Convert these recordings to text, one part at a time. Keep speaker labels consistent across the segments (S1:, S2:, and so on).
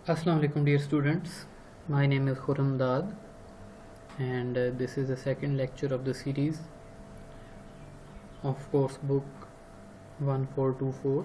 S1: Assalamu alaikum, dear students. My name is Khurram Dad, and this is the second lecture of the series of course book 1424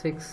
S1: 6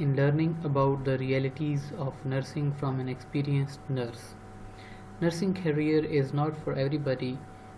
S1: in learning about the realities of nursing from an experienced nurse. Nursing career is not for everybody.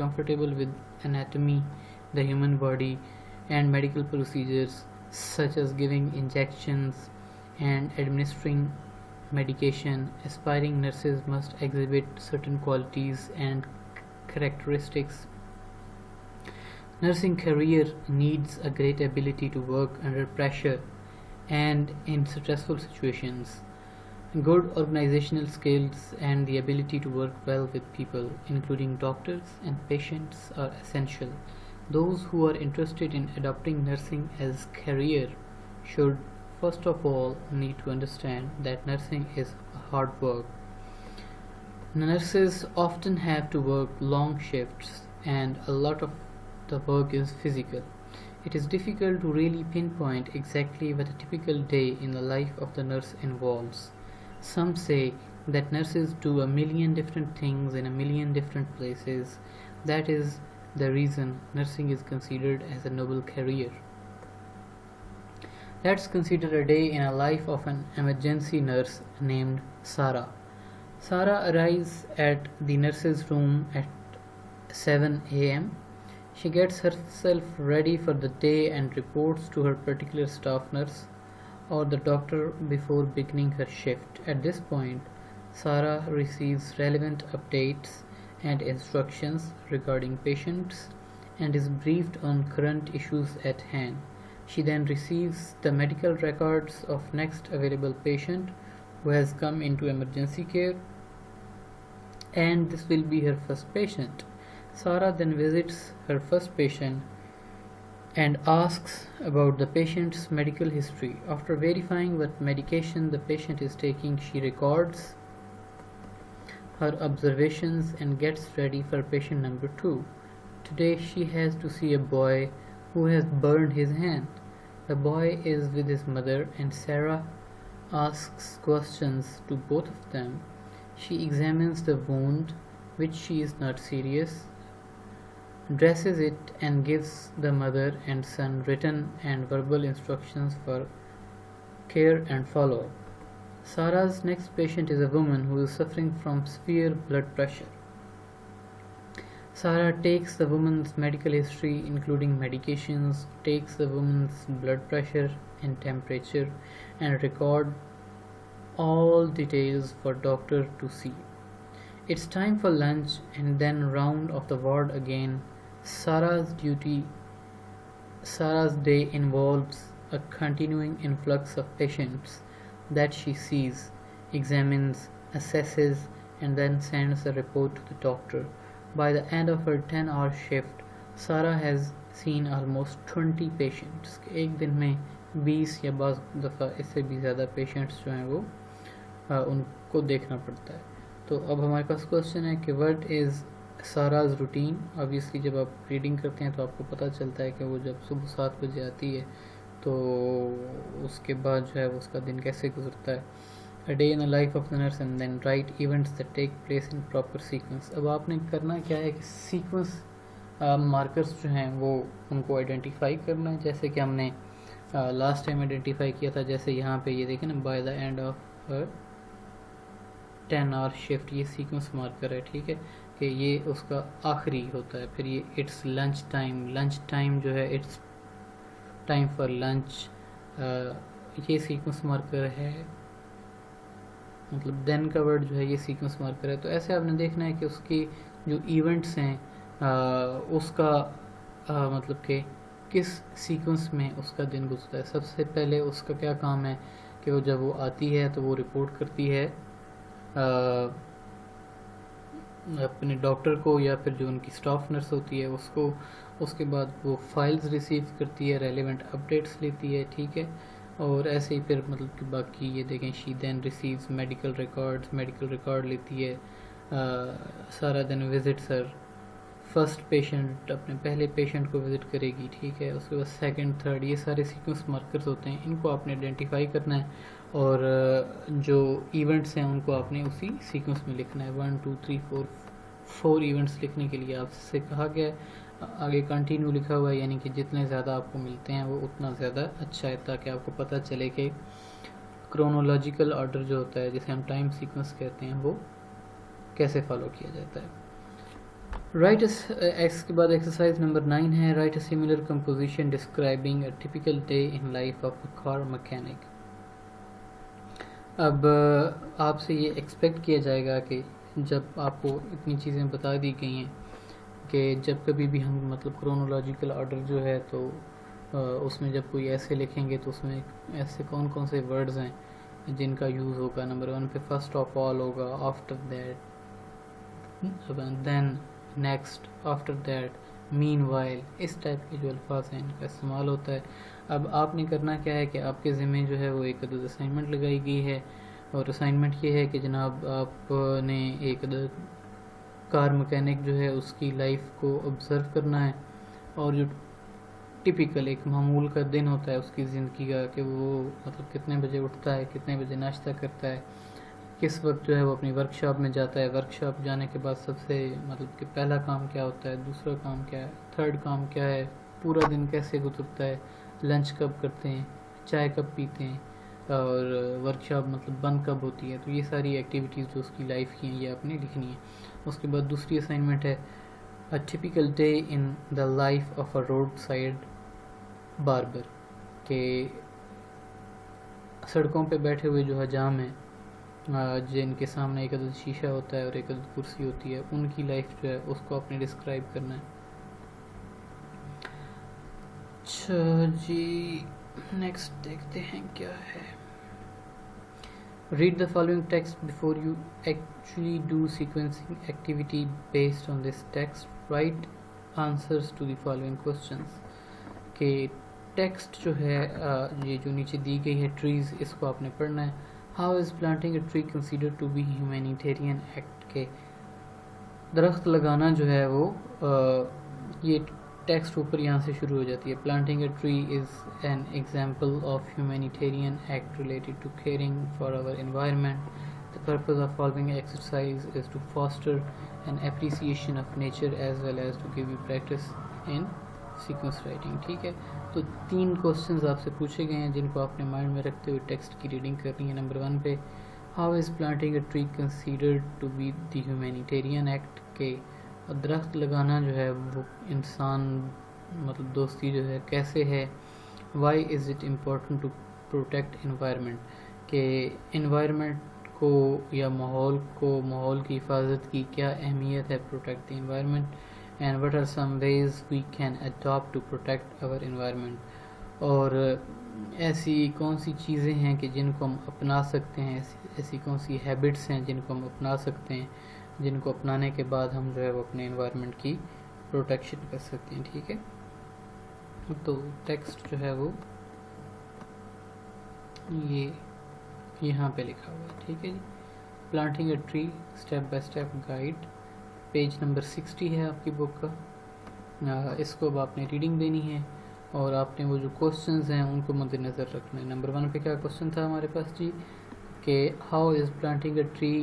S1: comfortable with anatomy, the human body and medical procedures such as giving injections and administering medication, aspiring nurses must exhibit certain qualities and characteristics. Nursing career needs a great ability to work under pressure and in stressful situations. Good organizational skills and the ability to work well with people, including doctors and patients, are essential. Those who are interested in adopting nursing as career should first of all need to understand that nursing is hard work. Nurses often have to work long shifts and a lot of the work is physical. It is difficult to really pinpoint exactly what a typical day in the life of the nurse involves. Some say that nurses do a million different things in a million different places. That is the reason nursing is considered as a noble career. Let's consider a day in a life of an emergency nurse named Sarah. Sarah arrives at the nurse's room at 7 a.m. She gets herself ready for the day and reports to her particular staff nurse or the doctor before beginning her shift. At this point, Sarah receives relevant updates and instructions regarding patients and is briefed on current issues at hand. She then receives the medical records of next available patient who has come into emergency care, and this will be her first patient. Sarah then visits her first patient and asks about the patient's medical history. After verifying what medication the patient is taking, she records her observations and gets ready for patient number 2. Today she has to see a boy who has burned his hand. The boy is with his mother and Sarah asks questions to both of them. She examines the wound, which she is not serious, dresses it and gives the mother and son written and verbal instructions for care and follow-up. Sarah's next patient is a woman who is suffering from severe blood pressure. Sarah takes the woman's medical history including medications, takes the woman's blood pressure and temperature, and record all details for doctor to see. It's time for lunch and then round of the ward again. Sarah's day involves a continuing influx of patients that she sees, examines, assesses, and then sends a report to the doctor. By the end of her 10-hour shift, Sarah has seen almost 20 patients. ایک دن میں 20 یا بعض دفعہ اس سے بھی زیادہ patients جو ہیں وہ ان کو دیکھنا پڑتا ہے. تو اب ہمارے پاس کوشچن ہے کہ وٹ از ساراز روٹین. آبویسلی جب آپ ریڈنگ کرتے ہیں تو آپ کو پتہ چلتا ہے کہ وہ جب صبح 7 بجے آتی ہے تو اس کے بعد جو ہے وہ اس کا دن کیسے گزرتا ہے. A day in the life of the nurse and then write events that take place in proper sequence. اب آپ نے کرنا کیا ہے کہ سیکوینس مارکرز جو ہیں وہ ان کو آئیڈینٹیفائی کرنا ہے، جیسے کہ ہم نے لاسٹ ٹائم آئیڈینٹیفائی کیا تھا. جیسے یہاں پہ یہ دیکھیں نا، by the and of 10-hour shift، یہ سیکوینس مارکر ہے. ٹھیک ہے کہ یہ اس کا آخری ہوتا ہے. پھر یہ it's lunch time, lunch time جو ہے اٹس ٹائم فار لنچ، یہ سیکوینس مارکر ہے. مطلب دین کا ورڈ جو ہے یہ سیکوینس مارکر ہے. تو ایسے آپ نے دیکھنا ہے کہ اس کی جو ایونٹس ہیں اس کا مطلب کہ کس سیکوینس میں اس کا دن گزرتا ہے. سب سے پہلے اس کا کیا کام ہے کہ وہ جب وہ آتی ہے تو وہ رپورٹ کرتی ہے اپنے ڈاکٹر کو یا پھر جو ان کی اسٹاف نرس ہوتی ہے اس کو. اس کے بعد وہ فائلز ریسیو کرتی ہے، ریلیونٹ اپڈیٹس لیتی ہے. ٹھیک ہے، اور ایسے ہی پھر مطلب کہ باقی یہ دیکھیں she then receives medical records, medical record لیتی ہے. سارا دن وزٹس ہر فرسٹ پیشنٹ، اپنے پہلے پیشنٹ کو وزٹ کرے گی. ٹھیک ہے، اس کے بعد سیکنڈ، تھرڈ، یہ سارے سیکوینس مارکرز ہوتے ہیں. ان کو آپ نے آئیڈینٹیفائی کرنا ہے اور جو ایونٹس ہیں ان کو آپ نے اسی سیکوینس میں لکھنا ہے. 1 2 3 4 ایونٹس لکھنے کے لیے آپ سے کہا گیا ہے. آگے کنٹینیو لکھا ہوا ہے، یعنی کہ جتنے زیادہ آپ کو ملتے ہیں وہ اتنا زیادہ اچھا ہے، تاکہ آپ کو پتہ چلے کہ کرونولوجیکل آرڈر جو ہوتا ہے جسے ہم ٹائم سیکوینس کہتے ہیں وہ کیسے فالو کیا جاتا ہے. رائٹ ایکس کے بعد ایکسرسائز نمبر 9 ہے right a similar composition describing a typical day in life of a car mechanic. اب آپ سے یہ ایکسپیکٹ کیا جائے گا کہ جب آپ کو اتنی چیزیں بتا دی گئی ہیں کہ جب کبھی بھی ہم مطلب کرونولوجیکل آرڈر جو ہے تو اس میں جب کوئی ایسے لکھیں گے تو اس میں ایسے کون کون سے ورڈز ہیں جن کا یوز ہوگا. نمبر 1 پہ فرسٹ آف آل ہوگا، after that, then, next, after that, meanwhile. اس ٹائپ کے جو الفاظ ہیں ان کا استعمال ہوتا ہے. اب آپ نے کرنا کیا ہے کہ آپ کے ذمہ جو ہے وہ ایک عدد اسائنمنٹ لگائی گئی ہے، اور اسائنمنٹ یہ ہے کہ جناب آپ نے ایک عدد کار مکینک جو ہے اس کی لائف کو آبزرو کرنا ہے، اور جو ٹپیکل ایک معمول کا دن ہوتا ہے اس کی زندگی کا، کہ وہ مطلب کتنے بجے اٹھتا ہے، کتنے بجے ناشتہ کرتا ہے، کس وقت جو ہے وہ اپنی ورک شاپ میں جاتا ہے، ورک شاپ جانے کے بعد سب سے مطلب کہ پہلا کام کیا ہوتا ہے، دوسرا کام کیا ہے، تھرڈ کام کیا ہے، پورا دن کیسے گزرتا ہے، لنچ کب کرتے ہیں، چائے کب پیتے ہیں، اور ورک شاپ مطلب بند کب ہوتی ہے. تو یہ ساری ایکٹیویٹیز جو اس کی لائف کی ہیں یہ آپ نے لکھنی ہے. اس کے بعد دوسری اسائنمنٹ ہے اے typical day in the life of a road side barber, کہ سڑکوں پہ بیٹھے ہوئے جو حجام ہیں جن کے سامنے ایک عدد شیشہ ہوتا ہے اور ایک عدد کرسی ہوتی ہے، ان کی لائف جو ہے اس کو آپ نے ڈسکرائب کرنا ہے. اچھا جی، نیکسٹ دیکھتے ہیں کیا ہے. Read the following text before you actually do sequencing activity based on this text. Write answers to the following questions. کہ ٹیکسٹ جو ہے یہ جو نیچے دی گئی ہے ٹریز، اس کو آپ نے پڑھنا ہے. How is planting a tree considered to be humanitarian act؟ کہ درخت لگانا جو ہے وہ یہ ٹیکسٹ اوپر یہاں سے شروع ہو جاتی ہے. Planting a tree is an example of humanitarian act related to caring for our environment. The purpose of following exercise is to foster an appreciation of nature as well as to give you practice in sequence writing. ٹھیک ہے، تو 3 questions آپ سے پوچھے گئے ہیں جن کو آپ نے مائنڈ میں رکھتے ہوئے ٹیکسٹ کی ریڈنگ کرنی ہے. نمبر 1 پہ How is planting a tree considered to be the humanitarian act؟ کہ درخت لگانا جو ہے وہ انسان مطلب دوستی جو ہے کیسے ہے. Why is it important to protect environment؟ کہ environment کو یا ماحول کو، ماحول کی حفاظت کی کیا اہمیت ہے. protect the environment. And what are some ways we can adopt to protect our environment؟ اور ایسی کون سی چیزیں ہیں کہ جن کو ہم اپنا سکتے ہیں، ایسی کون سی ہیبٹس ہیں جن کو ہم اپنا سکتے ہیں، جن کو اپنانے کے بعد ہم جو ہے وہ اپنے انوائرمنٹ کی پروٹیکشن کر سکتے ہیں. ٹھیک ہے، تو ٹیکسٹ جو ہے وہ یہ یہاں پہ لکھا ہوا ہے. ٹھیک ہے جی. Planting a tree step by step guide, page number 60 ہے آپ کی بک کا. اس کو اب آپ نے ریڈنگ دینی ہے اور آپ نے وہ جو کوسچنز ہیں ان کو مد نظر رکھنا ہے. نمبر 1 پہ کیا کوسچن تھا ہمارے پاس جی، کہ how is planting a tree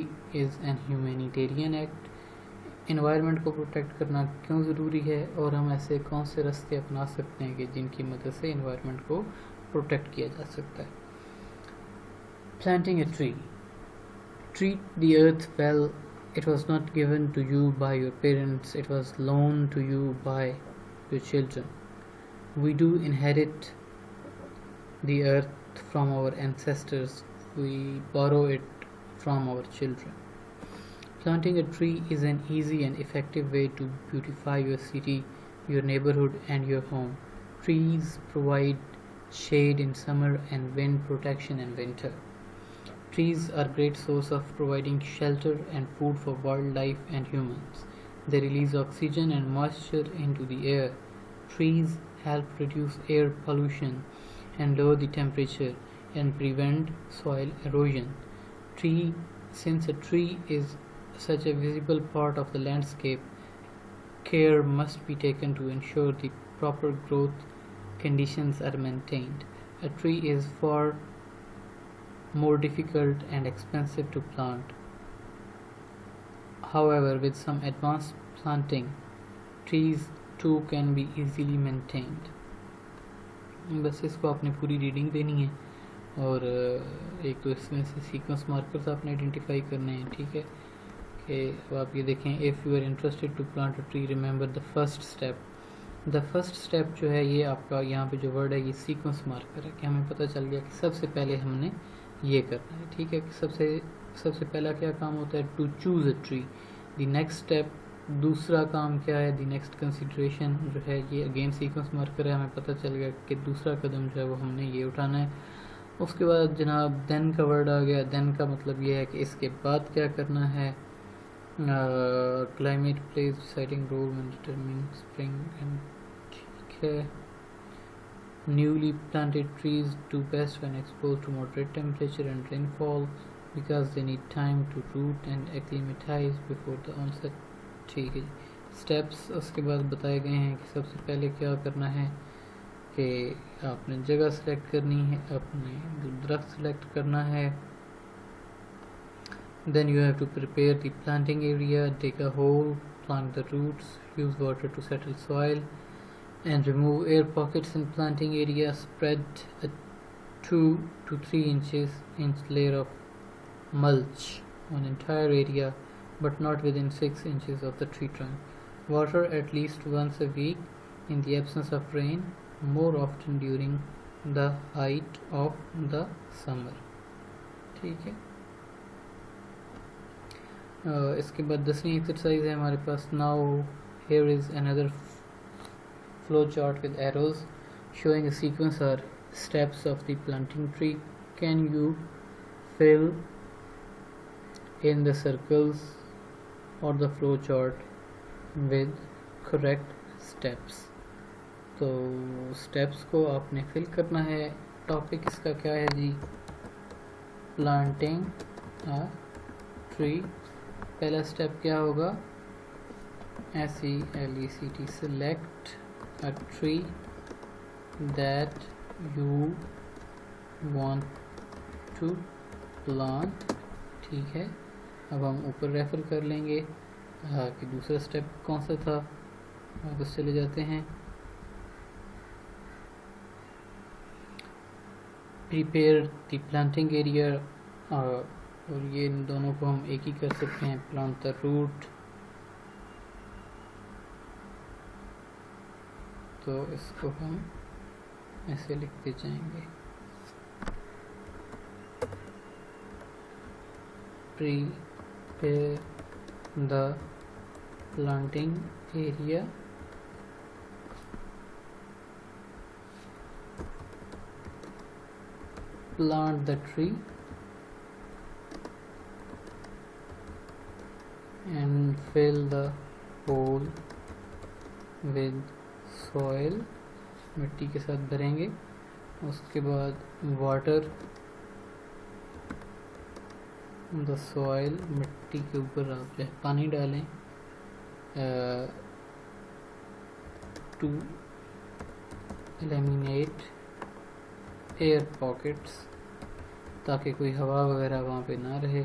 S1: is an humanitarian act. Environment کو پروٹیکٹ کرنا کیوں ضروری ہے اور ہم ایسے کون سے راستے اپنا سکتے ہیں کہ جن کی مدد سے انوائرمنٹ کو پروٹیکٹ کیا جا سکتا ہے. Planting a tree. Treat the earth well. It was not given to you by your parents, it was loaned to you by your children. We do inherit the earth from our ancestors, we borrow it from our children. Planting a tree is an easy and effective way to beautify your city, your neighborhood, and your home. Trees provide shade in summer and wind protection in winter. Trees are a great source of providing shelter and food for wildlife and humans. They release oxygen and moisture into the air. Trees help reduce air pollution and lower the temperature and prevent soil erosion. Since a tree is such a visible part of the landscape, care must be taken to ensure the proper growth conditions are maintained. A tree is far more difficult and expensive to plant. However, with some advanced planting, trees too can be easily maintained. بس اس کو آپ نے پوری reading دینی ہے اور ایک تو اس میں سے سیکوینس مارکرز آپ نے آئیڈینٹیفائی کرنے ہیں. ٹھیک ہے، کہ اب آپ یہ دیکھیں، if you are interested to plant a tree, remember the first step. The first step جو ہے یہ آپ کا یہاں پہ جو ورڈ ہے یہ سیکوینس مارکر ہے، کہ ہمیں پتہ چل گیا کہ سب سے پہلے ہم نے یہ کرنا ہے. ٹھیک ہے، کہ سب سے پہلا کیا کام ہوتا ہے، to choose a tree. The next step, دوسرا کام کیا ہے، دی نیکسٹ کنسیڈریشن جو ہے یہ اگین سیکوینس مارکر ہے. ہمیں پتہ چل گیا کہ دوسرا قدم جو ہے وہ ہم نے یہ اٹھانا ہے. اس کے بعد جناب دین کا ورڈ آ گیا. دین کا مطلب یہ ہے کہ اس کے بعد کیا کرنا ہے. Climate plays deciding role in determining spring end. ٹھیک ہے. Newly planted trees do best when exposed to moderate temperature and rainfall because they need time to root and acclimatize before the onset. ٹھیک ہے جی. Steps اس کے بعد بتائے گئے ہیں کہ سب سے پہلے کیا کرنا ہے کہ آپ نے جگہ سلیکٹ کرنی ہے، اپنے درخت سلیکٹ کرنا ہے. Then you have to prepare the planting area, dig a hole, plant the roots, use water to settle soil and remove air pockets in planting area. Spread a 2 to 3 inch layer of mulch on entire area but not within 6 inches of the tree trunk. Water at least once a week in the absence of rain, more often during the height of the summer. ٹھیک ہے. اس کے بعد 10ویں exercise ہے ہمارے پاس. Now here is another flow chart with arrows showing a sequence or steps of the planting tree. Can you fill in the circles or the flow chart with correct steps? تو steps کو آپ نے fill کرنا ہے. Topic اس کا کیا ہے جی، planting a tree. پہلا اسٹیپ کیا ہوگا، SELECT, select a tree that you want to plant. ٹھیک ہے. اب ہم اوپر ریفر کر لیں گے کہ دوسرا اسٹیپ کون سا تھا. واپس چلے جاتے ہیں. prepare the planting area, اور یہ ان دونوں کو ہم ایک ہی کر سکتے ہیں. plant the root. تو اس کو ہم ایسے لکھتے جائیں گے. prepare the planting area plant the tree and fill the hole with soil. مٹی کے ساتھ بھریں گے. اس کے بعد water the soil, مٹی کے اوپر آپ جو ہے پانی ڈالیں to eliminate air pockets, تاکہ کوئی ہوا وغیرہ وہاں پہ نہ رہے.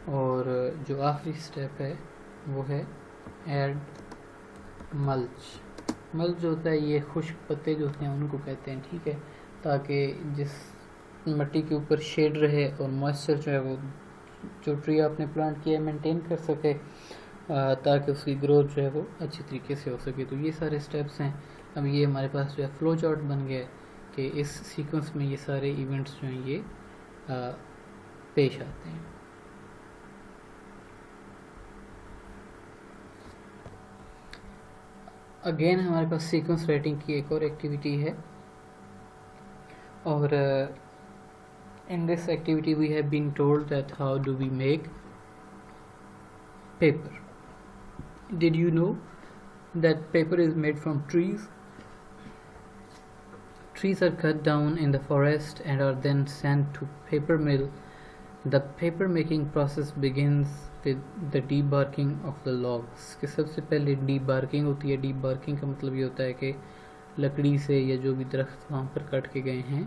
S1: اور جو آخری سٹیپ ہے وہ ہے ایڈ ملچ. ملچ جو ہوتا ہے یہ خشک پتے جو ہوتے ہیں ان کو کہتے ہیں, ٹھیک ہے, تاکہ جس مٹی کے اوپر شیڈ رہے اور موئسچر جو ہے وہ جو ٹری آپ نے پلانٹ کیا ہے مینٹین کر سکے, تاکہ اس کی گروتھ جو ہے وہ اچھی طریقے سے ہو سکے. تو یہ سارے سٹیپس ہیں. اب یہ ہمارے پاس جو ہے فلو چارٹ بن گیا ہے کہ اس سیکوینس میں یہ سارے ایونٹس جو ہیں یہ پیش آتے ہیں. اگین ہمارے پاس سیکوینس رائٹنگ کی ایک اور ایکٹیویٹی ہے, اور in this activity we have been told that how do we make paper. Did you know that paper is made from trees? Trees are cut down in the forest and are then sent to paper mill. The paper making process begins with the debarking of the logs. کہ سب سے پہلے debarking ہوتی ہے. debarking کا مطلب یہ ہوتا ہے کہ لکڑی سے یا جو بھی درخت وہاں پر کٹ کے گئے ہیں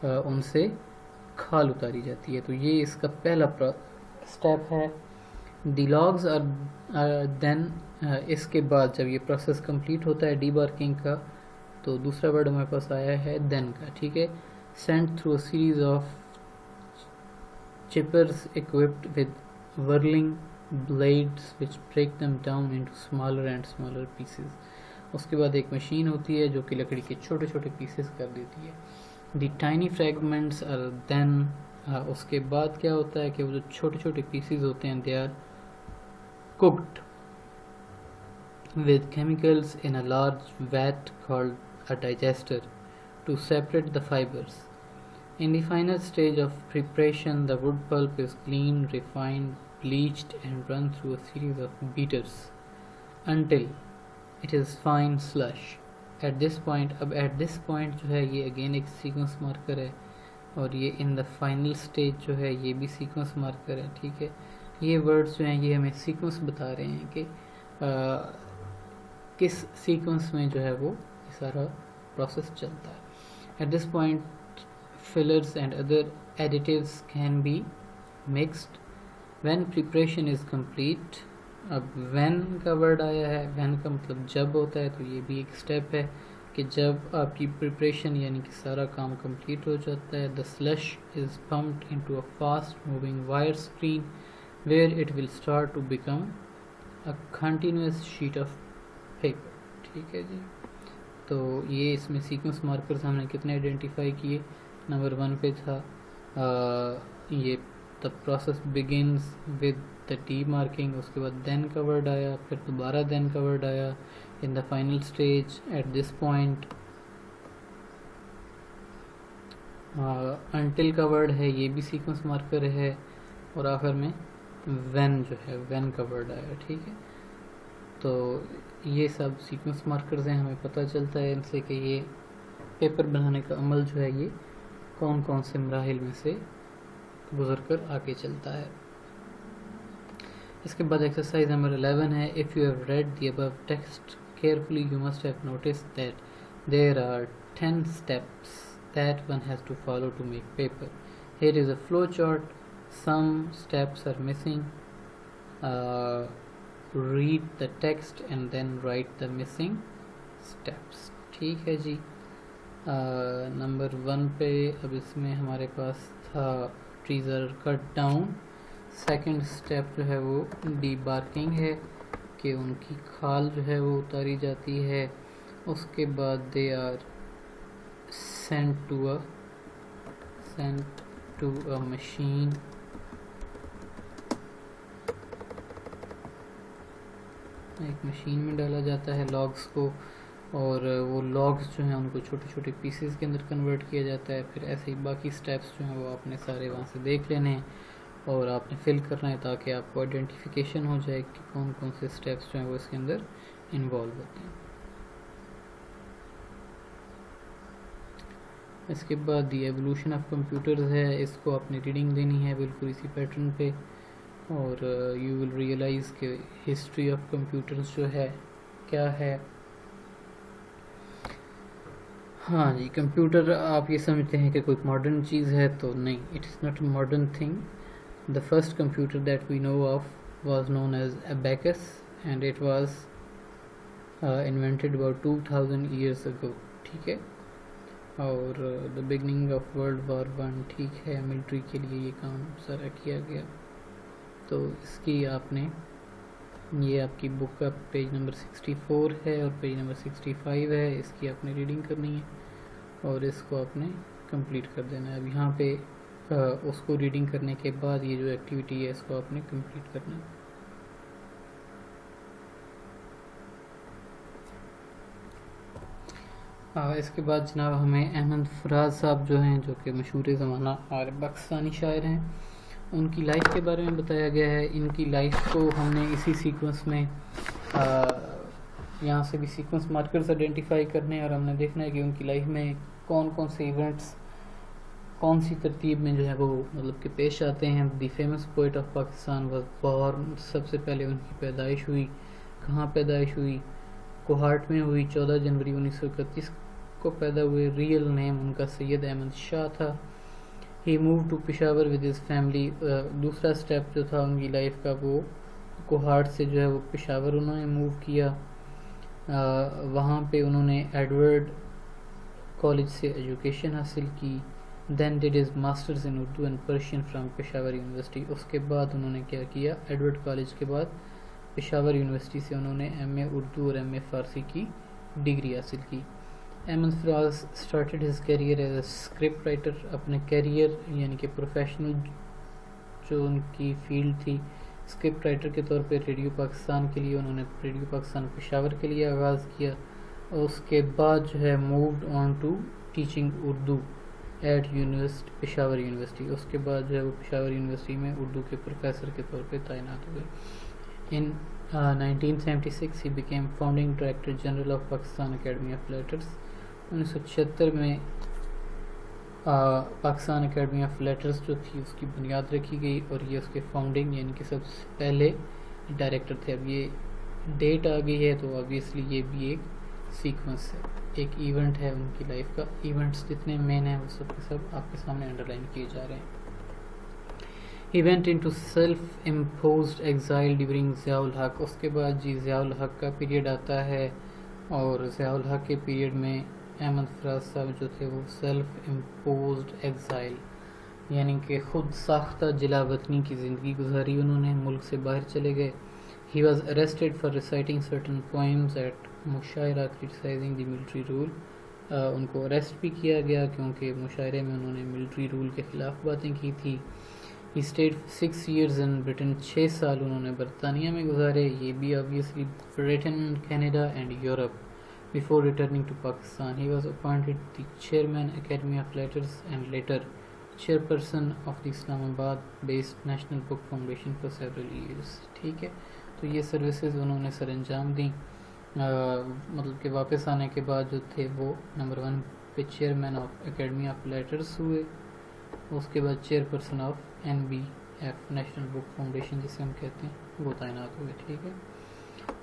S1: ان سے کھال اتاری جاتی ہے. تو یہ اس کا پہلا سٹیپ ہے. دی لاگز آر دین, اس کے بعد جب یہ پروسیس کمپلیٹ ہوتا ہے ڈی بارکنگ کا, تو دوسرا ورڈ ہمارے پاس آیا ہے دین کا, ٹھیک ہے. Send through a series of chippers equipped with whirling blades which break them down into smaller and smaller pieces. اس کے بعد ایک مشین ہوتی ہے جو کہ لکڑی کے چھوٹے چھوٹے پیسز کر دیتی ہے. دی ٹائنی فریگمنٹس آر دین, اس کے بعد کیا ہوتا ہے کہ وہ جو چھوٹے چھوٹے پیسز ہوتے ہیں they are cooked with chemicals in a large vat called a digester to separate the fibers. In the final stage of preparation, the wood pulp is cleaned, refined, bleached and run through a series of beaters until it is fine slush. At this point, اب at this point جو ہے یہ again ایک sequence marker ہے, اور یہ in the final stage جو ہے یہ بھی سیکوینس مارکر ہے, ٹھیک ہے. یہ ورڈز جو ہیں یہ ہمیں سیکوینس بتا رہے ہیں کہ کس سیکوینس میں جو ہے وہ یہ سارا پروسیس چلتا ہے. At this point, fillers and other additives can be mixed. When preparation is complete, اب when کا ورڈ آیا ہے, when کا مطلب جب ہوتا ہے, تو یہ بھی ایک سٹیپ ہے کہ جب آپ کی پریپریشن یعنی کہ سارا کام کمپلیٹ ہو جاتا ہے. The slush is pumped into a fast moving wire screen where it will start to become a continuous sheet of paper. ٹھیک ہے جی. تو یہ اس میں سیکوینس مارکرز ہم نے کتنے آئیڈینٹیفائی کیے. نمبر 1 پہ تھا یہ the process begins with the demarking, اس کے بعد then کا ورڈ آیا, پھر دوبارہ then کا ورڈ آیا. in the final stage, at this point, until کا ورڈ ہے, یہ بھی سیکوینس مارکر ہے, اور آخر میں when جو ہے when کا ورڈ آیا, ٹھیک ہے. تو یہ سب سیکوینس مارکرز ہیں. ہمیں پتہ چلتا ہے ان سے کہ یہ پیپر بنانے کا عمل جو ہے یہ کون کون سے مراحل میں سے گزر کر آگے چلتا ہے. اس کے بعد ایکسرسائز نمبر 11 ہے. If you have read the above text carefully, you must have noticed that there are 10 steps that one has to follow to make paper. Here is a flow chart. Some steps are missing. Read the text and then write the missing steps. ٹھیک ہے جی. Number 1 پہ اب اس میں ہمارے پاس تھا trees are cut down. Second step جو ہے وہ ڈی بارکنگ ہے کہ ان کی کھال جو ہے وہ اتاری جاتی ہے. اس کے بعد they are sent to a machine. ایک مشین میں ڈالا جاتا ہے لاگس کو, اور وہ لاگس جو ہیں ان کو چھوٹے چھوٹے پیسز کے اندر کنورٹ کیا جاتا ہے. پھر ایسے ہی باقی سٹیپس جو ہیں وہ آپ نے سارے وہاں سے دیکھ لینے ہیں اور آپ نے فل کرنا ہے تاکہ آپ کو آئیڈینٹیفیکیشن ہو جائے کہ کون کون سے سٹیپس جو ہیں وہ اس کے اندر انوالو ہوتے ہیں. اس کے بعد دی ایوولوشن آف کمپیوٹرز ہے, اس کو آپ نے ریڈنگ دینی ہے بالکل اسی پیٹرن پہ, اور یو ول ریئلائز کہ ہسٹری آف کمپیوٹرز جو ہے کیا ہے. ہاں جی, کمپیوٹر آپ یہ سمجھتے ہیں کہ کوئی ماڈرن چیز ہے, تو نہیں, it is not a modern thing. The first computer that we know of was known as abacus, and it was invented about 2000 years ago. ٹھیک ہے, اور the beginning of World War I, ٹھیک ہے, military کے لیے یہ کام سارا کیا گیا. تو اس کی آپ نے, یہ آپ کی بک کا پیج نمبر 64 ہے اور پیج نمبر 65 ہے, اس کی آپ نے ریڈنگ کرنی ہے اور اس کو آپ نے کمپلیٹ کر دینا ہے. اب یہاں پہ اس کو ریڈنگ کرنے کے بعد یہ جو ایکٹیویٹی ہے اس کو آپ نے کمپلیٹ کرنا ہے. اس کے بعد جناب ہمیں احمد فراز صاحب جو ہیں, جو کہ مشہور زمانہ اور پاکستانی شاعر ہیں, ان کی لائف کے بارے میں بتایا گیا ہے. ان کی لائف کو ہم نے اسی سیکوینس میں یہاں سے بھی سیکوینس مارکرز آئیڈینٹیفائی کرنے, اور ہم نے دیکھنا ہے کہ ان کی لائف میں کون کون سے ایونٹس کون سی ترتیب میں جو ہے وہ مطلب کہ پیش آتے ہیں. The famous poet of Pakistan was born, سب سے پہلے ان کی پیدائش ہوئی, کہاں پیدائش ہوئی, کوہاٹ میں ہوئی, 14 جنوری 1931 کو پیدا ہوئے. ریئل نیم ان کا سید احمد شاہ تھا. He move to Peshawar with his family. دوسرا سٹیپ جو تھا ان کی لائف کا وہ کوہاٹ سے جو ہے وہ پشاور انہوں نے موو کیا. وہاں پہ انہوں نے ایڈورڈ کالج سے ایجوکیشن حاصل کی. Then did his masters in Urdu and Persian from Peshawar university. اس کے بعد انہوں نے کیا کیا, ایڈورڈ کالج کے بعد پشاور یونیورسٹی سے انہوں نے ایم اے اردو اور ایم اے فارسی کی ڈگری حاصل کی. Ahmad Faraz started his career as a script writer. اپنے کیریئر یعنی کہ پروفیشنل جو ان کی فیلڈ تھی اسکرپٹ رائٹر کے طور پہ ریڈیو پاکستان کے لیے انہوں نے ریڈیو پاکستان پشاور کے لیے آغاز کیا. اور اس کے بعد جو ہے moved on to teaching Urdu at Peshawar university. اس کے بعد جو ہے وہ پشاور یونیورسٹی میں اردو کے پروفیسر کے طور پہ تعینات ہوئے. ان 1976 he became founding director general of Pakistan Academy of Letters. 1976 میں پاکستان اکیڈمی آف لیٹرز جو تھی اس کی بنیاد رکھی گئی, اور یہ اس کے فاؤنڈنگ یعنی کہ سب سے پہلے ڈائریکٹر تھے. اب یہ ڈیٹ آ گئی ہے تو obviously یہ بھی ایک سیکوینس ہے, ایک ایونٹ ہے ان کی لائف کا. ایونٹس جتنے مین ہیں وہ سب کے سب آپ کے سامنے انڈرلائن کیے جا رہے ہیں. He went into self-imposed exile during Zia الحق. اس کے بعد جی ضیاء الحق کا پیریڈ آتا ہے, اور ضیاء الحق کے پیریڈ میں احمد فراز صاحب جو تھے وہ سیلف امپوزڈ ایگزائل یعنی کہ خود ساختہ جلا وطنی کی زندگی گزاری. انہوں نے ملک سے باہر چلے گئے. He was arrested for reciting certain poems at مشاعرہ criticizing the military rule. ان کو اریسٹ بھی کیا گیا کیونکہ مشاعرے میں انہوں نے ملٹری رول کے خلاف باتیں کی تھی. He stayed 6 years in Britain. 6 سال انہوں نے برطانیہ میں گزارے, یہ بھی obviously Britain, Canada and Europe, before returning to Pakistan. He was appointed the chairman Academy of Letters and later chairperson of the Islamabad based National Book Foundation for several years. ٹھیک ہے, تو یہ سروسز انہوں نے سر انجام دیں. مطلب کہ واپس آنے کے بعد جو تھے وہ نمبر 1 پہ chairman of academy of letters ہوئے, اس کے بعد chairperson of NBF national book foundation جسے ہم کہتے ہیں وہ تعینات ہوئے. ٹھیک ہے.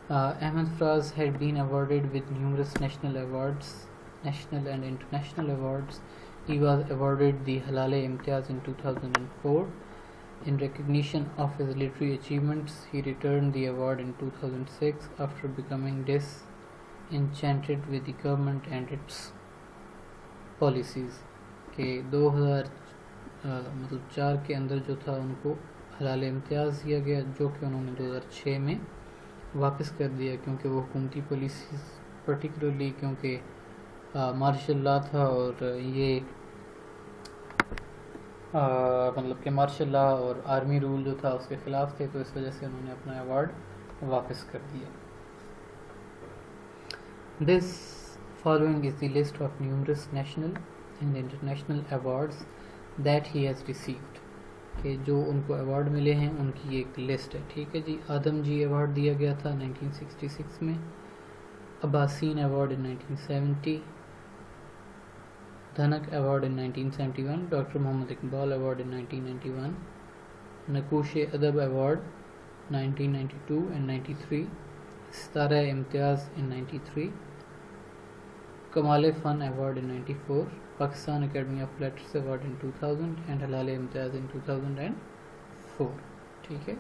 S1: Ahmed Fraz had been awarded with numerous national awards, national and international awards. He was awarded the Halale Imtiaz in 2004. In recognition of his literary achievements, he returned the award in 2006 after becoming disenchanted with the government and its policies. کہ 2004 کے اندر جو تھا ان کو حلال امتیاز دیا گیا, جو کہ انہوں نے 2006 میں واپس کر دیا کیونکہ وہ حکومتی پالیسیز پرٹیکولرلی کیونکہ مارشل لا تھا اور یہ مطلب کہ مارشل لا اور آرمی رول جو تھا اس کے خلاف تھے, تو اس وجہ سے انہوں نے اپنا ایوارڈ واپس کر دیا. This following is the list of numerous national and international awards that he has received. کہ جو ان کو ایوارڈ ملے ہیں ان کی ایک لسٹ ہے. ٹھیک ہے جی. آدم جی ایوارڈ دیا گیا تھا 1966 میں. Abaseen award in 1970. Dhanak award in 1971. Doctor Muhammad Iqbal award in 1991. Nuqoosh Adab award 1992 and 93. Sitara Imtiaz in 93. Kamal Fan award in 94. Pakistan academy of letters award in 2000 and Hilal Imtiaz in 2004. ٹھیک ہے.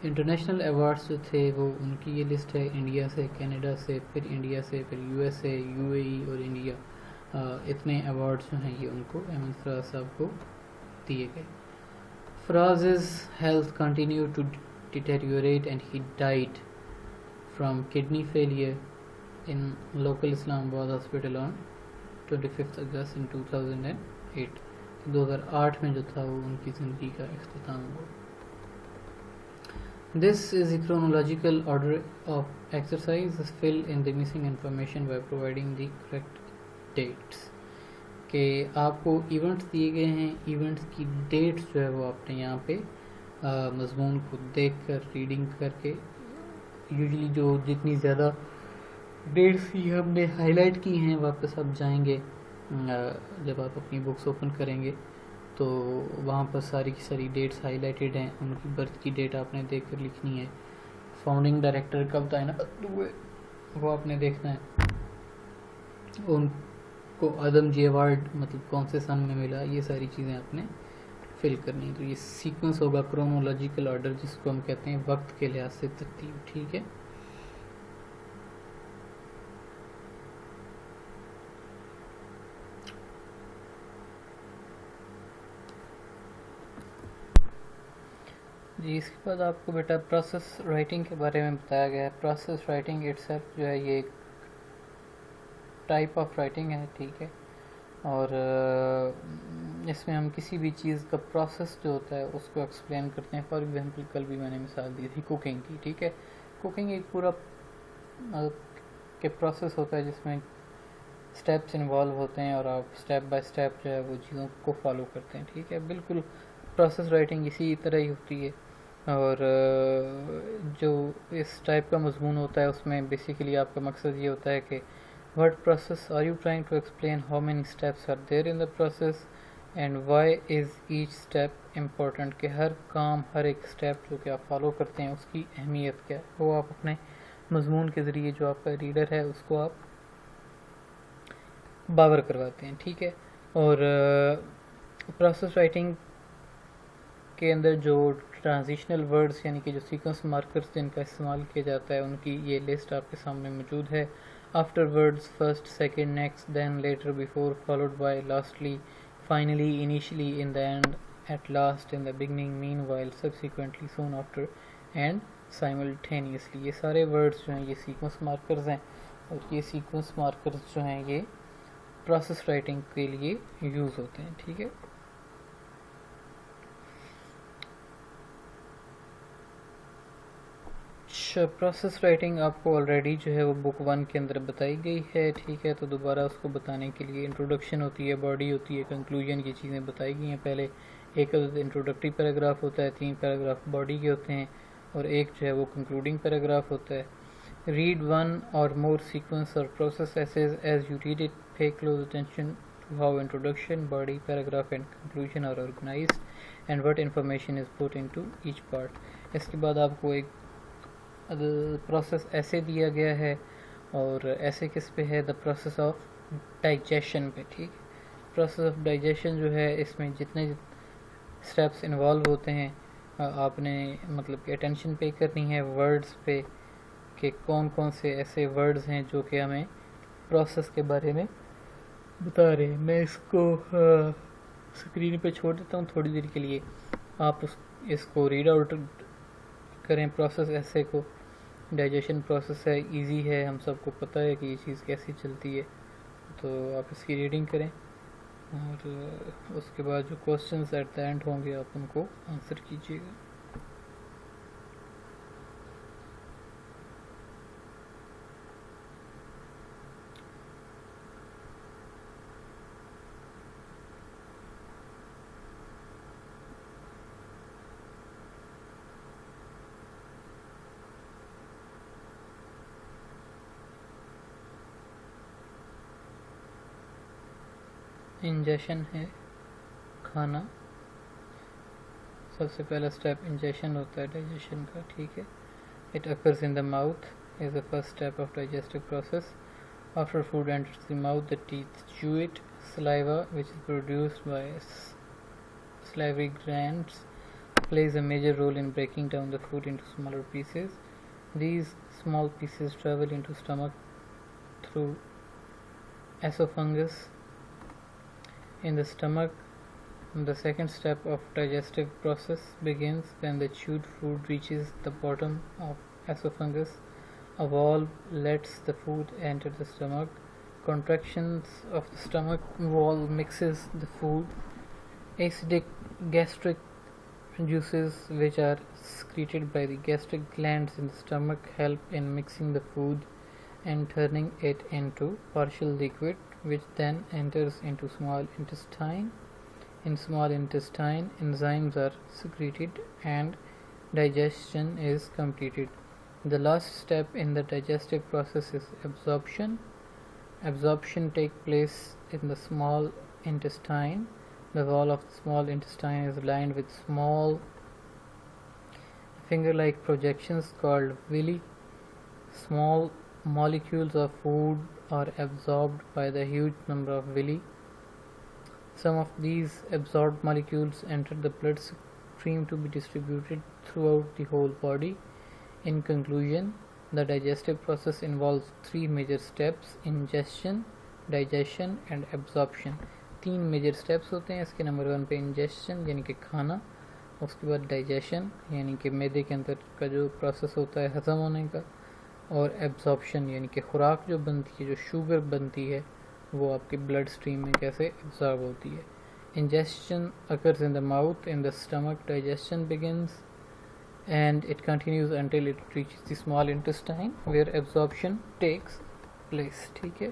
S1: انٹرنیشنل ایوارڈس جو تھے وہ ان کی یہ لسٹ ہے. انڈیا سے، کینیڈا سے، پھر انڈیا سے، پھر یو ایس اے، یو اے ای اور انڈیا. اتنے ایوارڈس جو ہیں یہ ان کو احمد فراز صاحب کو دیے گئے. Faraz's health continued to deteriorate and he died from kidney failure in local Islamabad hospital on 25th August in 2008. 2008 میں جو تھا وہ ان کی زندگی کا اختتام ہوا. This is the chronological order of exercise. Fill in the missing information by providing the correct dates. کہ آپ کو ایونٹس دیے گئے ہیں. ایونٹس کی ڈیٹس جو ہے وہ آپ نے یہاں پہ مضمون کو دیکھ کر ریڈنگ کر کے، یوزلی جو جتنی زیادہ ڈیٹس ہی ہم نے ہائی لائٹ کی ہیں واپس آپ جائیں گے جب آپ اپنی بکس اوپن کریں گے تو وہاں پر ساری کی ساری ڈیٹس ہائی لائٹڈ ہیں. ان کی برتھ کی ڈیٹ آپ نے دیکھ کر لکھنی ہے. فاؤنڈنگ ڈائریکٹر کب تعینات ہوئے وہ آپ نے دیکھنا ہے. ان کو آدم جی ایوارڈ مطلب کون سے سن میں ملا، یہ ساری چیزیں آپ نے فل کرنی. تو یہ سیکوینس ہوگا کرونولوجیکل آرڈر، جس کو ہم کہتے ہیں وقت کے لحاظ سے ترتیب. ٹھیک ہے. جی اس کے بعد آپ کو بیٹا پروسیس رائٹنگ کے بارے میں بتایا گیا ہے. پروسیس رائٹنگ اٹ سیلف جو ہے یہ ایک ٹائپ آف رائٹنگ ہے. ٹھیک ہے. اور اس میں ہم کسی بھی چیز کا پروسیس جو ہوتا ہے اس کو ایکسپلین کرتے ہیں. فار ایگزامپل کل بھی میں نے مثال دی تھی کوکنگ کی. ٹھیک ہے. کوکنگ ایک پورا کہ پروسیس ہوتا ہے جس میں اسٹیپس انوالو ہوتے ہیں اور آپ اسٹیپ بائی اسٹیپ جو ہے وہ چیزوں کو فالو کرتے ہیں. ٹھیک ہے. بالکل پروسیس رائٹنگ اسی طرح ہی ہوتی ہے. اور جو اس ٹائپ کا مضمون ہوتا ہے اس میں بیسیکلی آپ کا مقصد یہ ہوتا ہے کہ what process are you trying to explain, how many steps are there in the process and why is each step important. کہ ہر کام، ہر ایک اسٹیپ جو کہ آپ فالو کرتے ہیں اس کی اہمیت کیا ہے، وہ آپ اپنے مضمون کے ذریعے جو آپ کا ریڈر ہے اس کو آپ باور کرواتے ہیں. ٹھیک ہے. اور پروسیس رائٹنگ کے اندر جو ٹرانزیشنل ورڈز یعنی کہ جو سیکوینس مارکرز جن کا استعمال کیا جاتا ہے ان کی یہ لسٹ آپ کے سامنے موجود ہے. After words first, second, next, then, later, before, followed by, lastly, finally, initially, in the end, at last, in the beginning, meanwhile, subsequently, soon after, and simultaneously. یہ سارے words جو ہیں یہ سیکوینس مارکرز ہیں اور یہ سیکوینس مارکرز جو ہیں یہ پروسیس رائٹنگ کے لیے یوز ہوتے ہیں. ٹھیک ہے. پروسیس رائٹنگ آپ کو آلریڈی جو ہے وہ بک 1 کے اندر بتائی گئی ہے. ٹھیک ہے. تو دوبارہ اس کو بتانے کے لیے انٹروڈکشن ہوتی ہے، باڈی ہوتی ہے، کنکلوژن، یہ چیزیں بتائی گئی ہیں. پہلے ایک انٹروڈکٹری پیراگراف ہوتا ہے، 3 پیراگراف باڈی کے ہوتے ہیں اور ایک جو ہے وہ کنکلوڈنگ پیراگراف ہوتا ہے. Read 1 or more sequence or process essays. As you read it, pay close attention to how introduction, body, paragraph and conclusion are organized and what information is put into each part. اس کے بعد آپ کو ایک process ایسے دیا گیا ہے اور ایسے کس پہ ہے؟ دا پروسیس آف ڈائجیشن پہ. ٹھیک. پروسیس آف ڈائجیشن جو ہے اس میں جتنے اسٹیپس انوالو ہوتے ہیں آپ نے مطلب کہ اٹینشن پے کرنی ہے ورڈز پہ کہ کون کون سے ایسے ورڈز ہیں جو کہ ہمیں پروسیس کے بارے میں بتا رہے ہیں. میں اس کو اسکرین پہ چھوڑ دیتا ہوں تھوڑی دیر کے لیے، آپ اس کو ریڈ آؤٹ کریں پروسیس ایسے کو. ڈائجیشن پروسیس ہے، ایزی ہے، ہم سب کو پتہ ہے کہ یہ چیز کیسی چلتی ہے، تو آپ اس کی ریڈنگ کریں اور اس کے بعد جو کوسچنز ایٹ دا اینڈ ہوں گے آپ ان کو آنسر کیجیے گا. انجیشن ہے کھانا. سب سے پہلا سٹیپ انجیشن ہوتا ہے ڈائجیشن کا, ٹھیک ہے. It occurs in the mouth, is the first step of digestive process. After food enters the mouth, the teeth chew it. Saliva, which is produced by salivary glands, plays a major role in breaking down the food into smaller pieces. These small pieces travel into stomach through esophagus. In the stomach, the second step of digestive process begins when the chewed food reaches the bottom of esophagus. A valve lets the food enter the stomach. Contractions of the stomach wall mixes the food. Acidic gastric juices, which are secreted by the gastric glands in the stomach, help in mixing the food and turning it into partial liquid, which then enters into small intestine. In small intestine, enzymes are secreted and digestion is completed. The last step in the digestive process is absorption. Absorption takes place in the small intestine. The wall of the small intestine is lined with small finger-like projections called villi. Small molecules of food are absorbed by the huge number of villi. Some of these absorbed molecules enter the bloodstream to be distributed throughout the whole body. In conclusion, the digestive process involves three major steps: ingestion, digestion and absorption. تین major steps ہوتے ہیں اس کے. Number 1 پہ indigestion یعنی کہ کھانا, اس کے بعد ڈائجیشن یعنی کہ معدے کے اندر کا جو پروسیس ہوتا ہے ہضم ہونے کا, اور ایبزارپشن یعنی کہ خوراک جو بنتی ہے, جو شوگر بنتی ہے, وہ آپ کے بلڈ اسٹریم میں کیسے ایبزارب ہوتی ہے. Indigestion occurs in the mouth, in the stomach digestion begins and it continues until it reaches the small intestine where absorption takes place. ٹھیک ہے.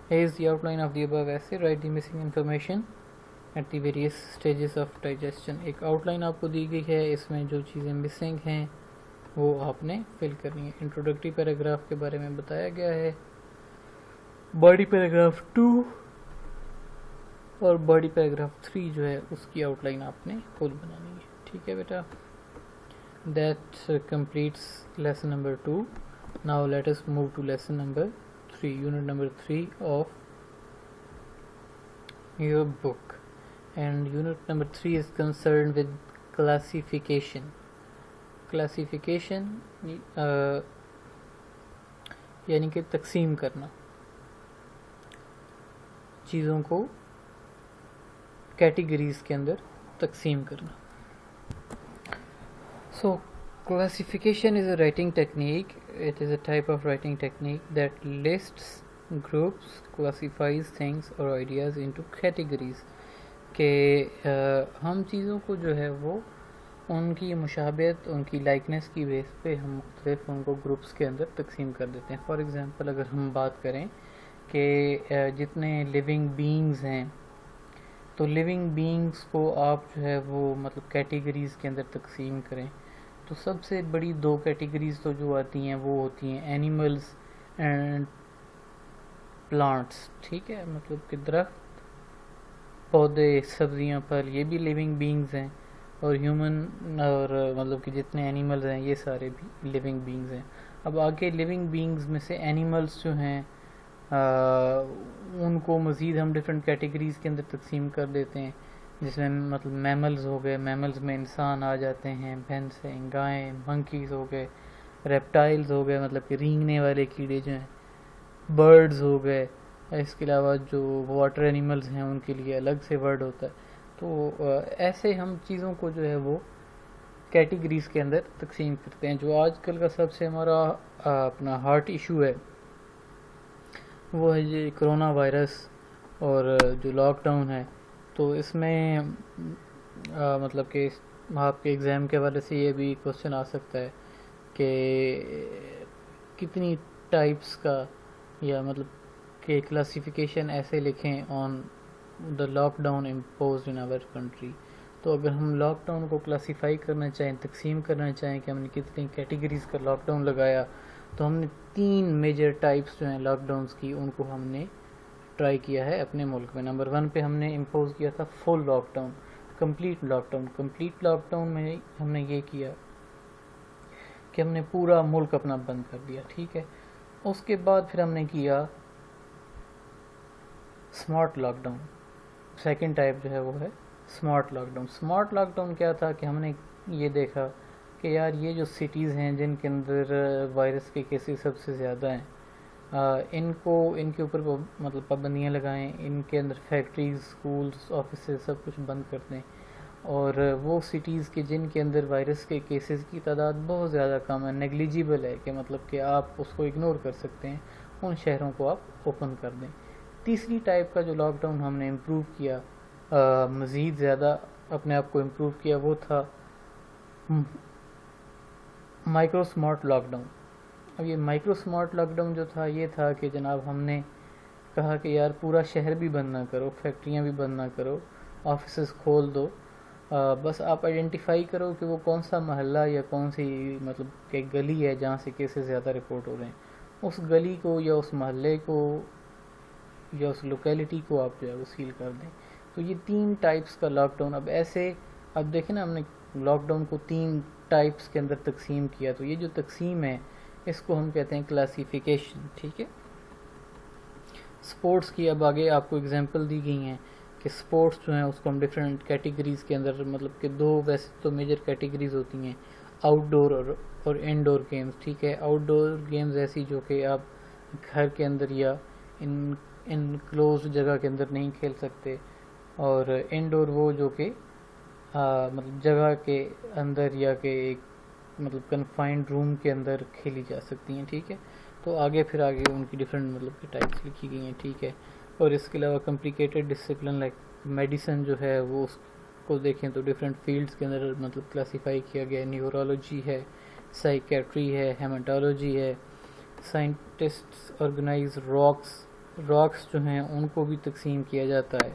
S1: Here is the outline of the above essay. Write the missing information at the various stages of digestion. ایک out line آپ کو دی گئی ہے, اس میں جو چیزیں مسنگ ہیں وہ آپ نے فل کرنی ہے. انٹروڈکٹری پیراگراف کے بارے میں بتایا گیا ہے, باڈی پیراگراف 2 اور باڈی پیراگراف 3 جو ہے اس کی آؤٹ لائن آپ نے فل بنانی ہے. ٹھیک ہے بیٹا. That completes lesson number 2. Now let us move to lesson number 3, unit number 3 of your book. And unit number 3 is concerned with classification. Classification یعنی کہ تقسیم کرنا, چیزوں کو کیٹیگریز کے اندر تقسیم کرنا. So classification is a writing technique. It is a type of writing technique that lists, groups, classifies things or ideas into categories. کہ ہم چیزوں کو جو ہے وہ ان کی مشابہت, ان کی لائکنس کی بیس پہ ہم مختلف ان کو گروپس کے اندر تقسیم کر دیتے ہیں. فار ایگزامپل اگر ہم بات کریں کہ جتنے لیونگ بینگز ہیں, تو لیونگ بینگز کو آپ جو ہے وہ مطلب کیٹیگریز کے اندر تقسیم کریں, تو سب سے بڑی 2 کیٹیگریز تو جو آتی ہیں وہ ہوتی ہیں اینیملز اینڈ پلانٹس. ٹھیک ہے, مطلب کہ درخت, پودے, سبزیاں, پھل, یہ بھی لیونگ بینگز ہیں. اور ہیومن اور مطلب کہ جتنے اینیملز ہیں یہ سارے بھی لیونگ بینگز ہیں. اب آگے لیونگ بینگز میں سے اینیملز جو ہیں ان کو مزید ہم ڈفرینٹ کیٹیگریز کے اندر تقسیم کر دیتے ہیں, جس میں مطلب میملز ہو گئے, میملز میں انسان آ جاتے ہیں, بھینسیں, گائیں, منکیز ہو گئے, ریپٹائلز ہو گئے مطلب کہ رینگنے والے کیڑے جو ہیں, برڈز ہو گئے. اس کے علاوہ جو واٹر اینیملز ہیں ان کے لیے الگ سے ورڈ ہوتا ہے. تو ایسے ہم چیزوں کو جو ہے وہ کیٹیگریز کے اندر تقسیم کرتے ہیں. جو آج کل کا سب سے ہمارا اپنا ہارٹ ایشو ہے وہ ہے یہ کرونا وائرس اور جو لاک ڈاؤن ہے. تو اس میں مطلب کہ آپ کے ایگزام کے حوالے سے یہ بھی کوشچن آ سکتا ہے کہ کتنی ٹائپس کا, یا مطلب کہ کلاسیفیکیشن ایسے لکھیں on the lockdown imposed in our country. تو اگر ہم لاک ڈاؤن کو کلاسیفائی کرنا چاہیں, تقسیم کرنا چاہیں کہ ہم نے کتنی کیٹیگریز کا لاک ڈاؤن لگایا, تو ہم نے 3 میجر ٹائپس جو ہیں لاک ڈاؤنس کی ان کو ہم نے ٹرائی کیا ہے اپنے ملک میں. نمبر 1 پہ ہم نے امپوز کیا تھا full lockdown, complete lockdown. Complete lockdown میں ہم نے یہ کیا کہ ہم نے پورا ملک اپنا بند کر دیا, ٹھیک ہے. اس کے بعد پھر ہم نے کیا smart lockdown. Second type جو ہے وہ ہے smart lockdown. Smart lockdown کیا تھا کہ ہم نے یہ دیکھا کہ یار یہ جو سٹیز ہیں جن کے اندر وائرس کے کیسز سب سے زیادہ ہیں, ان کے اوپر مطلب پابندیاں لگائیں, ان کے اندر فیکٹریز, اسکولز, آفیسز سب کچھ بند کر دیں, اور وہ سٹیز کے جن کے اندر وائرس کے کیسز کی تعداد بہت زیادہ کم ہے, نیگلیجیبل ہے, کہ مطلب کہ آپ اس کو اگنور کر سکتے ہیں, ان شہروں کو آپ اوپن کر دیں. تیسری ٹائپ کا جو لاک ڈاؤن ہم نے امپروو کیا, مزید زیادہ اپنے آپ کو امپروو کیا, وہ تھا مائکرو اسمارٹ لاک ڈاؤن. اب یہ مائکرو اسمارٹ لاک ڈاؤن جو تھا یہ تھا کہ جناب ہم نے کہا کہ یار پورا شہر بھی بند نہ کرو, فیکٹریاں بھی بند نہ کرو, آفیسز کھول دو, بس آپ آئیڈینٹیفائی کرو کہ وہ کون سا محلہ یا کون سی مطلب کہ گلی ہے جہاں سے کیسز زیادہ رپورٹ ہو رہے ہیں, اس گلی کو یا اس محلے کو یا اس لوکیلٹی کو آپ جو ہے وہ سیل کر دیں. تو یہ 3 ٹائپس کا لاک ڈاؤن. اب ایسے اب دیکھیں نا, ہم نے لاک ڈاؤن کو 3 ٹائپس کے اندر تقسیم کیا, تو یہ جو تقسیم ہے اس کو ہم کہتے ہیں کلاسیفیکیشن, ٹھیک ہے. سپورٹس کی اب آگے آپ کو اگزامپل دی گئی ہیں کہ سپورٹس جو ہیں اس کو ہم ڈفرینٹ کیٹیگریز کے اندر, مطلب کہ 2 ویسے تو میجر کیٹیگریز ہوتی ہیں, آؤٹ ڈور اور انڈور گیمز, ٹھیک ہے. آؤٹ ڈور گیمز ایسی جو کہ آپ گھر کے اندر یا ان کلوزڈ جگہ کے اندر نہیں کھیل سکتے, اور انڈور وہ جو کہ مطلب جگہ کے اندر یا کہ ایک مطلب کنفائنڈ روم کے اندر کھیلی جا سکتی ہیں, ٹھیک ہے. تو آگے ان کی ڈفرینٹ مطلب کہ ٹائپس لکھی گئی ہیں, ٹھیک ہے. اور اس کے علاوہ کمپلیکیٹڈ ڈسپلن لائک میڈیسن جو ہے وہ اس کو دیکھیں تو ڈفرینٹ فیلڈز کے اندر مطلب کلاسیفائی کیا گیا ہے. نیورولوجی ہے, سائیکیٹری ہے, ہیماٹولوجی ہے. سائنٹسٹس آرگنائز راکس جو ہیں ان کو بھی تقسیم کیا جاتا ہے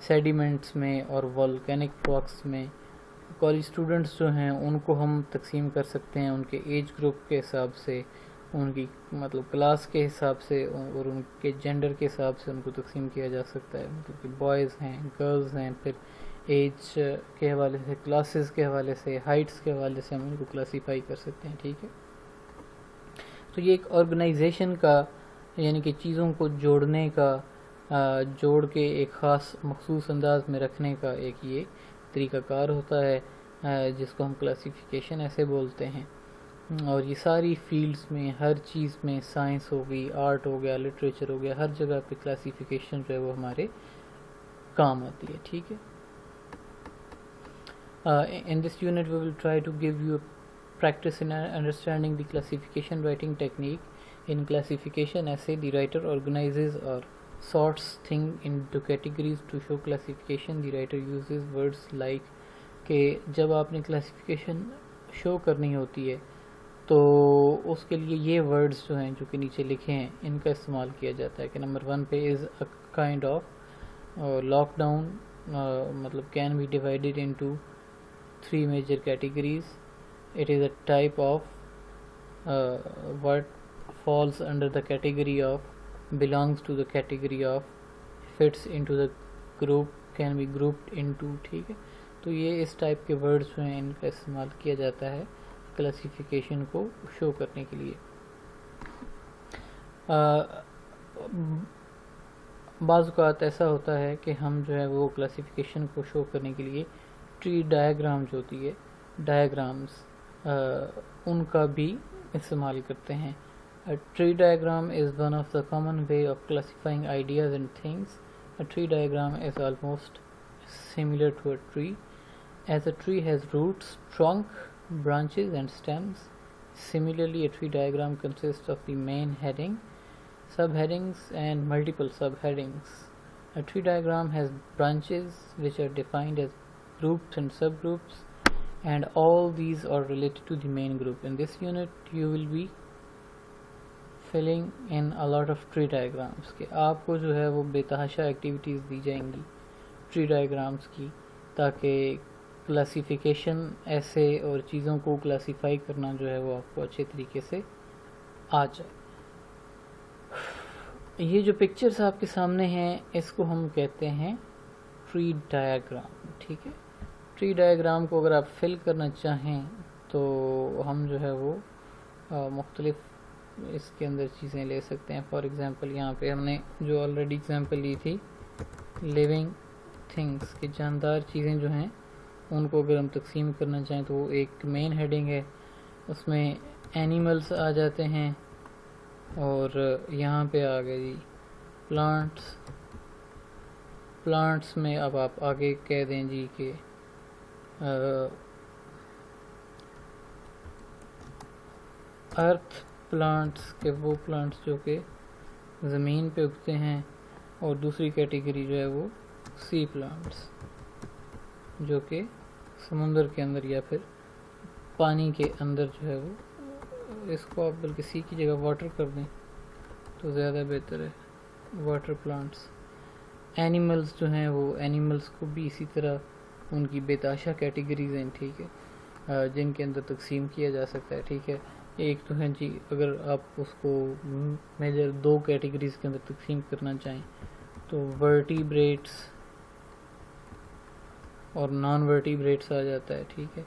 S1: سیڈیمنٹس میں اور والکینک راکس میں. کالج اسٹوڈنٹس جو ہیں ان کو ہم تقسیم کر سکتے ہیں ان کے ایج گروپ کے حساب سے, ان کی مطلب کلاس کے حساب سے, اور ان کے جینڈر کے حساب سے ان کو تقسیم کیا جا سکتا ہے. مطلب کہ بوائز ہیں, گرلز ہیں, پھر ایج کے حوالے سے, کلاسز کے حوالے سے, ہائٹس کے حوالے سے ہم ان کو کلاسیفائی کر سکتے ہیں, ٹھیک ہے. تو یہ ایک آرگنائزیشن کا, یعنی کہ چیزوں کو جوڑنے کا, جوڑ کے ایک خاص مخصوص انداز میں رکھنے کا ایک یہ طریقہ کار ہوتا ہے, جس کو ہم کلاسیفیکیشن ایسے بولتے ہیں. اور یہ ساری فیلڈز میں, ہر چیز میں, سائنس ہو گئی, آرٹ ہو گیا, لٹریچر ہو گیا, ہر جگہ پہ کلاسیفیکیشن جو ہے وہ ہمارے کام آتی ہے, ٹھیک ہے. In this unit we will try to give you a practice in understanding the classification writing technique. In classification essay, the writer organizes or sorts things into categories. To show classification, the writer uses words like کہ جب آپ نے classification شو کرنی ہوتی ہے تو اس کے لیے یہ ورڈز جو ہیں جو کہ نیچے لکھے ہیں ان کا استعمال کیا جاتا ہے. کہ نمبر 1 پہ is a kind of lockdown, مطلب can be divided into 3 major categories. It is a type of what falls under the category of, belongs to the category of, fits into the group, can be grouped into, ٹھیک ہے. تو یہ اس type کے words جو ہیں ان کا استعمال کیا جاتا ہے کلاسیفیکیشن کو شو کرنے کے لیے. بعض اوقات ایسا ہوتا ہے کہ ہم جو ہے وہ کلاسیفیکیشن کو شو کرنے کے لیے ٹری ڈائیگرام جو ہوتی ہے, ڈائیگرامز, ان کا بھی استعمال کرتے ہیں. A tree diagram is one of the common way of classifying ideas and things. A tree diagram is almost similar to a tree, as a tree has roots, trunk, branches and stems. Similarly, a tree diagram consists of the main heading, subheadings and multiple subheadings. A tree diagram has branches which are defined as groups and subgroups, and all these are related to the main group. In this unit you will be filling in a lot of tree diagrams. کہ آپ کو جو ہے وہ بے تحاشا activities دی جائیں گی ٹری ڈائیگرامس کی, تاکہ کلاسیفیکیشن ایسے اور چیزوں کو کلاسیفائی کرنا جو ہے وہ آپ کو اچھے طریقے سے آ جائے. یہ جو پکچرز آپ کے سامنے ہیں اس کو ہم کہتے ہیں ٹری ڈایاگرام. ٹھیک ہے، ٹری ڈایاگرام کو اگر آپ فل کرنا چاہیں تو ہم جو ہے وہ مختلف اس کے اندر چیزیں لے سکتے ہیں. فار ایگزامپل یہاں پہ ہم نے جو آلریڈی ایگزامپل لی تھی لیونگ تھنگس کی، جاندار چیزیں جو ہیں ان کو اگر ہم تقسیم کرنا چاہیں تو وہ ایک مین ہیڈنگ ہے، اس میں اینیملس آ جاتے ہیں. اور یہاں پہ آ گئے جی پلانٹس میں اب آپ آگے کہہ دیں جی کہ ارتھ پلانٹس کے وہ پلانٹس جو کہ زمین پہ اگتے ہیں، اور دوسری کیٹیگری جو ہے وہ سی پلانٹس جو کہ سمندر کے اندر یا پھر پانی کے اندر جو ہے وہ، اس کو آپ بلکہ سی کی جگہ واٹر کر دیں تو زیادہ بہتر ہے، واٹر پلانٹس. اینیملز جو ہیں وہ اینیملز کو بھی اسی طرح ان کی بےتحاشا کیٹیگریز ہیں، ٹھیک ہے، جن کے اندر تقسیم کیا جا سکتا ہے. ٹھیک ہے، ایک تو ہے جی اگر آپ اس کو میجر 2 کیٹیگریز کے اندر تقسیم کرنا چاہیں تو ورٹیبریٹس اور نان ورٹیبریٹس آ جاتا ہے. ٹھیک ہے،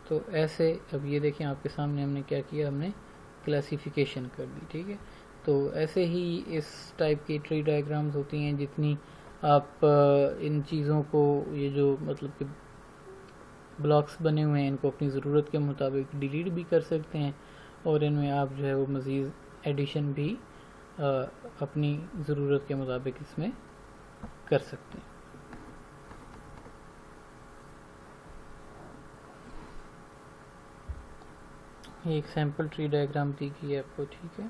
S1: تو ایسے اب یہ دیکھیں آپ کے سامنے ہم نے کیا کیا، ہم نے کلاسیفیکیشن کر دی. ٹھیک ہے، تو ایسے ہی اس ٹائپ کی ٹری ڈائیگرامز ہوتی ہیں، جتنی آپ ان چیزوں کو، یہ جو مطلب کہ بلاکس بنے ہوئے ہیں، ان کو اپنی ضرورت کے مطابق ڈیلیٹ بھی کر سکتے ہیں، اور ان میں آپ جو ہے وہ مزید ایڈیشن بھی اپنی ضرورت کے مطابق اس میں کر سکتے ہیں. یہ ایک سیمپل ٹری ڈائیگرام دی گئی ہے آپ کو. ٹھیک ہے،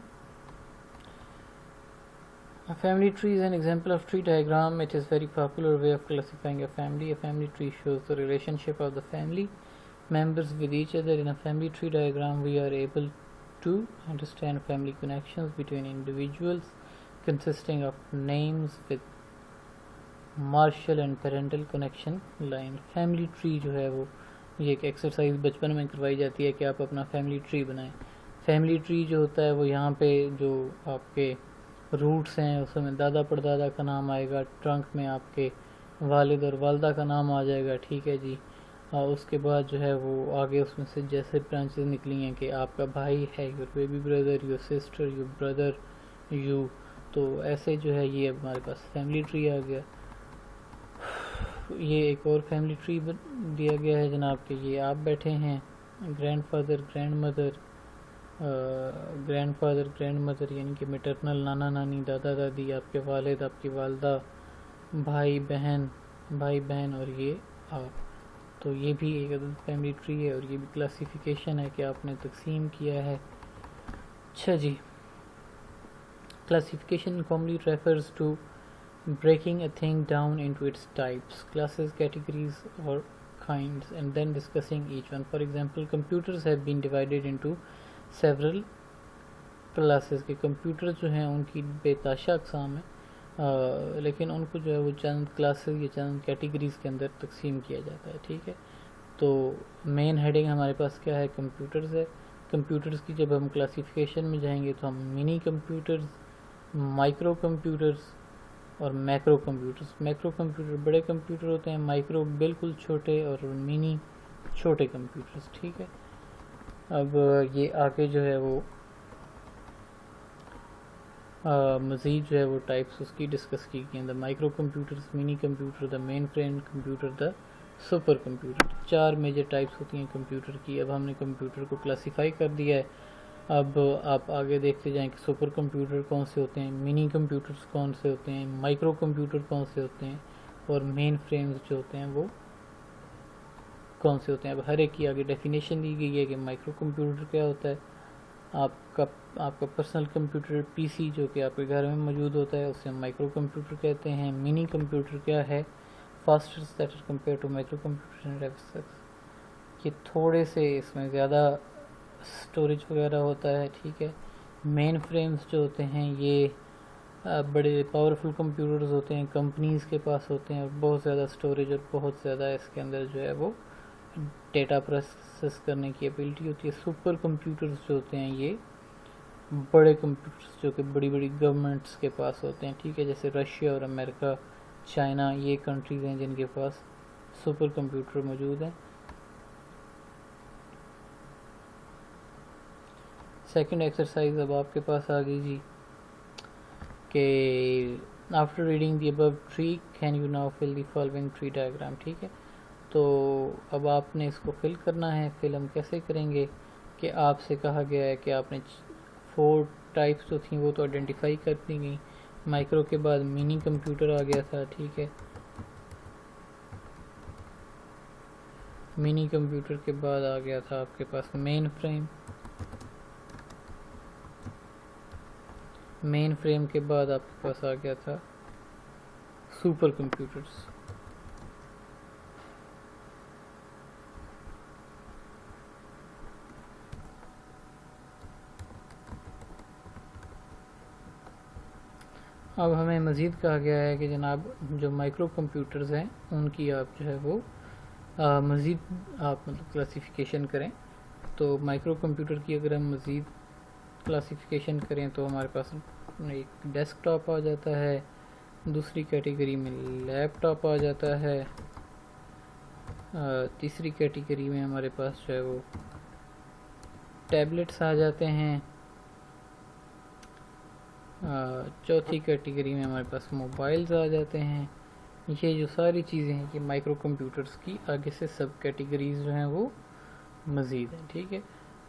S1: A family tree is an example of tree diagram. It is very popular way of classifying a family. A family tree shows the relationship of the family members with each other. In a family tree diagram, we are able to understand family connections between individuals consisting of names with martial and parental connection line. Family tree جو ہے وہ یہ ایک exercise بچپن میں کروائی جاتی ہے کہ آپ اپنا فیملی ٹری بنائیں. فیملی ٹری جو ہوتا ہے وہ یہاں پہ جو آپ کے روٹس ہیں اس میں دادا پردادا کا نام آئے گا، ٹرنک میں آپ کے والد اور والدہ کا نام آ جائے گا. ٹھیک ہے جی، اس کے بعد جو ہے وہ آگے اس میں سے جیسے برانچز نکلی ہیں کہ آپ کا بھائی ہے، your baby brother, your sister, your brother, you, تو ایسے جو ہے یہ اب ہمارے پاس فیملی ٹری آ گیا. یہ ایک اور فیملی ٹری دیا گیا ہے جناب کہ یہ آپ بیٹھے ہیں، grand father, grand mother, grand father, grand mother یعنی کہ میٹرنل نانا نانی، دادا دادی، آپ کے والد، آپ کی والدہ، بھائی بہن اور یہ آپ. تو یہ بھی ایک عدد فیملی ٹری ہے، اور یہ بھی کلاسیفیکیشن ہے کہ آپ نے تقسیم کیا ہے. اچھا جی، classification commonly refers to breaking a thing down into its types, classes, categories or kinds, and then discussing each one. For example, computers have been divided into several classes. کہ کمپیوٹر جو ہیں ان کی بے تحاشا اقسام ہیں، لیکن ان کو جو ہے وہ چند کلاسز یا چند کیٹیگریز کے اندر تقسیم کیا جاتا ہے. ٹھیک ہے، تو مین ہیڈنگ ہمارے پاس کیا ہے، کمپیوٹرز ہے. کمپیوٹرز کی جب ہم کلاسیفیکیشن میں جائیں گے تو ہم منی کمپیوٹرز، مائکرو کمپیوٹرز اور میکرو کمپیوٹرز. میکرو کمپیوٹر بڑے کمپیوٹر ہوتے ہیں، مائکرو بالکل چھوٹے، اور منی چھوٹے کمپیوٹرز. ٹھیک ہے، اب یہ آگے جو ہے وہ مزید جو ہے وہ ٹائپس اس کی ڈسکس کی گئی ہیں. The microcomputers, minicomputer, the mainframe computer, the supercomputer. 4 major types ہوتی ہیں کمپیوٹر کی. اب ہم نے کمپیوٹر کو کلاسیفائی کر دیا ہے. اب آپ آگے دیکھتے جائیں کہ سپر کمپیوٹر کون سے ہوتے ہیں، منی کمپیوٹرز کون سے ہوتے ہیں، مائکرو کمپیوٹر کون سے ہوتے ہیں، اور مین فریمز جو ہوتے ہیں وہ کون سے ہوتے ہیں. اب ہر ایک کی آگے ڈیفینیشن دی گئی ہے کہ مائکرو کمپیوٹر کیا ہوتا ہے. آپ کا پرسنل کمپیوٹر پی سی جو کہ آپ کے گھر میں موجود ہوتا ہے اسے ہم مائکرو کمپیوٹر کہتے ہیں. منی کمپیوٹر کیا ہے، faster that is compare to microcomputer. یہ تھوڑے سے اس میں زیادہ اسٹوریج وغیرہ ہوتا ہے. ٹھیک ہے، مین فریمز جو ہوتے ہیں یہ بڑے پاورفل کمپیوٹرز ہوتے ہیں، کمپنیز کے پاس ہوتے ہیں، اور بہت زیادہ اسٹوریج اور بہت زیادہ اس کے اندر جو ہے وہ ڈیٹا پروسیس کرنے کی ایبلٹی ہوتی ہے. سپر کمپیوٹرز جو ہوتے ہیں یہ بڑے کمپیوٹرز جو کہ بڑی بڑی گورنمنٹس کے پاس ہوتے ہیں, ٹھیک ہے, جیسے رشیا اور امریکہ, چائنا, یہ کنٹریز ہیں جن کے پاس سپر کمپیوٹر موجود ہیں. سیکنڈ ایکسرسائز اب آپ کے پاس آ گئی جی کہ after reading the above tree can you now fill the following tree diagram, ٹھیک ہے. تو اب آپ نے اس کو فل کرنا ہے. فل ہم کیسے کریں گے کہ آپ سے کہا گیا ہے کہ آپ نے 4 ٹائپس جو تھیں وہ تو آئیڈینٹیفائی کر دی گئیں. مائکرو کے بعد منی کمپیوٹر آ گیا تھا, ٹھیک ہے. منی کمپیوٹر کے بعد آ گیا تھا آپ کے پاس مین فریم. مین فریم کے بعد آپ کے پاس آ گیا تھا سپر کمپیوٹرز. اب ہمیں مزید کہا گیا ہے کہ جناب جو مائکرو کمپیوٹرز ہیں ان کی آپ جو ہے وہ مزید آپ مطلب کلاسیفیکیشن کریں. تو مائکرو کمپیوٹر کی اگر ہم مزید کلاسیفیکیشن کریں تو ہمارے پاس ایک ڈیسک ٹاپ آ جاتا ہے, دوسری کیٹیگری میں لیپ ٹاپ آ جاتا ہے, تیسری کیٹیگری میں ہمارے پاس جو ہے وہ ٹیبلٹس آ جاتے ہیں, چوتھی کیٹیگری میں ہمارے پاس موبائلز آ جاتے ہیں. یہ جو ساری چیزیں ہیں کہ مائکرو کمپیوٹرز کی آگے سے سب کیٹیگریز جو ہیں وہ مزید ہیں, ٹھیک ہے.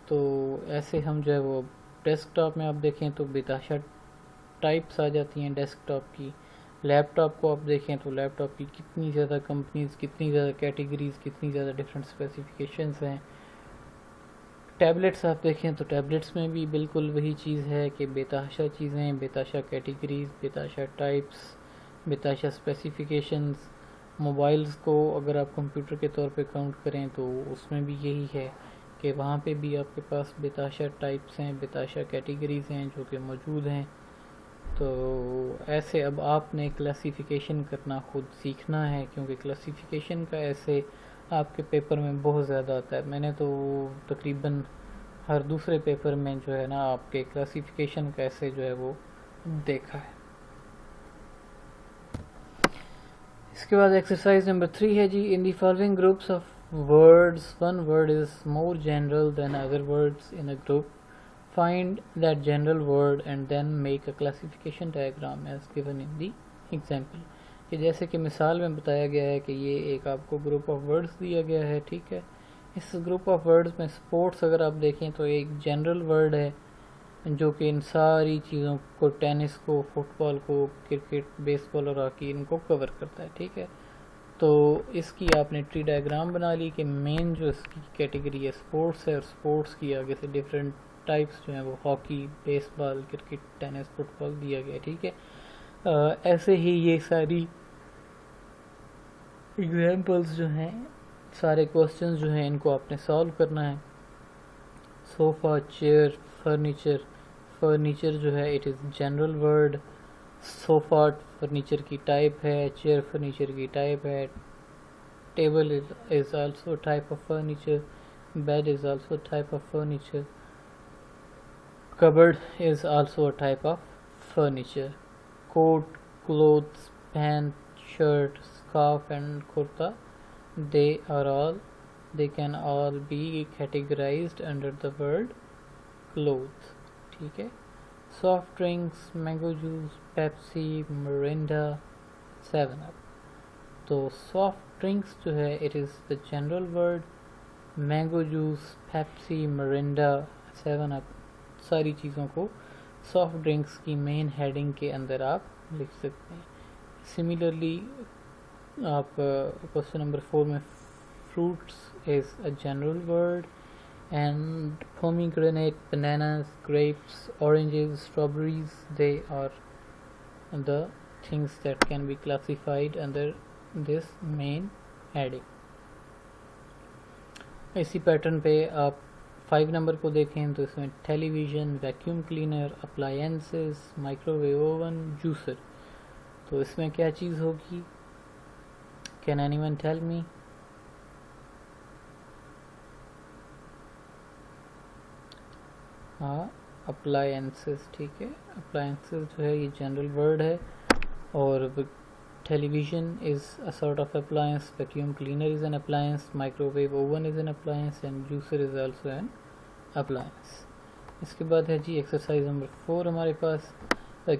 S1: تو ایسے ہم جو ہے وہ ڈیسک ٹاپ میں آپ دیکھیں تو بتاشا ٹائپس آ جاتی ہیں ڈیسک ٹاپ کی. لیپ ٹاپ کو آپ دیکھیں تو لیپ ٹاپ کی کتنی زیادہ کمپنیز, کتنی زیادہ کیٹیگریز, کتنی زیادہ ڈفرینٹ اسپیسیفکیشنز ہیں. ٹیبلٹس آپ دیکھیں تو ٹیبلٹس میں بھی بالکل وہی چیز ہے کہ بتاشا چیزیں, بتاشا کیٹیگریز, بتاشا ٹائپس, بتاشا اسپیسیفکیشنز. موبائلز کو اگر آپ کمپیوٹر کے طور پہ کاؤنٹ کریں تو اس میں بھی یہی ہے کہ وہاں پہ بھی آپ کے پاس بتاشا ٹائپس ہیں, بتاشا کیٹیگریز ہیں جو کہ موجود ہیں. تو ایسے اب آپ نے کلاسیفیکیشن کرنا خود سیکھنا ہے, کیونکہ کلاسیفیکیشن کا ایسے آپ کے پیپر میں بہت زیادہ آتا ہے. میں نے تو تقریباً ہر دوسرے پیپر میں جو ہے نا آپ کے کلاسیفیکیشن کا ایسے جو ہے وہ دیکھا ہے. اس کے بعد ایکسرسائز نمبر 3 ہے جی, in the following groups of words one word is more general than other words in a group. Find that general word and then make a classification diagram as given in the example. کہ جیسے کہ مثال میں بتایا گیا ہے کہ یہ ایک آپ کو گروپ آف ورڈز دیا گیا ہے, ٹھیک ہے. اس گروپ آف ورڈز میں سپورٹس اگر آپ دیکھیں تو ایک جنرل ورڈ ہے جو کہ ان ساری چیزوں کو, ٹینس کو, فٹ بال کو, کرکٹ, بیس بال اور ہاکی, ان کو کور کرتا ہے, ٹھیک ہے. تو اس کی آپ نے ٹری ڈائیگرام بنا لی کہ مین جو اس کی کیٹیگری ہے سپورٹس ہے, اور سپورٹس کی آگے سے ڈفرینٹ ٹائپس جو ہیں وہ ہاکی, بیس بال, کرکٹ, ٹینس, فٹ بال دیا گیا, ٹھیک ہے. ایسے ہی یہ ساری ایگزامپلس جو ہیں, سارے کوسچنز جو ہیں, ان کو آپ نے سالو کرنا ہے. صوفہ, چیئر, فرنیچر. فرنیچر جو ہے اٹ از جنرل ورڈ. صوفہ فرنیچر کی ٹائپ ہے, چیئر فرنیچر کی ٹائپ ہے, table is also type of furniture, bed is also type of furniture, cupboard is also type of furniture. Coat, clothes, pant, shirt, scarf and kurta, they can all be categorized under the word clothes, ٹھیک ہے. soft drinks, mango juice, Pepsi, Mirinda, 7 Up. تو soft drinks جو ہے it is the general word. mango juice, Pepsi, Mirinda, 7 Up, ساری چیزوں کو soft drinks کی main heading کے اندر آپ لکھ سکتے ہیں. سملرلی آپ کوسچن نمبر 4 میں fruits is a general word, and pomegranate, bananas, grapes, oranges, strawberries, they are the things that can be classified under this main heading. اسی پیٹرن پہ آپ 5 نمبر کو دیکھیں تو اس میں television, vacuum cleaner, appliances, microwave oven, juicer. تو اس میں کیا چیز ہوگی, can anyone tell me? Appliances. ٹھیک ہے, اپلائنسز جو ہے یہ جنرل ورڈ ہے, اور television is a sort of appliance, vacuum cleaner is an appliance, microwave oven is an appliance, and juicer is also an appliance. اس کے بعد ہے جی ایکسرسائز نمبر 4 ہمارے پاس.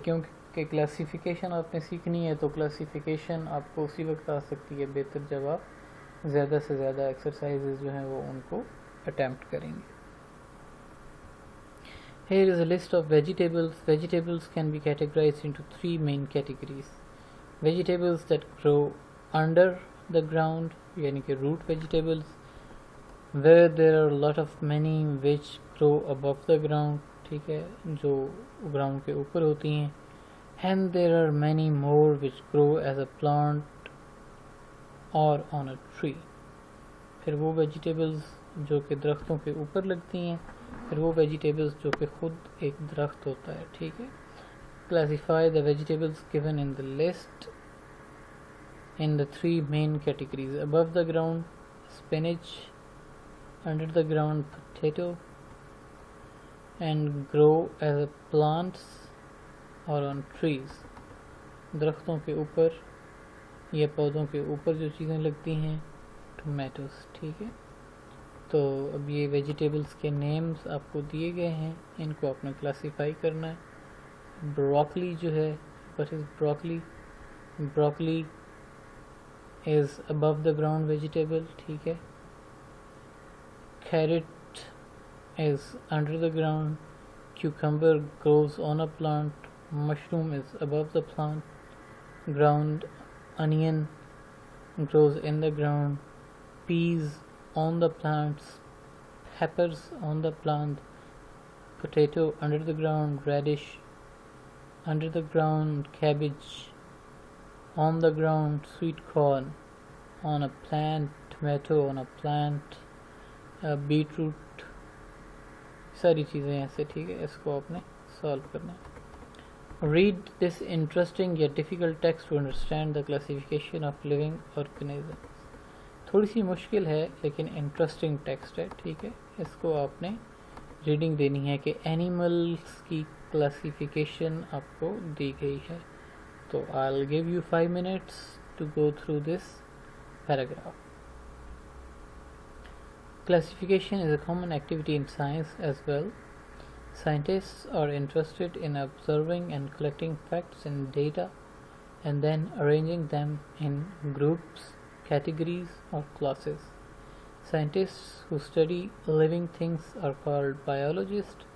S1: کیونکہ کلاسیفیکیشن آپ نے سیکھنی ہے تو کلاسیفیکیشن آپ کو اسی وقت آ سکتی ہے بہتر جب آپ زیادہ سے زیادہ ایکسرسائزز جو ہیں وہ ان کو اٹیمپٹ کریں گے. Here is a list of vegetables. Vegetables can be categorized into 3 main categories. Vegetables that grow under the ground, یعنی کہ root vegetables, where there are a lot of many which grow above the ground, ٹھیک ہے, جو ground کے اوپر ہوتی ہیں, and there are many more which grow as a plant or on a tree. پھر وہ ویجیٹیبلز جو کہ درختوں کے اوپر لگتی ہیں, پھر وہ ویجیٹیبلز جو کہ خود ایک درخت ہوتا ہے. ٹھیک ہے. Classify the vegetables given in the list in the 3 main categories: above the ground spinach, under the ground potato, and grow as a plants or on trees. درختوں کے اوپر یا پودوں کے اوپر جو چیزیں لگتی ہیں, ٹومیٹوز. ٹھیک ہے. تو اب یہ ویجیٹیبلز کے نیمز آپ کو دیے گئے ہیں, ان کو آپ نے کلاسیفائی کرنا ہے. بروکلی جو ہے, what is broccoli? Broccoli is above the ground vegetable. ٹھیک ہے. Carrot is under the ground. Cucumber grows on a plant. Mushroom is above the plant ground. Onion grows in the ground. Peas on the plants. Peppers on the plant. Potato under the ground. Radish under the ground. Cabbage on the ground. Sweet corn on a plant. Tomato on a plant. Beetroot. ساری چیزیں ایسے. ٹھیک ہے, اس کو آپ نے solve کرنا ہے. Read this interesting yet difficult text to understand the classification of living organisms. تھوڑی سی مشکل ہے لیکن انٹرسٹنگ ٹیکسٹ ہے. ٹھیک ہے. اس کو آپ نے ریڈنگ دینی ہے کہ اینیملس کی کلاسیفیکیشن آپ کو دی گئی ہے. تو I'll give you 5 minutes to go through this paragraph. Classification is a common activity in science as well. Scientists are interested in observing and collecting facts and data and then arranging them in groups, categories, or classes. Scientists who study living things are called biologists.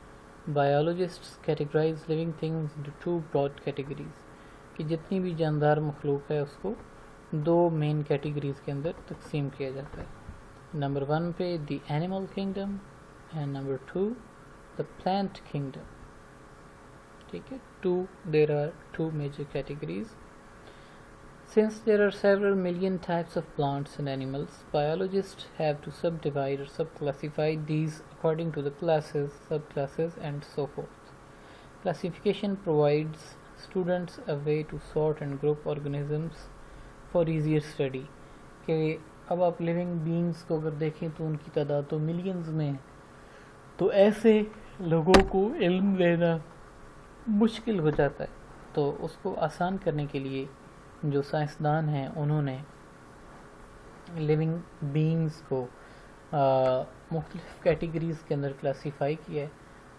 S1: Biologists categorize living things into 2 broad categories. کہ جتنی بھی جاندار مخلوق ہے اس کو 2 main categories کے اندر تقسیم کیا جاتا ہے. نمبر 1 پہ دی animal kingdom and number 2 the plant kingdom. ٹھیک ہے. There are 2 major categories. Since there are several million types of plants and animals, biologists have to subdivide or subclassify these according to the classes, subclasses, and so forth. Classification provides students a way to sort and group organisms for easier study. کہ اب آپ living beings کو اگر دیکھیں تو ان کی تعداد تو ملینز میں ہے, تو ایسے لوگوں کو علم لینا مشکل ہو جاتا ہے. تو اس کو آسان کرنے کے لیے جو سائنسدان ہیں انہوں نے لیونگ بینگز کو مختلف کیٹیگریز کے اندر کلاسیفائی کیا ہے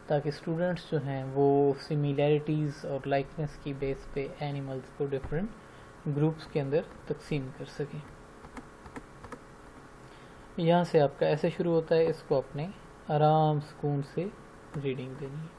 S1: تاکہ اسٹوڈنٹس جو ہیں وہ سملیرٹیز اور لائکنیس کی بیس پہ اینیملز کو ڈفرینٹ گروپس کے اندر تقسیم کر سکیں. یہاں سے آپ کا ایسے شروع ہوتا ہے, اس کو اپنے آرام سکون سے ریڈنگ دینی ہے.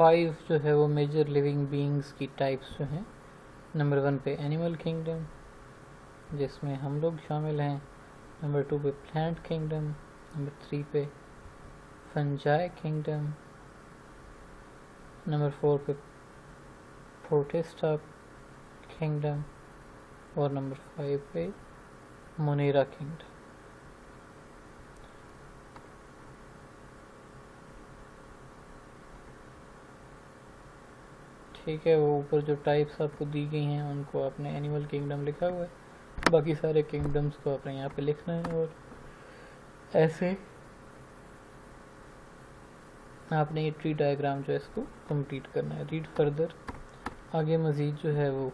S1: 5 جو ہے وہ میجر لیونگ بینگس کی ٹائپس جو ہیں. نمبر 1 پہ اینیمل کنگڈم جس میں ہم لوگ شامل ہیں. نمبر 2 پہ پلانٹ کنگڈم. نمبر 3 پہ فنجائی کنگڈم. نمبر 4 پہ پروٹسٹا کنگڈم. اور نمبر 5 پہ مونیرا کنگڈم. ٹھیک ہے, وہ اوپر جو ٹائپس آپ کو دی گئی ہیں ان کو آپ نے اینیمل کنگڈم لکھا ہوا ہے, باقی سارے کنگڈمس کو آپ نے یہاں پہ لکھنا ہے, اور ایسے آپ نے یہ ٹری ڈائیگرام جو ہے اس کو کمپلیٹ کرنا ہے. ریڈ فردر, آگے مزید جو ہے وہ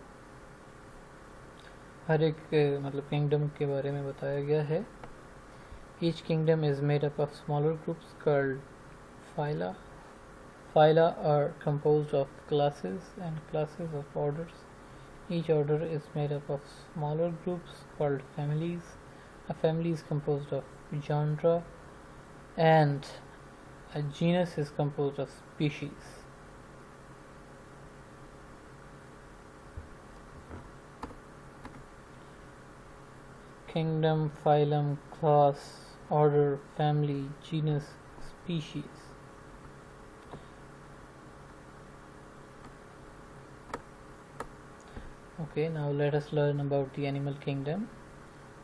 S1: ہر ایک مطلب کنگڈم کے بارے میں بتایا گیا ہے. Each kingdom is made up of smaller groups called phyla. Phyla are composed of classes and classes of orders. Each order is made up of smaller groups called families. A family is composed of genera and a genus is composed of species. Kingdom, phylum, class, order, family, genus, species. Okay, now let us learn about the animal kingdom.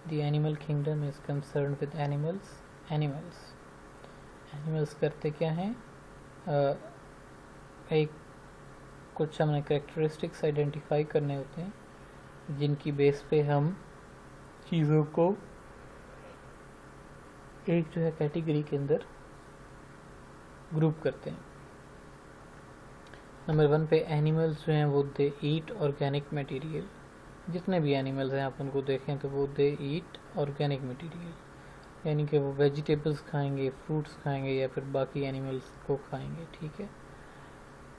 S1: The animal kingdom is concerned with animals. Animals کرتے کیا ہیں, ایک کچھ ہم نے characteristics identify کرنے ہوتے ہیں جن کی بیس پہ ہم چیزوں کو ایک جو ہے کیٹیگری کے اندر گروپ کرتے ہیں. نمبر 1 پہ اینیملز جو ہیں وہ دے ایٹ آرگینک میٹیریل. جتنے بھی اینیملز ہیں آپ ان کو دیکھیں تو وہ دے ایٹ آرگینک میٹیریل, یعنی کہ وہ ویجیٹیبلز کھائیں گے, فروٹس کھائیں گے, یا پھر باقی اینیملز کو کھائیں گے. ٹھیک ہے.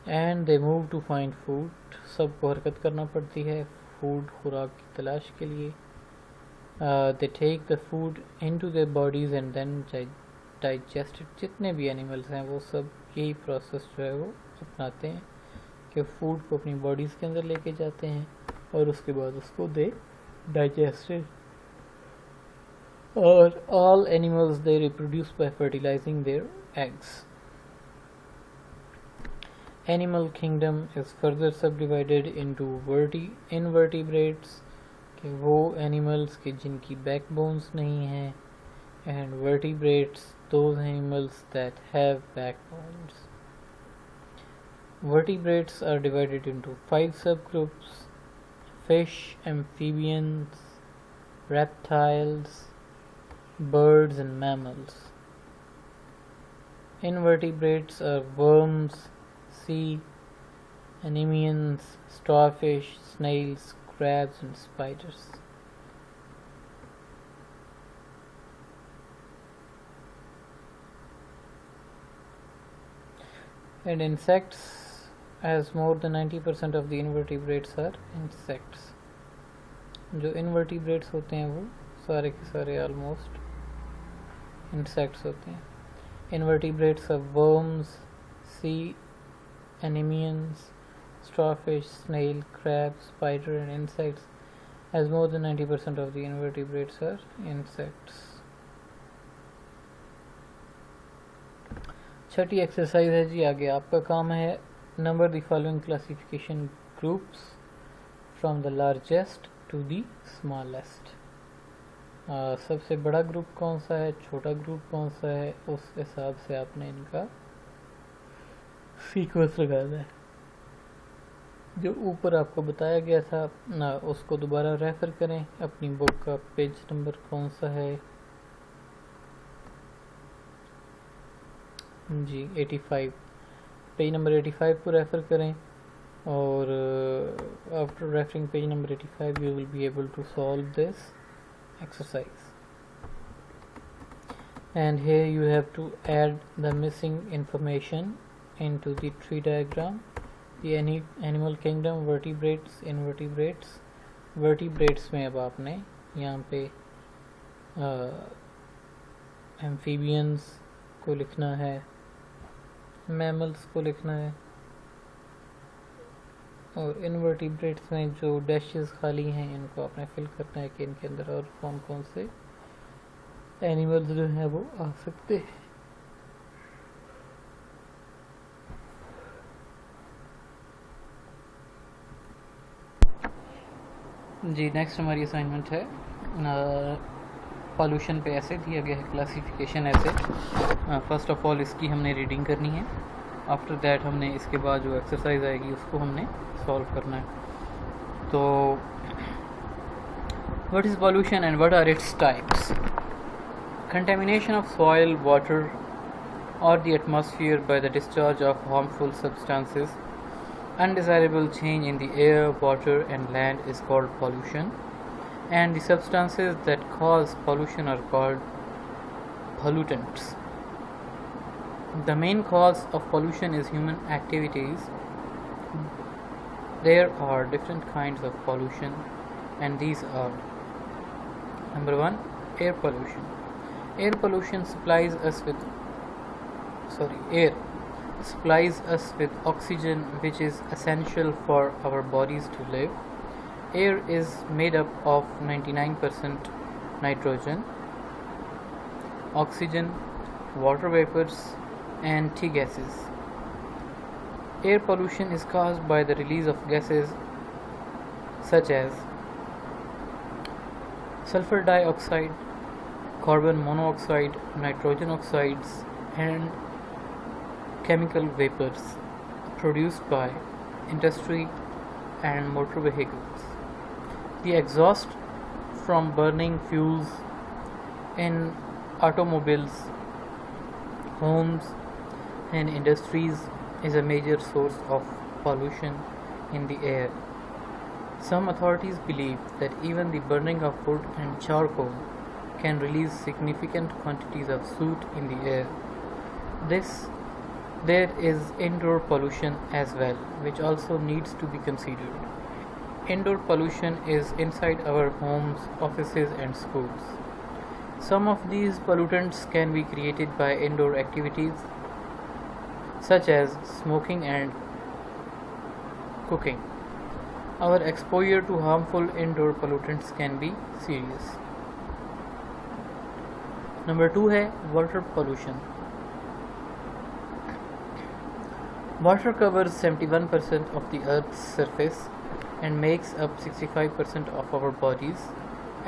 S1: And they move to find food. سب کو حرکت کرنا پڑتی ہے فوڈ, خوراک کی تلاش کے لیے. They take the food into their bodies and then digest it. جتنے بھی اینیملز ہیں وہ سب یہی پروسیس جو ہے وہ اپناتے ہیں کہ فوڈ کو اپنی باڈیز کے اندر لے کے جاتے ہیں اور اس کے بعد اس کو دے ڈائجسٹڈ. اور all animals they reproduce by fertilizing their eggs. Animal kingdom is further subdivided into invertebrates, کہ وہ animals کے جن کی بیک بونز نہیں ہیں, and vertebrates, those animals that have backbones. Vertebrates are divided into 5 subgroups: fish, amphibians, reptiles, birds and mammals. Invertebrates are worms, sea anemones, starfish, snails, crabs and spiders. And insects, as more than 90% of the invertebrates are insects. جو invertebrates ہوتے ہیں وہ سارے کے سارے almost insects ہوتے ہیں. Invertebrates are worms, sea anemones, starfish, snail, crab, spider and insects, as more than 90% of the invertebrates are insects. چھٹی ایکسرسائز ہے جی. آگے آپ کا کام ہے number the following classification groups from the largest to the smallest. سب سے بڑا گروپ کون سا ہے, چھوٹا گروپ کون سا ہے, اس حساب سے آپ نے ان کا سیکوینس لگانا ہے. جو اوپر آپ کو بتایا گیا تھا نا, اس کو دوبارہ ریفر کریں. اپنی بک کا پیج نمبر کون سا ہے جی, 85. پیج نمبر 85 کو ریفر کریں, اور after referring page number 85 you will be able to solve this exercise. And here you have to add the missing information into the tree diagram. The animal kingdom, vertebrates, invertebrates. vertebrates میں اب آپ نے یہاں پہ amphibians کو لکھنا ہے, mammals کو لکھنا ہے, اور انورٹیبریٹس میں جو ڈیشز خالی ہیں ان کو آپ نے فل کرنا ہے کہ ان کے اندر اور کون کون سے اینیملز جو ہیں وہ آ سکتے ہیں. جی نیکسٹ ہماری اسائنمنٹ ہے پالوشن پہ ایسے دیا گیا ہے کلاسیفیکیشن ایسے. فرسٹ آف آل اس کی ہم نے ریڈنگ کرنی ہے. آفٹر دیٹ ہم نے اس کے بعد جو ایکسرسائز آئے گی اس کو ہم نے سالو کرنا ہے. تو what is pollution and what are its types? Contamination of soil, water or the atmosphere by the discharge of harmful substances. Undesirable change in the air, water and land is called pollution, and the substances that cause pollution are called pollutants. The main cause of pollution is human activities. There are different kinds of pollution, and these are: number 1, air pollution. Air supplies us with oxygen, which is essential for our bodies to live. Air is made up of 99% nitrogen, oxygen, water vapors, and T gases. Air pollution is caused by the release of gases such as sulfur dioxide, carbon monoxide, nitrogen oxides, and chemical vapors produced by industry and motor vehicles. The exhaust from burning fuels in automobiles, homes, and industries is a major source of pollution in the air. Some authorities believe that even the burning of wood and charcoal can release significant quantities of soot in the air. There is indoor pollution as well, which also needs to be considered. Indoor pollution is inside our homes, offices, and schools. Some of these pollutants can be created by indoor activities such as smoking and cooking. Our exposure to harmful indoor pollutants can be serious. Number 2 ہے water pollution. Water covers 71% of the Earth's surface and makes up 65% of our bodies.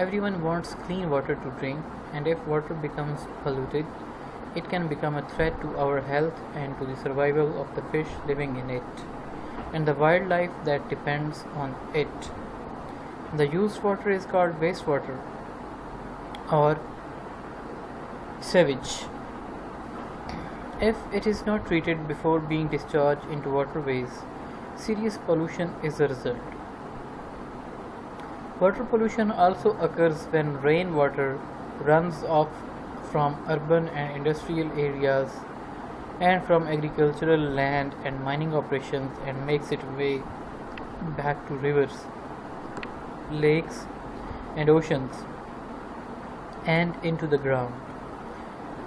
S1: Everyone wants clean water to drink, and if water becomes polluted, it can become a threat to our health and to the survival of the fish living in it and the wildlife that depends on it. The used water is called wastewater or sewage. If it is not treated before being discharged into waterways, serious pollution is the result. Water pollution also occurs when rainwater runs off from urban and industrial areas and from agricultural land and mining operations and makes its way back to rivers, lakes, and oceans and into the ground.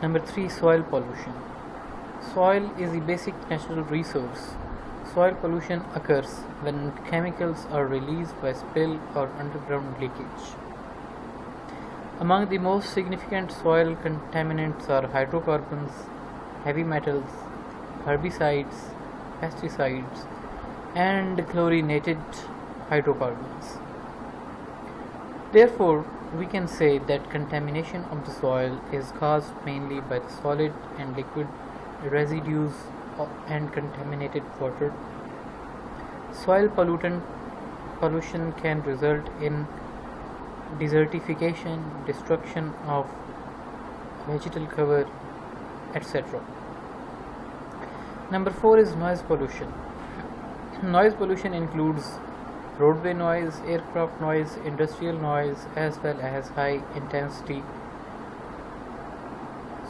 S1: Number 3, soil pollution. Soil is a basic natural resource. Soil pollution occurs when chemicals are released by spill or underground leakage. Among the most significant soil contaminants are hydrocarbons, heavy metals, herbicides, pesticides, and chlorinated hydrocarbons. Therefore, we can say that contamination of the soil is caused mainly by the solid and liquid residues and contaminated water. Soil pollution can result in desertification, destruction of vegetal cover, etc. Number 4 is noise pollution. Noise pollution includes roadway noise, aircraft noise, industrial noise, as well as high intensity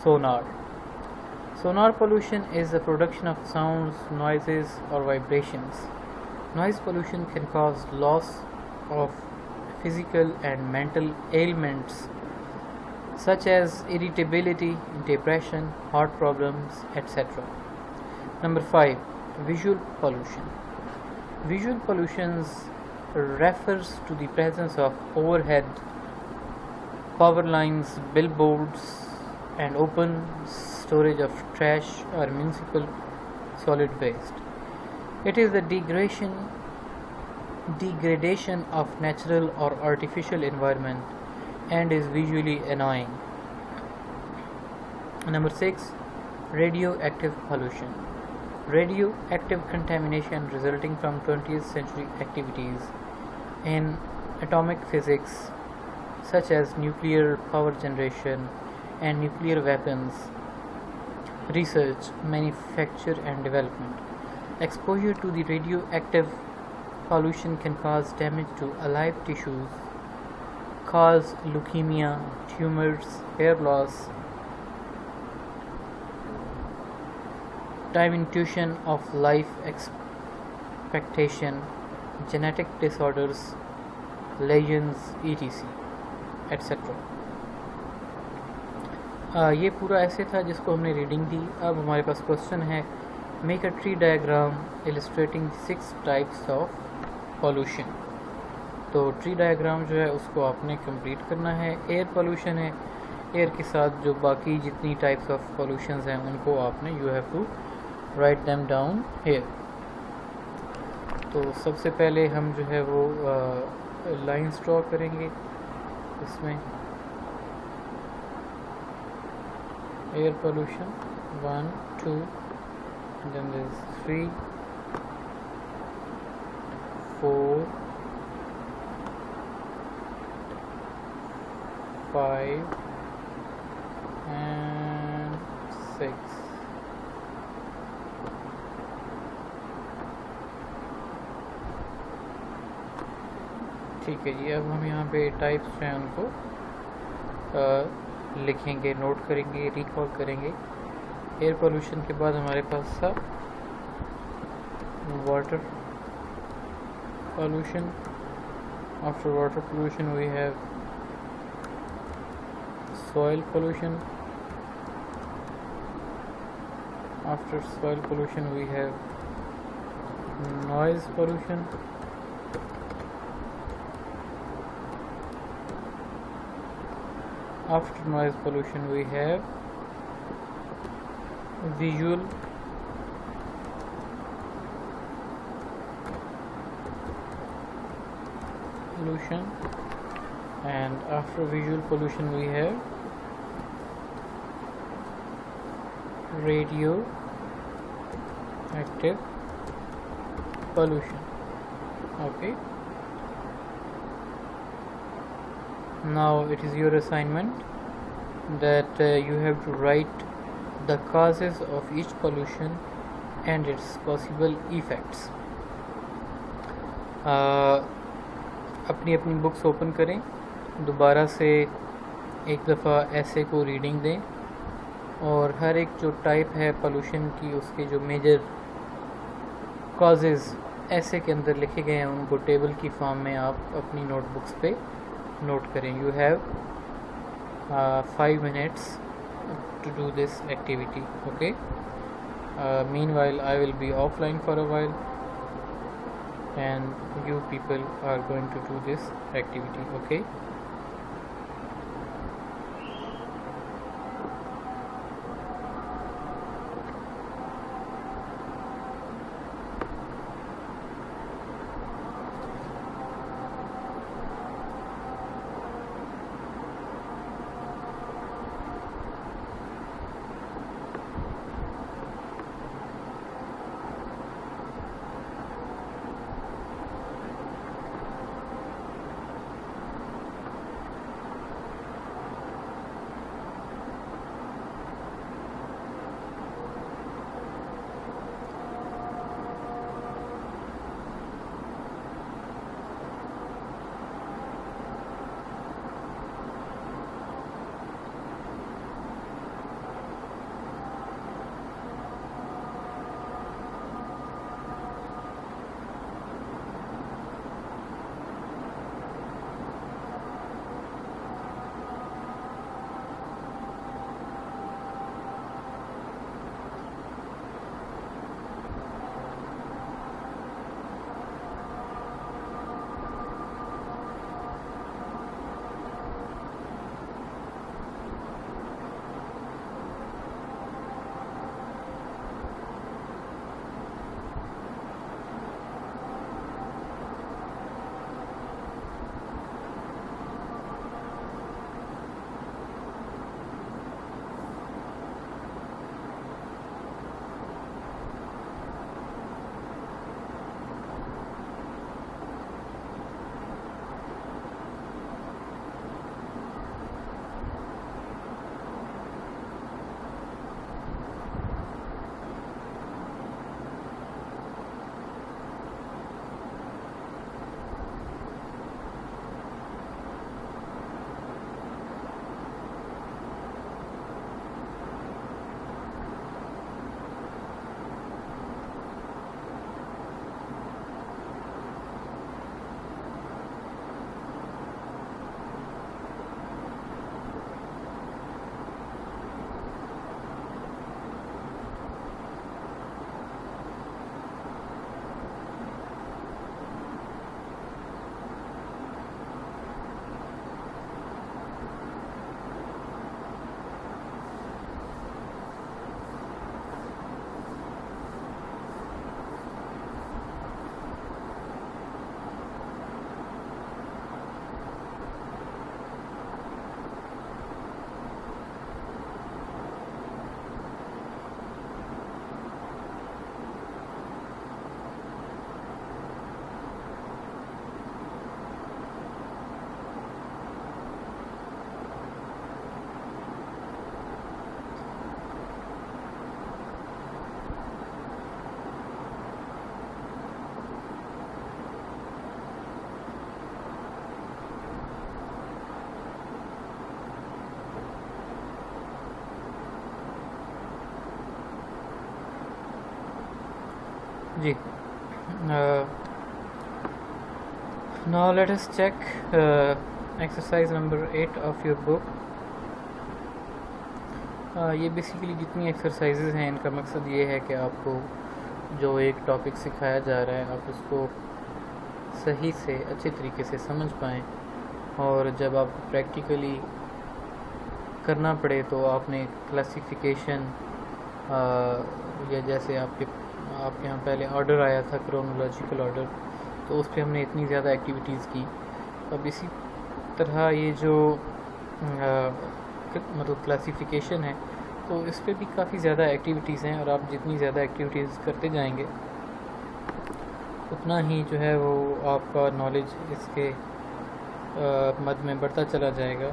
S1: sonar. Sonar pollution is the production of sounds, noises, or vibrations. Noise pollution can cause loss of physical and mental ailments such as irritability, depression, heart problems, etc. Number 5, visual pollution. Visual pollutions refers to the presence of overhead power lines, billboards, and open storage of trash or municipal solid waste. It is the degradation of natural or artificial environment and is visually annoying. Number 6. Radioactive pollution. Radioactive contamination resulting from 20th century activities in atomic physics such as nuclear power generation and nuclear weapons research, manufacture and development. Exposure to the radioactive pollution can cause damage to alive tissues, cause leukemia, tumors, hair loss, diminution of life expectation, genetic disorders, lesions, etc. etc. یہ پورا ایسے تھا جس کو ہم نے reading the. اب ہمارے پاس کوسچن ہے make a tree diagram illustrating 6 types of pollution. تو ٹری ڈائیگرام جو ہے اس کو آپ نے کمپلیٹ کرنا ہے. ایئر پولوشن ہے, ایئر کے ساتھ جو باقی جتنی ٹائپس آف پولوشنز ہیں ان کو آپ نے you have to write them down here. تو سب سے پہلے ہم جو ہے وہ لائنس ڈرا کریں گے اس میں. Air pollution 1 2 then there's 3 4 5 and 6. ٹھیک ہے جی. اب ہم یہاں پہ ٹائپس جو ہیں ان کو لکھیں گے, نوٹ کریں گے, ریکال کریں گے. ایئر پولوشن کے بعد ہمارے پاس تھا water pollution. After water pollution we have soil pollution. After soil pollution we have noise pollution. After noise pollution we have visual pollution, and after visual pollution we have radioactive pollution. Okay, now it is your assignment that you have to write the causes of each pollution and its possible effects. اپنی books open کریں, دوبارہ سے ایک دفعہ ایسے کو reading دیں, اور ہر ایک جو ٹائپ ہے پولوشن کی اس کے جو میجر کازز ایسے کے اندر لکھے گئے ہیں ان کو ٹیبل کی فارم میں آپ اپنی نوٹ بکس پہ نوٹ کریں. You have 5 minutes to do this activity. Okay, meanwhile I will be offline for a while and you people are going to do this activity. Okay. جی now let us check exercise number 8 of your book. یہ basically جتنی exercises ہیں ان کا مقصد یہ ہے کہ آپ کو جو ایک ٹاپک سکھایا جا رہا ہے آپ اس کو صحیح سے اچھے طریقے سے سمجھ پائیں، اور جب آپ کو پریکٹیکلی کرنا پڑے تو آپ نے کلاسیفیکیشن یا جیسے آپ کے یہاں پہلے آرڈر آیا تھا کرونولوجیکل آرڈر، تو اس پہ ہم نے اتنی زیادہ ایکٹیویٹیز کی. اب اسی طرح یہ جو مطلب کلاسیفیکیشن ہے تو اس پہ بھی کافی زیادہ ایکٹیویٹیز ہیں، اور آپ جتنی زیادہ ایکٹیویٹیز کرتے جائیں گے اتنا ہی جو ہے وہ آپ کا نالج اس کے مد میں بڑھتا چلا جائے گا،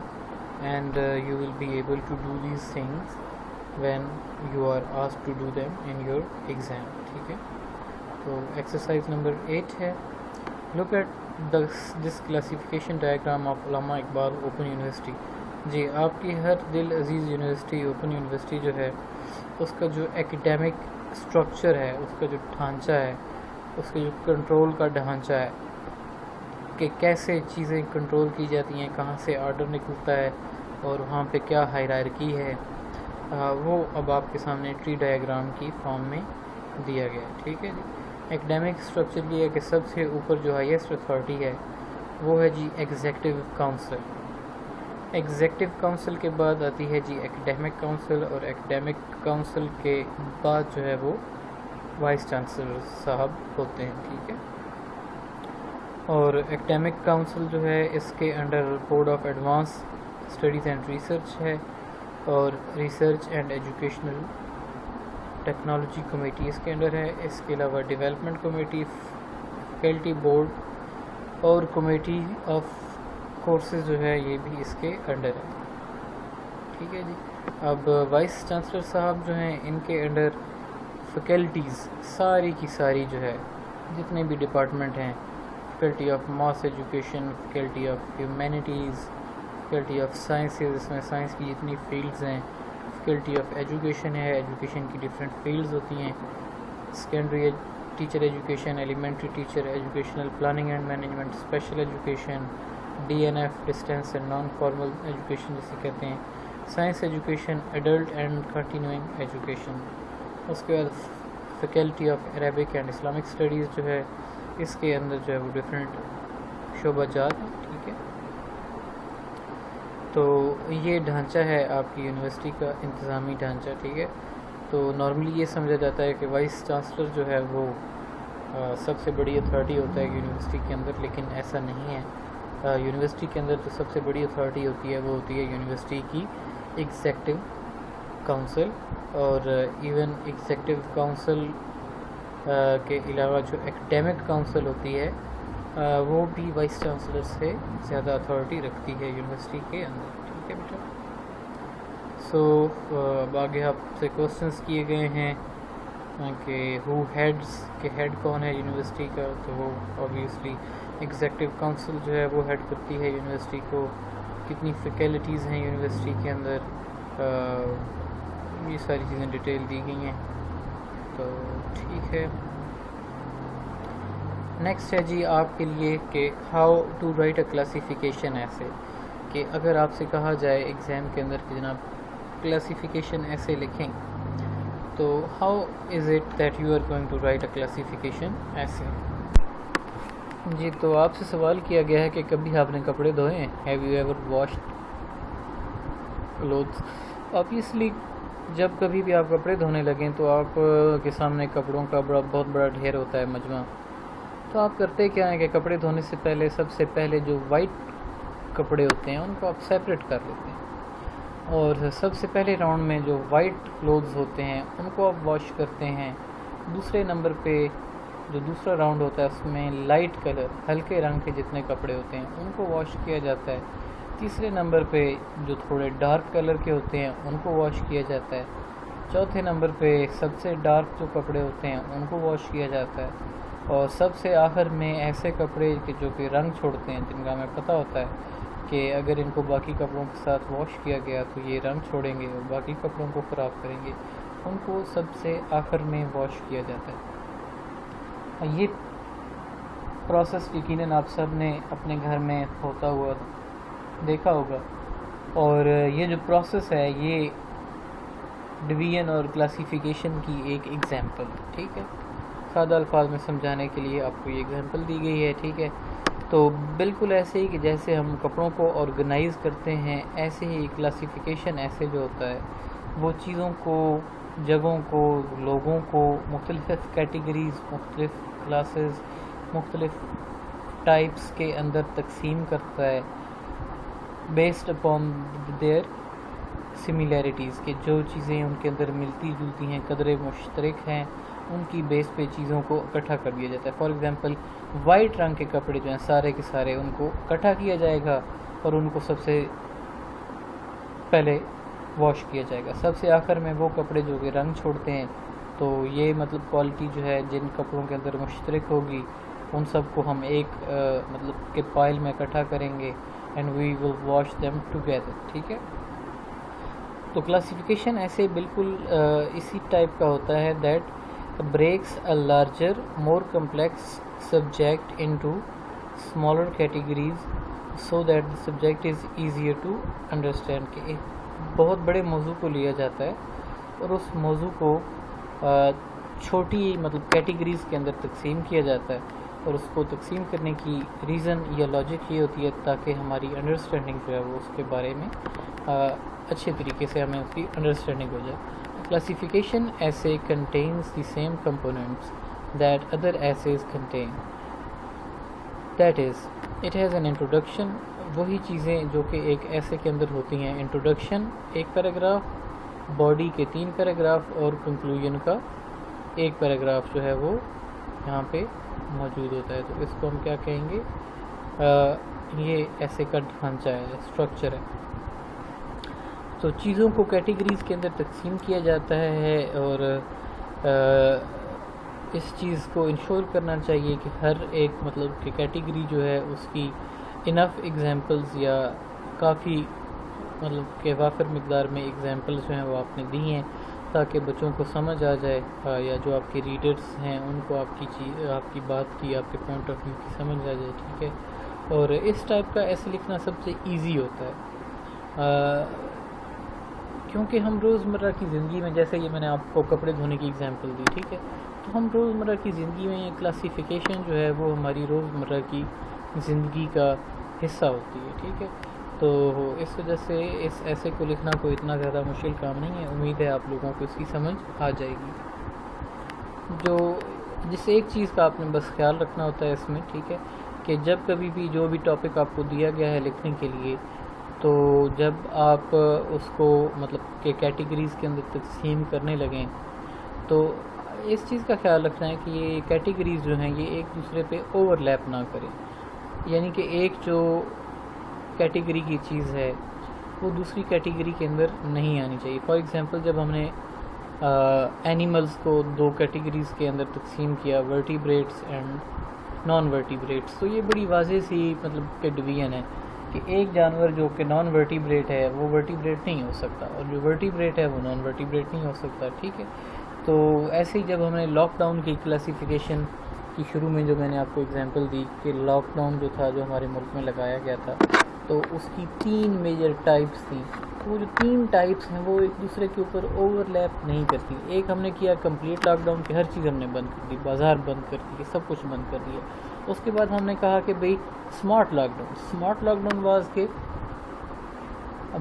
S1: and you will be able to do these things when you are asked to do them in your exam. ٹھیک ہے، تو ایکسرسائز نمبر 8 ہے look at this classification diagram of Allama Iqbal open university. جی آپ کی ہر دل عزیز یونیورسٹی اوپن یونیورسٹی جو ہے اس کا جو ایکیڈیمک اسٹرکچر ہے، اس کا جو ڈھانچہ ہے، اس کے جو کنٹرول کا ڈھانچہ ہے کہ کیسے چیزیں کنٹرول کی جاتی ہیں، کہاں سے آرڈر نکلتا ہے اور وہاں پہ کیا ہائرارکی ہے، وہ اب آپ کے سامنے ٹری ڈائیگرام کی فارم میں دیا گیا ہے. ٹھیک ہے جی، ایکڈیمک اسٹرکچر یہ ہے کہ سب سے اوپر جو ہائیسٹ اتھارٹی ہے وہ ہے جی ایگزیکٹو کاؤنسل. ایگزیکٹو کاؤنسل کے بعد آتی ہے جی ایکڈیمک کاؤنسل، اور ایکڈیمک کاؤنسل کے بعد جو ہے وہ وائس چانسلر صاحب ہوتے ہیں. ٹھیک ہے، اور ایکڈیمک کاؤنسل جو ہے اس کے under board of advance studies and research ہے، اور research and educational technology committee اس کے انڈر ہے. اس کے علاوہ ڈیولپمنٹ کمیٹی، فیکلٹی بورڈ اور کمیٹی آف کورسز جو ہے یہ بھی اس کے انڈر ہے. ٹھیک ہے جی، اب وائس چانسلر صاحب جو ہیں ان کے انڈر فیکلٹیز ساری کی ساری جو ہے جتنے بھی ڈپارٹمنٹ ہیں، faculty of mass education, faculty of humanities, faculty of sciences, اس میں سائنس کی جتنی فیلڈز ہیں، فیکلٹی آف ایجوکیشن ہے، ایجوکیشن کی ڈفرینٹ فیلڈز ہوتی ہیں، secondary teacher education, elementary teacher educational planning and management, special education, D N F distance and non formal education جسے کہتے ہیں، science education, adult and continuing education. اس کے بعد faculty of Arabic and Islamic studies جو ہے اس کے اندر جو ہے وہ ڈفرینٹ شعبہ جات ہیں. ٹھیک ہے، تو یہ ڈھانچہ ہے آپ کی یونیورسٹی کا انتظامی ڈھانچہ. ٹھیک ہے، تو نارملی یہ سمجھا جاتا ہے کہ وائس چانسلر جو ہے وہ سب سے بڑی اتھارٹی ہوتا ہے یونیورسٹی کے اندر، لیکن ایسا نہیں ہے. یونیورسٹی کے اندر جو سب سے بڑی اتھارٹی ہوتی ہے وہ ہوتی ہے یونیورسٹی کی ایگزیکٹو کاؤنسل، اور ایون ایگزیکٹو کاؤنسل کے علاوہ جو ایکڈیمک کاؤنسل ہوتی ہے وہ بھی وائس چانسلر سے زیادہ اتھارٹی رکھتی ہے یونیورسٹی کے اندر. ٹھیک ہے بیٹا، سو اب آگے آپ سے کوسچنس کیے گئے ہیں کہ ہو ہیڈز، کہ ہیڈ کون ہے یونیورسٹی کا، تو وہ اوبویسلی ایگزیکٹو کاؤنسل جو ہے وہ ہیڈ کرتی ہے یونیورسٹی کو. کتنی فیکلٹیز ہیں یونیورسٹی کے اندر، یہ ساری چیزیں ڈیٹیل دی گئی ہیں. تو ٹھیک ہے، نیکسٹ ہے جی آپ کے لیے کہ how to write a classification essay, کہ اگر آپ سے کہا جائے ایگزام کے اندر کہ جناب کلاسیفیکیشن ایسے لکھیں، تو how is it that you are going to write a classification essay. جی تو آپ سے سوال کیا گیا ہے کہ کبھی آپ نے کپڑے دھوئے ہیں، have you ever washed clothes. Obviously جب کبھی بھی آپ کپڑے دھونے لگیں تو آپ کے سامنے کپڑوں کا بہت بڑا ڈھیر ہوتا ہے، مجمع. تو آپ کرتے کیا ہیں کہ کپڑے دھونے سے پہلے سب سے پہلے جو وائٹ کپڑے ہوتے ہیں ان کو آپ سیپریٹ کر لیتے ہیں، اور سب سے پہلے راؤنڈ میں جو وائٹ کلوتھز ہوتے ہیں ان کو آپ واش کرتے ہیں. دوسرے نمبر پہ جو دوسرا راؤنڈ ہوتا ہے اس میں لائٹ کلر، ہلکے رنگ کے جتنے کپڑے ہوتے ہیں ان کو واش کیا جاتا ہے. تیسرے نمبر پہ جو تھوڑے ڈارک کلر کے ہوتے ہیں ان کو واش کیا جاتا ہے. چوتھے نمبر پہ سب سے ڈارک جو کپڑے ہوتے ہیں ان کو واش کیا جاتا ہے. اور سب سے آخر میں ایسے کپڑے کہ جو کہ رنگ چھوڑتے ہیں، جن کا ہمیں پتہ ہوتا ہے کہ اگر ان کو باقی کپڑوں کے ساتھ واش کیا گیا تو یہ رنگ چھوڑیں گے اور باقی کپڑوں کو خراب کریں گے، ان کو سب سے آخر میں واش کیا جاتا ہے. یہ پروسیس یقیناً آپ سب نے اپنے گھر میں ہوتا ہوا دیکھا ہوگا، اور یہ جو پروسیس ہے یہ ڈویژن اور کلاسیفیکیشن کی ایک ایگزامپل، ٹھیک ہے، سادہ الفاظ میں سمجھانے کے لیے آپ کو یہ ایگزامپل دی گئی ہے، ٹھیک ہے۔ تو بالکل ایسے ہی کہ جیسے ہم کپڑوں کو آرگنائز کرتے ہیں، ایسے ہی کلاسیفیکیشن ایسے جو ہوتا ہے وہ چیزوں کو، جگہوں کو، لوگوں کو مختلف کیٹیگریز، مختلف کلاسز، مختلف ٹائپس کے اندر تقسیم کرتا ہے بیسڈ اپون دیئر سملیرٹیز، کہ جو چیزیں ان کے اندر ملتی جلتی ہیں، قدرے مشترک ہیں، ان کی بیس پہ چیزوں کو اکٹھا کر دیا جاتا ہے۔ فار ایگزامپل وائٹ رنگ کے کپڑے جو ہیں سارے کے سارے ان کو اکٹھا کیا جائے گا اور ان کو سب سے پہلے واش کیا جائے گا، سب سے آخر میں وہ کپڑے جو کہ رنگ چھوڑتے ہیں، تو یہ مطلب کوالٹی جو ہے جن کپڑوں کے اندر مشترک ہوگی ان سب کو ہم ایک مطلب کہ پائل میں اکٹھا کریں گے and we will wash them together, ٹھیک ہے۔ تو کلاسیفیکیشن ایسے بالکل اسی ٹائپ کا ہوتا ہے that breaks a larger more complex subject into smaller categories so that the subject is easier to understand، کہ ایک بہت بڑے موضوع کو لیا جاتا ہے اور اس موضوع کو چھوٹی مطلب کیٹیگریز کے اندر تقسیم کیا جاتا ہے، اور اس کو تقسیم کرنے کی ریزن یا لاجک یہ ہوتی ہے تاکہ ہماری انڈرسٹینڈنگ جو ہے وہ اس کے بارے میں اچھے طریقے سے ہمیں اس کی انڈرسٹینڈنگ ہو جائے۔ کلاسیفیکیشن ایسے contains the same components that other essays contain، that is it has an introduction، وہی چیزیں جو کہ ایک ایسے کے اندر ہوتی ہیں، انٹروڈکشن ایک پیراگراف، باڈی کے 3 پیراگراف اور کنکلوژن کا ایک پیراگراف جو ہے وہ یہاں پہ موجود ہوتا ہے۔ تو اس کو ہم کیا کہیں گے، یہ ایسے کا ڈھانچہ ہے، اسٹرکچر ہے۔ تو چیزوں کو کیٹیگریز کے اندر تقسیم کیا جاتا ہے، اور اس چیز کو انشور کرنا چاہیے کہ ہر ایک مطلب کہ کیٹیگری جو ہے اس کی انف ایگزامپلز یا کافی مطلب کہ وافر مقدار میں ایگزامپلز جو ہیں وہ آپ نے دی ہیں تاکہ بچوں کو سمجھ آ جائے، یا جو آپ کے ریڈرز ہیں ان کو آپ کی بات کی، آپ کے پوائنٹ آف ویو کی سمجھ آ جائے، ٹھیک ہے۔ اور اس ٹائپ کا ایسے لکھنا سب سے ایزی ہوتا ہے، کیونکہ ہم روزمرہ کی زندگی میں، جیسے یہ میں نے آپ کو کپڑے دھونے کی ایگزامپل دی، ٹھیک ہے، تو ہم روزمرہ کی زندگی میں کلاسیفیکیشن جو ہے وہ ہماری روزمرہ کی زندگی کا حصہ ہوتی ہے، ٹھیک ہے۔ تو اس وجہ سے اس ایسے کو لکھنا کوئی اتنا زیادہ مشکل کام نہیں ہے، امید ہے آپ لوگوں کو اس کی سمجھ آ جائے گی۔ جس ایک چیز کا آپ نے بس خیال رکھنا ہوتا ہے اس میں، ٹھیک ہے، کہ جب کبھی بھی جو بھی ٹاپک آپ کو دیا گیا ہے لکھنے کے لیے، تو جب آپ اس کو مطلب کہ کیٹیگریز کے اندر تقسیم کرنے لگیں تو اس چیز کا خیال رکھنا ہے کہ یہ کیٹیگریز جو ہیں یہ ایک دوسرے پہ اوور لیپ نہ کریں، یعنی کہ ایک جو کیٹیگری کی چیز ہے وہ دوسری کیٹیگری کے اندر نہیں آنی چاہیے۔ فار ایگزامپل جب ہم نے اینیملز کو 2 کیٹیگریز کے اندر تقسیم کیا، ورٹیبریٹس اینڈ نان ورٹیبریٹس، تو یہ بڑی واضح سی مطلب کہ ڈویژن ہے کہ ایک جانور جو کہ نان ورٹیبریٹ ہے وہ ورٹیبریٹ نہیں ہو سکتا، اور جو ورٹیبریٹ ہے وہ نان ورٹیبریٹ نہیں ہو سکتا، ٹھیک ہے۔ تو ایسے ہی جب ہم نے لاک ڈاؤن کی کلاسیفیکیشن کی شروع میں جو میں نے آپ کو ایگزامپل دی کہ لاک ڈاؤن جو تھا جو ہمارے ملک میں لگایا گیا تھا، تو اس کی 3 میجر ٹائپس تھیں، وہ جو 3 ٹائپس ہیں وہ ایک دوسرے کے اوپر اوور لیپ نہیں کرتی۔ ایک ہم نے کیا کمپلیٹ لاک ڈاؤن کہ ہر چیز ہم نے بند کر دی، بازار بند کر دی، سب کچھ بند کر دیا۔ اس کے بعد ہم نے کہا کہ بھئی اسمارٹ لاک ڈاؤن واز کہ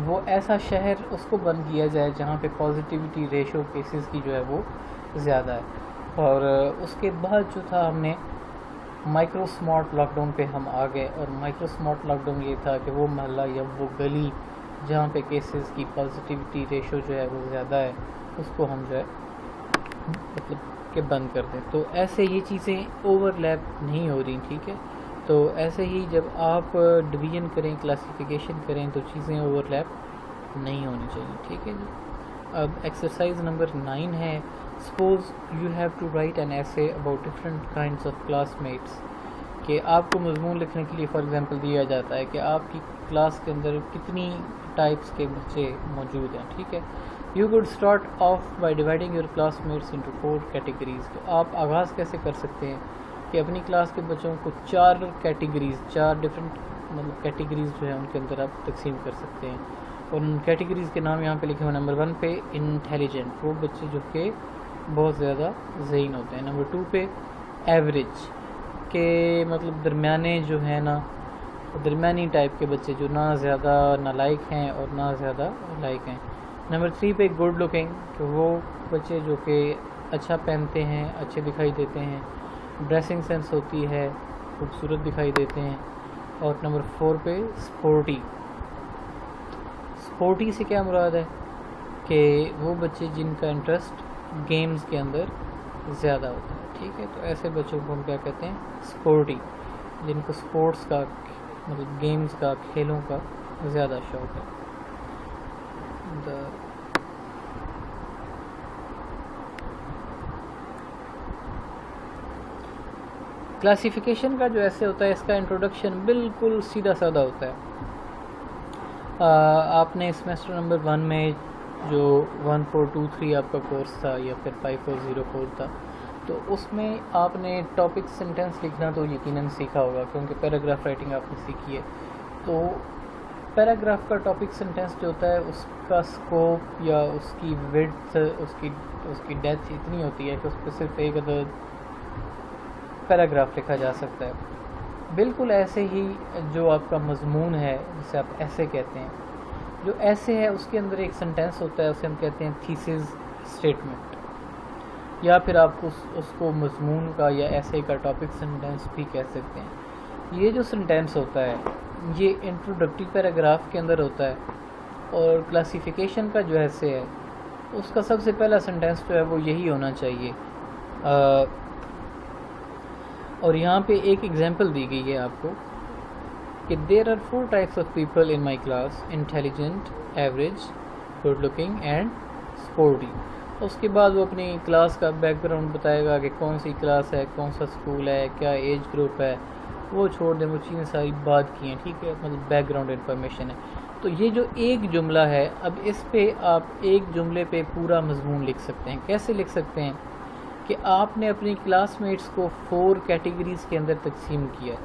S1: وہ ایسا شہر اس کو بند کیا جائے جہاں پہ پازیٹیوٹی ریشو کیسز کی جو ہے وہ زیادہ ہے۔ اور اس کے بعد جو تھا ہم نے مائکرو اسمارٹ لاک ڈاؤن پہ ہم آ گئے، اور مائکرو اسمارٹ لاک ڈاؤن یہ تھا کہ وہ محلہ یا وہ گلی جہاں پہ کیسز کی پازیٹیوٹی ریشو جو ہے وہ زیادہ ہے اس کو ہم جو ہے مطلب کہ بند کر دیں۔ تو ایسے یہ چیزیں اوور لیپ نہیں ہو رہی، ٹھیک ہے۔ تو ایسے ہی جب آپ ڈویژن کریں، کلاسیفیکیشن کریں تو چیزیں اوور لیپ نہیں ہونی چاہیے، ٹھیک ہے جی۔ اب ایکسرسائز نمبر 9 ہے، suppose you have to write an essay about different kinds of classmates میٹس، کہ آپ کو مضمون لکھنے کے لیے فار ایگزامپل دیا جاتا ہے کہ آپ کی کلاس کے اندر کتنی ٹائپس کے بچے موجود ہیں، ٹھیک ہے۔ You could start off by dividing your classmates into 4 categories, تو آپ آغاز کیسے کر سکتے ہیں کہ اپنی کلاس کے بچوں کو 4 ڈفرینٹ مطلب کیٹیگریز جو ہیں ان کے اندر آپ تقسیم کر سکتے ہیں. اور ان کیٹیگریز کے نام یہاں پہ لکھے ہوئے. نمبر 1 پہ انٹیلیجنٹ, وہ بچے جو کہ بہت زیادہ ذہین ہوتے ہیں. نمبر 2 پہ ایوریج, کہ مطلب درمیانے جو ہیں نا, درمیانی ٹائپ کے بچے جو نہ زیادہ نالائق ہیں اور نہ زیادہ لائق ہیں. نمبر 3 پہ گڈ لکنگ, کہ وہ بچے جو کہ اچھا پہنتے ہیں, اچھے دکھائی دیتے ہیں, ڈریسنگ سینس ہوتی ہے, خوبصورت دکھائی دیتے ہیں. اور نمبر 4 پہ اسپورٹی. اسپورٹی سے کیا مراد ہے کہ وہ بچے جن کا انٹرسٹ گیمز کے اندر زیادہ ہوتا ہے. ٹھیک ہے, تو ایسے بچوں کو ہم کیا کہتے ہیں, اسپورٹی, جن کو اسپورٹس کا مطلب گیمز کا, کھیلوں کا زیادہ شوق ہے. کلاسیفیکیشن کا جو ایسے ہوتا ہے, اس کا انٹروڈکشن بالکل سیدھا سادہ ہوتا ہے. آپ نے سیمسٹر نمبر 1 میں جو 1423 آپ کا کورس تھا یا پھر 5404 تھا, تو اس میں آپ نے ٹاپک سینٹینس لکھنا تو یقیناً سیکھا ہوگا, کیونکہ پیراگراف رائٹنگ آپ نے سیکھی ہے. تو پیراگراف کا ٹاپک سینٹینس جو ہوتا ہے, اس کا سکوپ یا اس کی وڈتھ, اس کی ڈیپتھ اتنی ہوتی ہے کہ اس پہ صرف ایک عدد پیراگراف لکھا جا سکتا ہے. بالکل ایسے ہی جو آپ کا مضمون ہے, جسے آپ ایسے کہتے ہیں, جو ایسے ہے اس کے اندر ایک سینٹینس ہوتا ہے, اسے ہم کہتے ہیں تھیسز اسٹیٹمنٹ, یا پھر آپ اس کو مضمون کا یا ایسے کا ٹاپک سینٹینس بھی کہہ سکتے ہیں. یہ جو سینٹینس ہوتا ہے یہ انٹروڈکٹری پیراگراف کے اندر ہوتا ہے, اور کلاسیفیکیشن کا جو ایسے ہے اس کا سب سے پہلا سینٹینس جو ہے وہ یہی ہونا چاہیے. اور یہاں پہ ایک ایگزامپل دی گئی ہے آپ کو کہ there are 4 types of people in my class, intelligent, average, good looking and sporty. اس کے بعد وہ اپنی کلاس کا بیک گراؤنڈ بتائے گا کہ کون سی کلاس ہے, کون سا اسکول ہے, کیا ایج گروپ ہے, وہ چھوڑ دیں, وہ چیزیں ساری بات کی ہیں. ٹھیک ہے, مطلب بیک گراؤنڈ انفارمیشن ہے. تو یہ جو ایک جملہ ہے, اب اس پہ آپ ایک جملے پہ پورا مضمون لکھ سکتے ہیں. کیسے لکھ سکتے ہیں کہ آپ نے اپنی کلاس میٹس کو 4 کیٹیگریز کے اندر تقسیم کیا.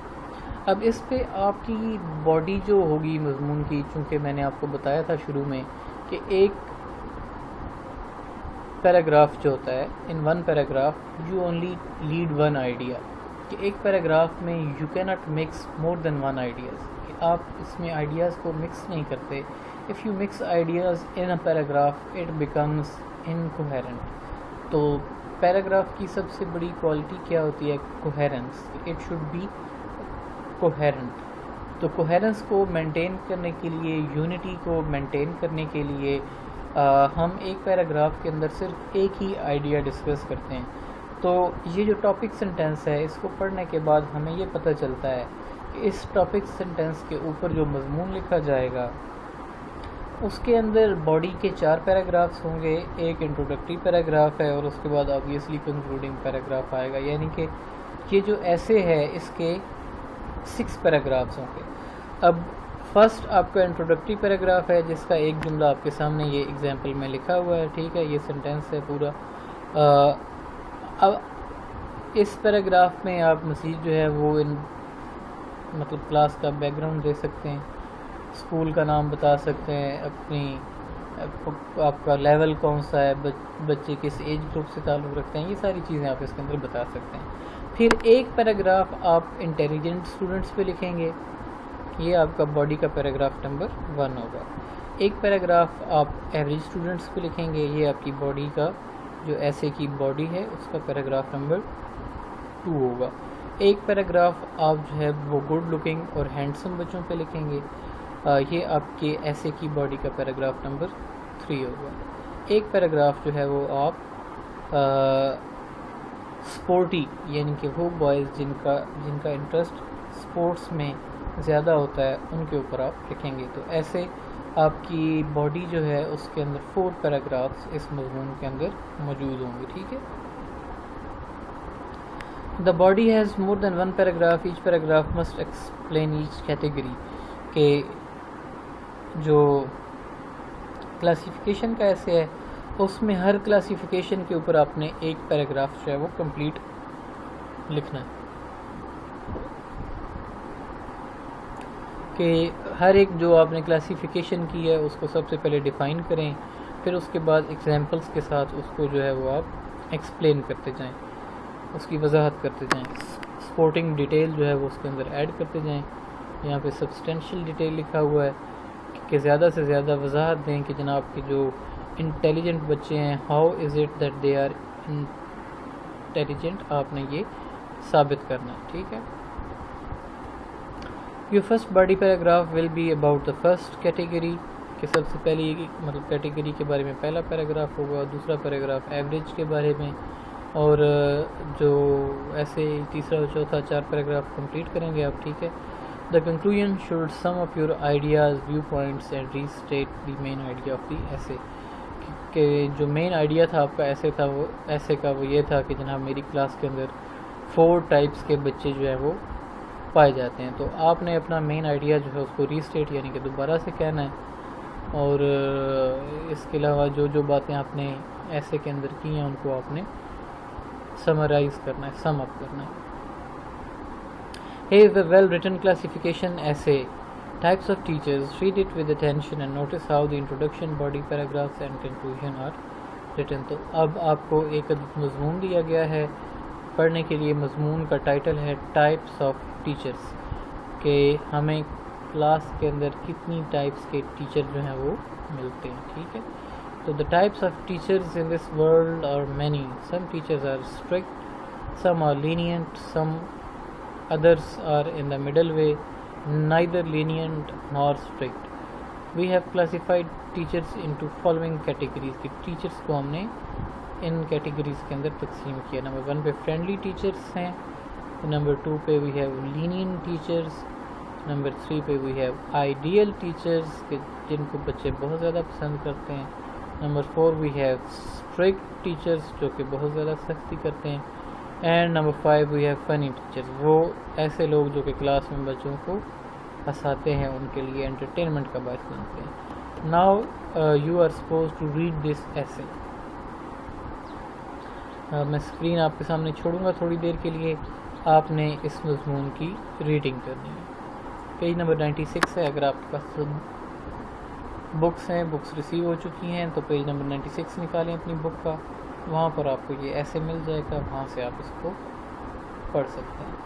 S1: اب اس پہ آپ کی باڈی جو ہوگی مضمون کی, چونکہ میں نے آپ کو بتایا تھا شروع میں کہ ایک پیراگراف جو ہوتا ہے, in 1 paragraph you only lead 1 idea, کہ ایک پیراگراف میں یو کی not mix more than 1 ideas, کہ آپ اس میں آئیڈیاز کو مکس نہیں کرتے. If you mix ideas in a paragraph it becomes incoherent. تو پیراگراف کی سب سے بڑی کوالٹی کیا ہوتی ہے, coherence. It should be coherent. تو کوہیرنس کو مینٹین کرنے کے لیے, یونٹی کو مینٹین کرنے کے لیے ہم ایک پیراگراف کے اندر صرف ایک ہی آئیڈیا ڈسکس کرتے ہیں. تو یہ جو ٹاپک سینٹینس ہے, اس کو پڑھنے کے بعد ہمیں یہ پتہ چلتا ہے کہ اس ٹاپک سینٹینس کے اوپر جو مضمون لکھا جائے گا اس کے اندر باڈی کے 4 پیراگرافس ہوں گے, ایک انٹروڈکٹری پیراگراف ہے, اور اس کے بعد آبویسلی کنکلوڈنگ پیراگراف آئے گا. یعنی کہ یہ جو ایسے ہے اس کے 6 پیراگرافس ہوں گے. اب فرسٹ آپ کا انٹروڈکٹری پیراگراف ہے, جس کا ایک جملہ آپ کے سامنے یہ ایگزامپل میں لکھا ہوا ہے. ٹھیک ہے, یہ سینٹینس ہے پورا. اب اس پیراگراف میں آپ مزید جو ہے وہ مطلب کلاس کا بیک گراؤنڈ دے سکتے ہیں, اسکول کا نام بتا سکتے ہیں, اپنی آپ کا لیول کون سا ہے, بچے کس ایج گروپ سے تعلق رکھتے ہیں, یہ ساری چیزیں آپ اس کے اندر بتا سکتے ہیں. پھر ایک پیراگراف آپ انٹیلیجنٹ اسٹوڈنٹس پہ لکھیں گے, یہ آپ کا باڈی کا پیراگراف نمبر 1 ہوگا. ایک پیراگراف آپ ایوریج اسٹوڈنٹس پہ لکھیں گے, یہ آپ کی باڈی کا جو ایسے کی باڈی ہے اس کا پیراگراف نمبر 2 ہوگا. ایک پیراگراف آپ جو ہے وہ گڈ لکنگ اور ہینڈسم بچوں پہ لکھیں گے, یہ آپ کے ایسے کی باڈی کا پیراگراف نمبر 3 ہوگا. ایک پیراگراف جو ہے وہ آپ اسپورٹی یعنی کہ وہ بوائز جن کا انٹرسٹ اسپورٹس میں زیادہ ہوتا ہے ان کے اوپر آپ لکھیں گے. تو ایسے آپ کی باڈی جو ہے اس کے اندر 4 پیراگرافس اس مضمون کے اندر موجود ہوں گے. ٹھیک ہے. The body has more than 1 paragraph. Each paragraph must explain each category. کہ جو کلاسیفیکیشن کا ایسے ہے اس میں ہر کلاسیفیکیشن کے اوپر آپ نے ایک پیراگراف جو ہے وہ کمپلیٹ لکھنا ہے. کہ ہر ایک جو آپ نے کلاسیفیکیشن کی ہے اس کو سب سے پہلے ڈیفائن کریں، پھر اس کے بعد ایگزامپلس کے ساتھ اس کو جو ہے وہ آپ ایکسپلین کرتے جائیں، اس کی وضاحت کرتے جائیں. سپورٹنگ ڈیٹیل جو ہے وہ اس کے اندر ایڈ کرتے جائیں. یہاں پہ سبسٹینشیل ڈیٹیل لکھا ہوا ہے کہ زیادہ سے زیادہ وضاحت دیں کہ جناب کے جو انٹیلیجنٹ بچے ہیں، how is it that they are intelligent, آپ نے یہ ثابت کرنا ہے. ٹھیک ہے. Your first body paragraph will be about the first category کہ سب سے پہلی مطلب کیٹیگری کے بارے میں پہلا پیراگراف ہوگا، دوسرا پیراگراف ایوریج کے بارے میں، اور جو ایسے تیسرا اور چوتھا 4 پیراگراف کمپلیٹ کریں گے آپ. ٹھیک ہے. The conclusion should sum up your ideas, viewpoints and restate the main idea of the essay. کہ جو مین آئیڈیا تھا آپ کا ایسے کا وہ یہ تھا کہ جناب میری کلاس کے اندر 4 ٹائپس کے بچے جو ہیں وہ پائے جاتے ہیں. تو آپ نے اپنا مین آئیڈیا جو ہے اس کو ریسٹیٹ یعنی کہ دوبارہ سے کہنا ہے، اور اس کے علاوہ جو باتیں آپ نے ایسے کے اندر کی ہیں ان کو آپ نے سمرائز کرنا ہے، سم اپ کرنا ہے. Here is a well-written classification essay. Types of teachers. Read it with attention and notice how the introduction, body paragraphs and conclusion are written. تو اب آپ کو ایک مضمون دیا گیا ہے پڑھنے کے لیے. مضمون کا ٹائٹل ہے ٹائپس آف ٹیچرس، کہ ہمیں کلاس کے اندر کتنی ٹائپس کے ٹیچر جو ہیں وہ ملتے ہیں. ٹھیک ہے. تو the types of teachers in this world are many. Some teachers are strict, some are lenient, some others are in the middle way, neither lenient nor strict. We have classified teachers into following categories. کہ teachers کو ہم نے ان categories کے اندر تقسیم کیا. Number 1 پہ friendly teachers ہیں، number 2 پہ we have lenient teachers, number 3 پہ وی ہیو آئیڈیل ٹیچرس کہ جن کو بچے بہت زیادہ پسند کرتے ہیں، number 4 we have strict teachers جو کہ بہت زیادہ سختی کرتے ہیں، and number 5 we have funny teachers, وہ ایسے لوگ جو کہ کلاس میں بچوں کو ہنساتے ہیں، ان کے لیے انٹرٹینمنٹ کا باعث بنتے ہیں. Now you are suppose to read this essay. میں اسکرین آپ کے سامنے چھوڑوں گا تھوڑی دیر کے لیے، آپ نے اس مضمون کی ریڈنگ کرنی ہے. پیج نمبر 96 ہے. اگر آپ کے پاس بکس ہیں، بکس ریسیو ہو چکی ہیں، تو پیج نمبر 96 نکالیں اپنی بک کا، وہاں پر آپ کو یہ ایسے مل جائے گا، وہاں سے آپ اس کو پڑھ سکتے ہیں.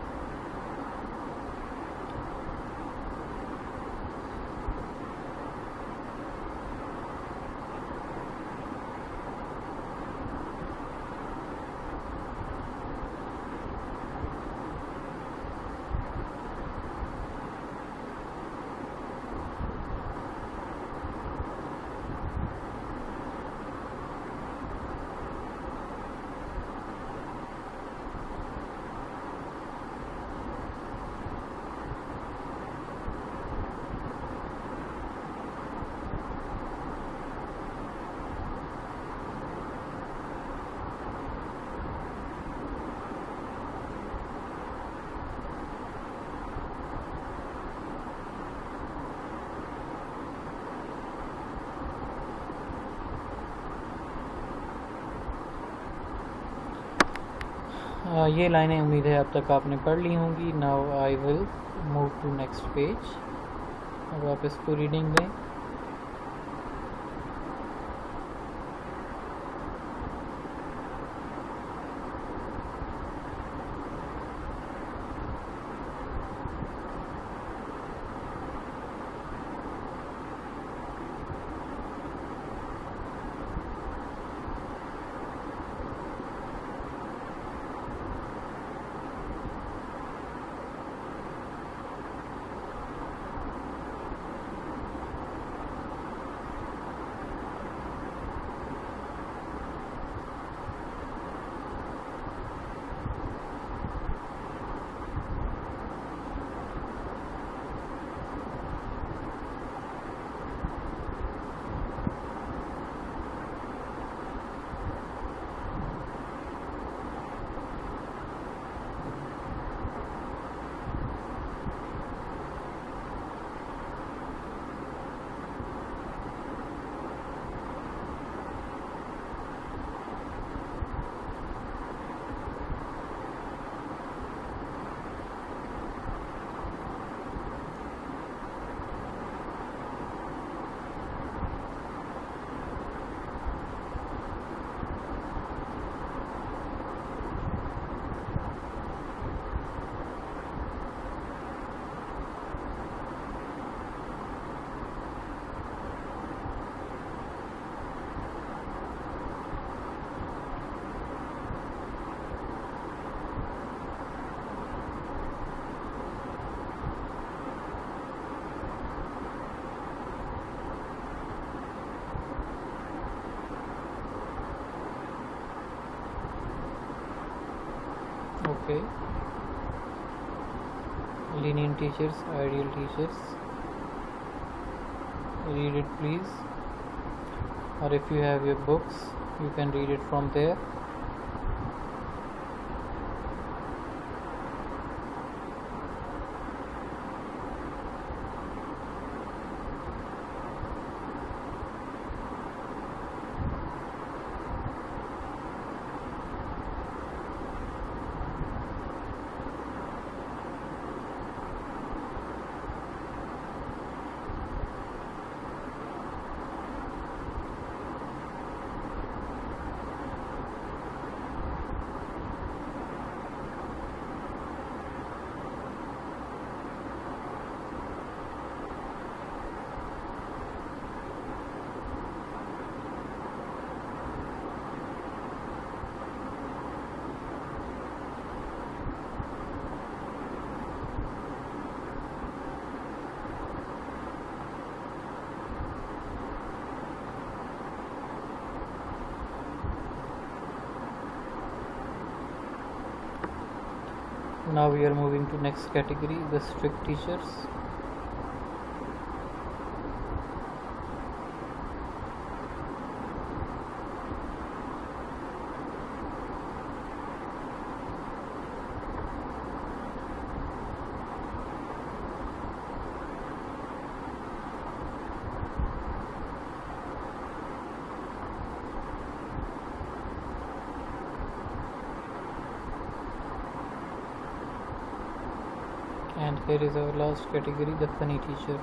S1: یہ لائنیں امید ہے اب تک آپ نے پڑھ لی ہوں گی. Now I will move to next page. اب آپ اس کو ریڈنگ دیں. Okay. Lenient teachers, ideal teachers. Read it please. Or if you have your books, you can read it from there. Now we are moving to next category, the strict teachers. And here is our last category, the funny teacher.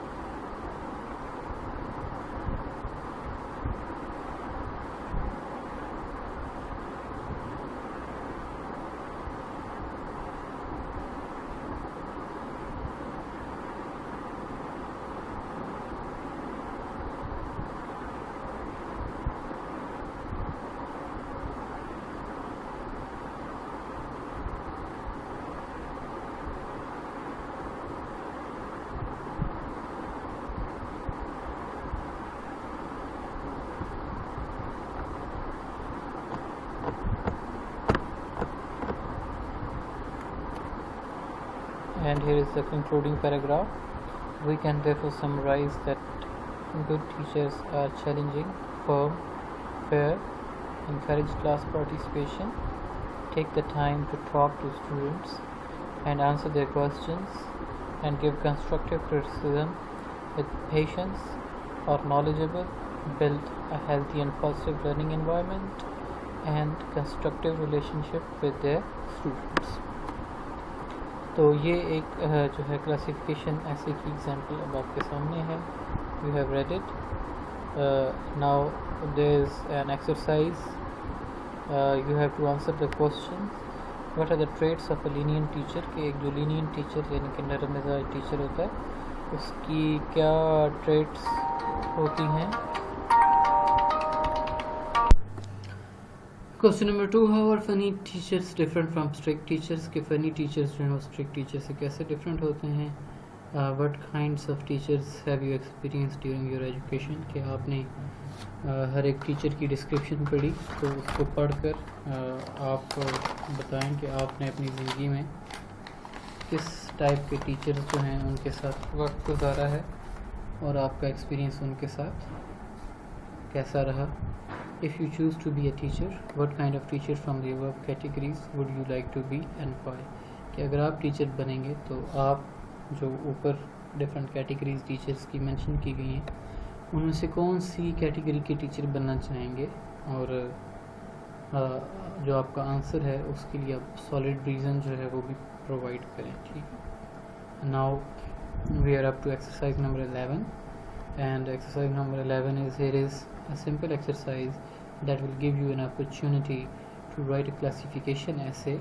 S1: And here is the concluding paragraph. We can therefore summarize that good teachers are challenging, firm, fair, encourage class participation, take the time to talk to students and answer their questions, and give constructive criticism with patience, are knowledgeable, build a healthy and positive learning environment, and constructive relationship with their students. تو یہ ایک جو ہے classification ایسے کی example اب آپ کے سامنے ہے. You have read it. Now there is an exercise. You have to answer the question what are the traits of a lenient teacher. کہ ایک جو لینینٹ ٹیچر یعنی کہ نرم مزاج ٹیچر ہوتا ہے اس کی کیا ٹریٹس ہوتی ہیں. Question number 2, how are funny teachers different from strict teachers. کہ funny teachers جو ہیں وہ strict teachers سے کیسے different ہوتے ہیں. What kinds of teachers have you experienced during your education. کہ آپ نے ہر ایک ٹیچر کی ڈسکرپشن پڑھی تو اس کو پڑھ کر آپ بتائیں کہ آپ نے اپنی زندگی میں کس ٹائپ کے ٹیچرز جو ہیں ان کے ساتھ وقت گزارا ہے اور آپ کا ایکسپیرینس ان کے ساتھ کیسا رہا. If you choose to be a teacher, what kind of teacher from the above categories would you like to be and why. کہ اگر آپ ٹیچر بنیں گے تو آپ جو اوپر ڈفرینٹ کیٹیگریز ٹیچرز کی مینشن کی گئی ہیں ان میں سے کون سی کیٹیگری کے ٹیچر بننا چاہیں گے, اور جو آپ کا آنسر ہے اس کے لیے آپ سالڈ ریزن جو ہے وہ بھی پرووائڈ کریں. ٹھیک ہے. Now we are up to exercise number 11 and exercise number 11 is here is a simple exercise that will give you an opportunity to write a classification essay.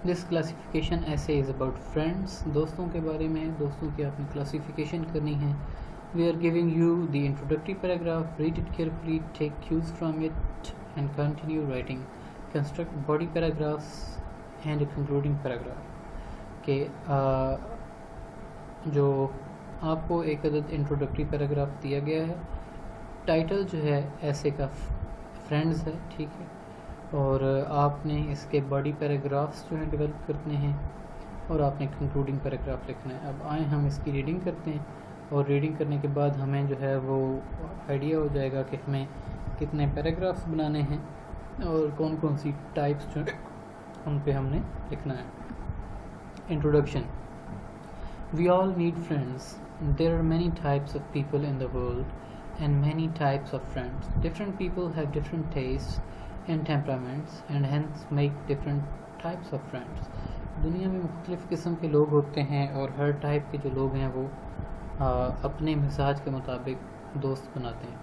S1: This classification essay is about friends. دوستوں کے بارے میں, دوستوں کی آپ نے classification کرنی ہے. We are giving you the introductory paragraph. Read it carefully, take cues from it and continue writing. Construct body paragraphs and a concluding paragraph. کہ جو آپ کو ایک عدد انٹروڈکٹری پیراگراف دیا گیا ہے. ٹائٹل جو ہے ایسے کا فرینڈز ہے. ٹھیک ہے. اور آپ نے اس کے باڈی پیراگرافس جو ہیں ڈیولپ کرنے ہیں اور آپ نے کنکلوڈنگ پیراگراف لکھنا ہے. اب آئیں ہم اس کی ریڈنگ کرتے ہیں, اور ریڈنگ کرنے کے بعد ہمیں جو ہے وہ آئیڈیا ہو جائے گا کہ ہمیں کتنے پیراگرافس بنانے ہیں اور کون کون سی ٹائپس جو ان پہ ہم نے لکھنا ہے. Introduction. We all need friends. There are many types of people in the world and many types of friends. Different people have different tastes and temperaments and hence make different types of friends. دنیا میں مختلف قسم کے لوگ ہوتے ہیں اور ہر type کے جو لوگ ہیں وہ اپنے مزاج کے مطابق دوست بناتے ہیں.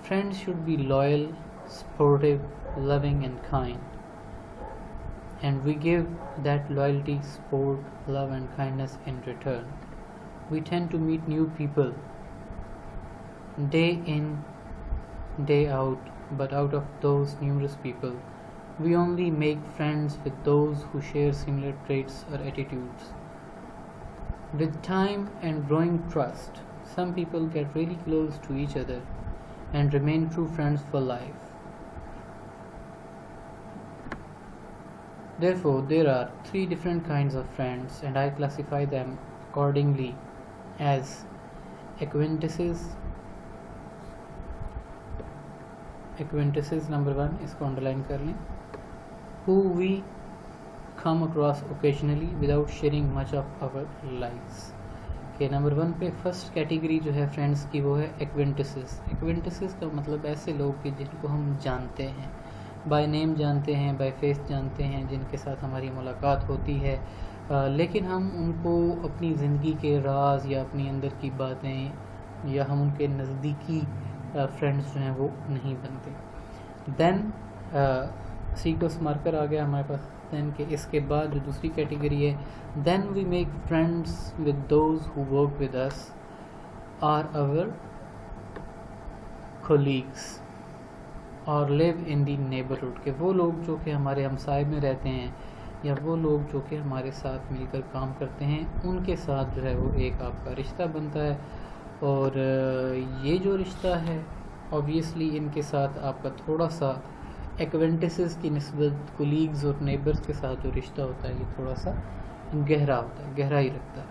S1: Friends should be loyal, supportive, loving and kind. And we give that loyalty, support, love and kindness in return. We tend to meet new people day in, day out, but out of those numerous people, we only make friends with those who share similar traits or attitudes. With time and growing trust, some people get really close to each other and remain true friends for life. Therefore, there are 3 different kinds of friends, and I classify them accordingly as acquaintances. Acquaintances number 1, اس کو underline کر لیں. Who we come across occasionally without sharing much of our lives. کہ number 1 پہ first category جو ہے friends کی وہ ہے acquaintances. acquaintances کا مطلب ایسے لوگ کہ جن کو ہم جانتے ہیں, بائی نیم جانتے ہیں, بائی فیس جانتے ہیں, جن کے ساتھ ہماری ملاقات ہوتی ہے, لیکن ہم ان کو اپنی زندگی کے راز یا اپنی اندر کی باتیں یا ہم ان کے نزدیکی فرینڈس جو ہیں وہ نہیں بنتے. دین سیکوس مارکر آ گیا ہمارے پاس. دین کہ اس کے بعد جو دوسری کیٹیگری ہے, then we make friends with those who work with us or our colleagues اور لیو ان دی نیبرہڈ. کہ وہ لوگ جو کہ ہمارے ہمسائے میں رہتے ہیں یا وہ لوگ جو کہ ہمارے ساتھ مل کر کام کرتے ہیں, ان کے ساتھ جو ہے وہ ایک آپ کا رشتہ بنتا ہے. اور یہ جو رشتہ ہے اوبویسلی ان کے ساتھ آپ کا تھوڑا سا ایکوینٹسز کی نسبت کولیگز اور نیبرز کے ساتھ جو رشتہ ہوتا ہے یہ تھوڑا سا گہرا ہوتا ہے, گہرائی رکھتا ہے.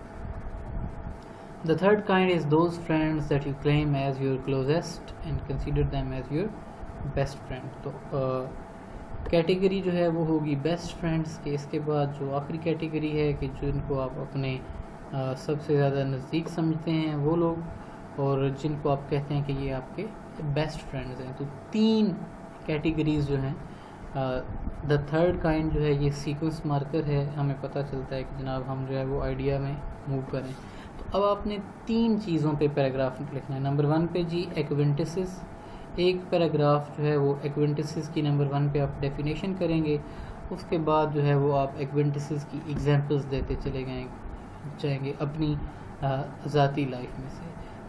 S1: The third kind is those friends that you claim as your closest and consider them as your best friend. تو کیٹیگری جو ہے وہ ہوگی بیسٹ فرینڈس کے. اس کے بعد جو آخری کیٹیگری ہے کہ جن کو آپ اپنے سب سے زیادہ نزدیک سمجھتے ہیں وہ لوگ, اور جن کو آپ کہتے ہیں کہ یہ آپ کے بیسٹ فرینڈز ہیں. تو 3 کیٹیگریز جو ہیں. دا تھرڈ کائنڈ جو ہے یہ سیکوینس مارکر ہے, ہمیں پتہ چلتا ہے کہ جناب ہم جو ہے وہ آئیڈیا میں موو کریں. تو اب آپ نے 3 چیزوں پہ پیراگراف لکھنا ہے. نمبر 1 پہ جی ایکوینٹسز, ایک پیراگراف جو ہے وہ ایکوینٹسز کی نمبر 1 پہ آپ ڈیفینیشن کریں گے. اس کے بعد جو ہے وہ آپ ایکوینٹسز کی ایگزامپلز دیتے چلے جائیں گے اپنی ذاتی لائف میں سے.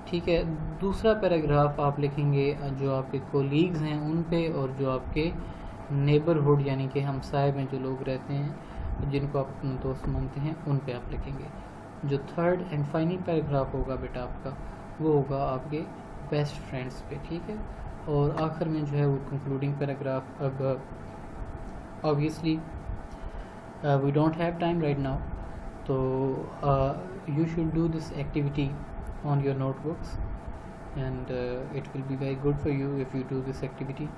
S1: ٹھیک ہے. دوسرا پیراگراف آپ لکھیں گے جو آپ کے کولیگز ہیں ان پہ, اور جو آپ کے نیبرہڈ یعنی کہ ہمسائے میں جو لوگ رہتے ہیں جن کو آپ اپنا دوست مانتے ہیں ان پہ آپ لکھیں گے. جو تھرڈ اینڈ فائنل پیراگراف ہوگا بیٹا آپ کا وہ ہوگا آپ کے بیسٹ فرینڈس پہ. ٹھیک ہے. اور آخر میں جو ہے وہ کنکلوڈنگ پیراگراف. اب obviously we don't have time right now, so you should do this activity on your notebooks, and it will be very good for you if you do this activity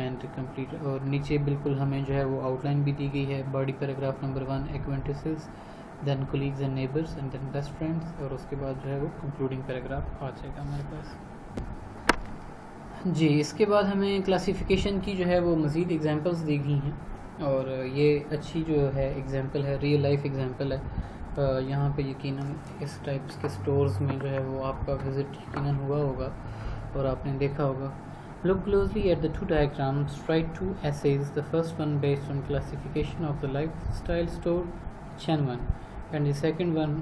S1: and complete. اور نیچے بالکل ہمیں جو ہے وہ out line بھی دی گئی ہے. Body paragraph number 1 acquaintances, then colleagues and neighbors, and then best friends, اور اس کے بعد جو ہے وہ کنکلوڈنگ پیراگراف آ جائے گا ہمارے پاس. جی اس کے بعد ہمیں کلاسیفیکیشن کی جو ہے وہ مزید ایگزامپلس دی گئی ہیں, اور یہ اچھی جو ہے ایگزامپل ہے, ریئل لائف ایگزامپل ہے. یہاں پہ یقیناً اس ٹائپس کے سٹورز میں جو ہے وہ آپ کا وزٹ یقیناً ہوا ہوگا اور آپ نے دیکھا ہوگا. Look closely at the 2 diagrams. Write 2 essays. The first one based on classification of the lifestyle store Chen1, and the second one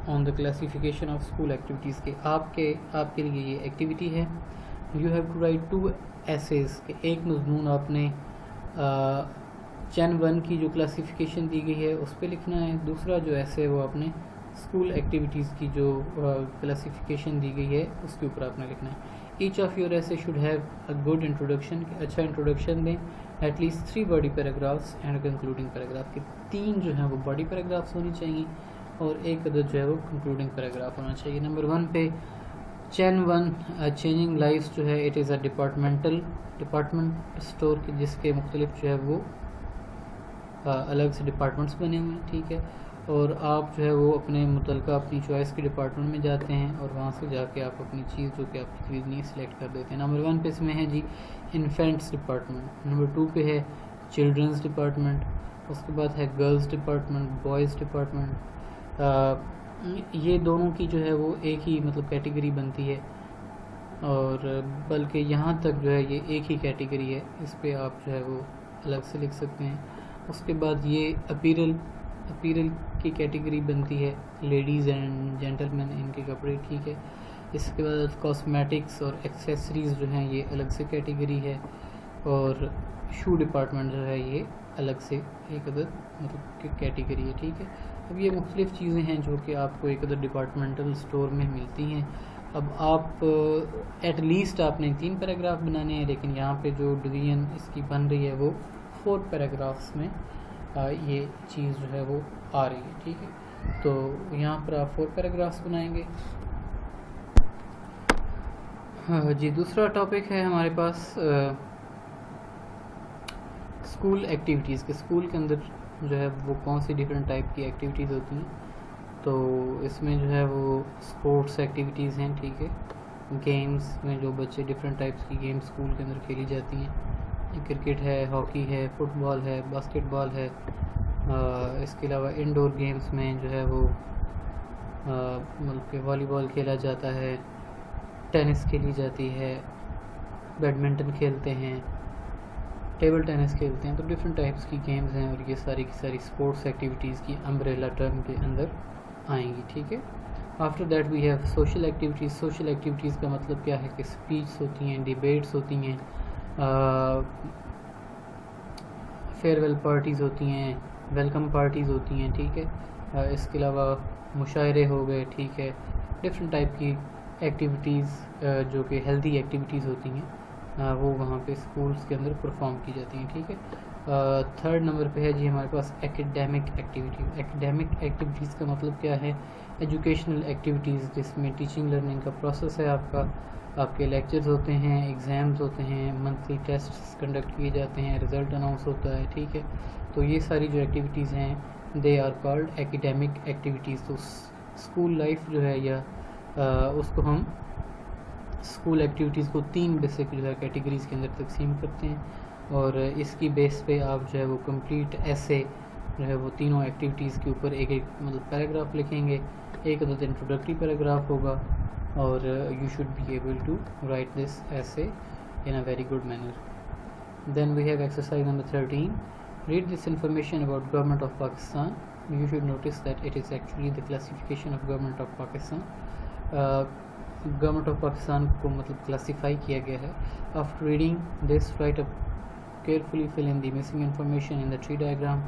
S1: on the classification of school activities. کے آپ کے لیے یہ ایکٹیویٹی ہے. You have to write 2 essays. کہ ایک مضمون آپ نے Chen1 کی جو کلاسیفیکیشن دی گئی ہے اس پہ لکھنا ہے. دوسرا جو ایسے وہ آپ نے اسکول ایکٹیویٹیز کی جو کلاسیفیکیشن دی گئی ہے اس کے اوپر آپ نے لکھنا ہے. Each of your essay should have a good introduction, اچھا انٹروڈکشن دیں، at least 3 body paragraphs and concluding paragraph, کے 3 جو ہیں وہ باڈی پیراگرافس ہونی چاہیے اور ایک عدد جو ہے وہ کنکلوڈنگ پیراگراف ہونا چاہیے۔ نمبر 1 پہ چین 1 چینجنگ لائفس جو ہے it is a department store, جس کے مختلف جو ہے وہ الگ سے ڈپارٹمنٹس بنے ہوئے ہیں، ٹھیک ہے، اور آپ جو ہے وہ اپنے متعلقہ اپنی چوائس کے ڈپارٹمنٹ میں جاتے ہیں اور وہاں سے جا کے آپ اپنی چیز جو کہ آپ کی خریدنی ہے سلیکٹ کر دیتے ہیں۔ نمبر 1 پہ اس میں ہے جی انفینٹس ڈپارٹمنٹ، نمبر 2 پہ ہے چلڈرنس ڈپارٹمنٹ، اس کے بعد ہے گرلز ڈپارٹمنٹ، بوائز ڈپارٹمنٹ۔ یہ دونوں کی جو ہے وہ ایک ہی مطلب کیٹیگری بنتی ہے، اور بلکہ یہاں تک جو ہے یہ ایک ہی کیٹیگری ہے، اس پہ آپ جو ہے وہ الگ سے لکھ سکتے ہیں۔ اس کے بعد یہ اپیرل کی کیٹیگری بنتی ہے، لیڈیز اینڈ جینٹل مین ان کے کپڑے، ٹھیک ہے۔ اس کے بعد کاسمیٹکس اور ایکسیسریز جو ہیں یہ الگ سے کیٹیگری ہے، اور شو ڈپارٹمنٹ جو ہے یہ الگ سے ایک عدد مطلب کیٹیگری ہے، ٹھیک ہے۔ اب یہ مختلف چیزیں ہیں جو کہ آپ کو ایک عدد ڈپارٹمنٹل اسٹور میں ملتی ہیں۔ اب آپ ایٹ لیسٹ آپ نے 3 پیراگراف بنانے ہیں، لیکن یہاں پہ جو ڈویژن اس کی بن رہی ہے وہ 4 پیراگرافس میں یہ چیز جو ہے وہ آ رہی ہے، ٹھیک ہے۔ تو یہاں پر آپ 4 پیراگرافس بنائیں گے۔ جی دوسرا ٹاپک ہے ہمارے پاس اسکول ایکٹیویٹیز کے، اسکول کے اندر جو ہے وہ کون سی ڈفرینٹ ٹائپ کی ایکٹیویٹیز ہوتی ہیں۔ تو اس میں جو ہے وہ اسپورٹس ایکٹیویٹیز ہیں، ٹھیک ہے، گیمز میں جو بچے ڈفرینٹ ٹائپس کی گیمز اسکول کے اندر کھیلی جاتی ہیں، کرکٹ ہے، ہاکی ہے، فٹ بال ہے، باسکٹ بال ہے۔ اس کے علاوہ انڈور گیمز میں جو ہے وہ مطلب کہ والی بال کھیلا جاتا ہے، ٹینس کھیلی جاتی ہے، بیڈمنٹن کھیلتے ہیں، ٹیبل ٹینس کھیلتے ہیں۔ تو ڈفرینٹ ٹائپس کی گیمز ہیں، اور یہ ساری کی ساری اسپورٹس ایکٹیویٹیز کی امبریلا ٹرم کے اندر آئیں گی، ٹھیک ہے۔ After that we have social activities. Social activities کا مطلب کیا ہے کہ اسپیچ ہوتی ہیں، ڈیبیٹس ہوتی ہیں، فیئر ویل پارٹیز ہوتی ہیں، ویلکم پارٹیز ہوتی ہیں، ٹھیک ہے۔ اس کے علاوہ مشاعرے ہو گئے، ٹھیک ہے، ڈفرینٹ ٹائپ کی ایکٹیویٹیز جو کہ ہیلدی ایکٹیویٹیز ہوتی ہیں وہ وہاں پہ اسکولس کے اندر پرفارم کی جاتی ہیں، ٹھیک ہے۔ 3rd نمبر پہ ہے جی ہمارے پاس ایکیڈیمک ایکٹیویٹی۔ ایکیڈیمک ایکٹیویٹیز کا مطلب کیا ہے؟ ایجوکیشنل ایکٹیویٹیز، جس میں ٹیچنگ لرننگ کا پروسیس ہے، آپ کے لیکچرز ہوتے ہیں، ایگزامز ہوتے ہیں، منتھلی ٹیسٹس کنڈکٹ کیے جاتے ہیں، رزلٹ اناؤنس ہوتا ہے، ٹھیک ہے۔ تو یہ ساری جو ایکٹیویٹیز ہیں دے آر کالڈ ایکیڈیمک ایکٹیویٹیز۔ تو اسکول لائف جو ہے یا اس کو ہم اسکول ایکٹیویٹیز کو 3 بیسک جو ہے کیٹیگریز کے اندر تقسیم کرتے ہیں، اور اس کی بیس پہ آپ جو ہے وہ کمپلیٹ ایسے جو ہے وہ تینوں ایکٹیویٹیز کے اوپر ایک مطلب پیراگراف لکھیں گے، ایک عدد انٹروڈکٹری پیراگراف ہوگا، اور you should be able to write this essay in a very good manner. Then we have exercise number 13. Read this information about Government of Pakistan. You should notice that it is actually the classification of Government of Pakistan. Government of Pakistan کو مطلب classify کیا گیا ہے۔ After reading this, write up carefully, fill in the missing information in the tree diagram.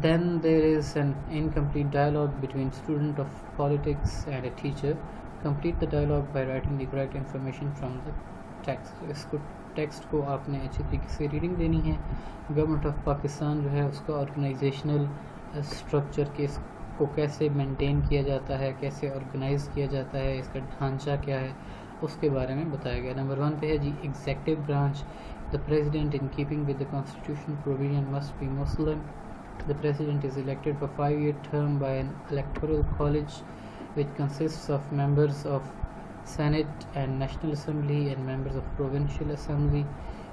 S1: Then there is an incomplete dialogue between student of politics and a teacher. Complete the dialogue by writing the correct information from the text. اس کو text کو آپ نے اچھی طریقے سے reading دینی ہے۔ گورنمنٹ آف پاکستان جو ہے اس کا آرگنائزیشنل اسٹرکچر کے اس کو کیسے مینٹین کیا جاتا ہے، کیسے آرگنائز کیا جاتا ہے، اس کا ڈھانچہ کیا ہے، اس کے بارے میں بتایا گیا۔ نمبر 1 پہ ہے جی executive branch. The president in keeping with the constitution provision must be Muslim. The president is elected for 5-year term by an electoral college which consists of members of Senate and National Assembly and members of Provincial Assembly.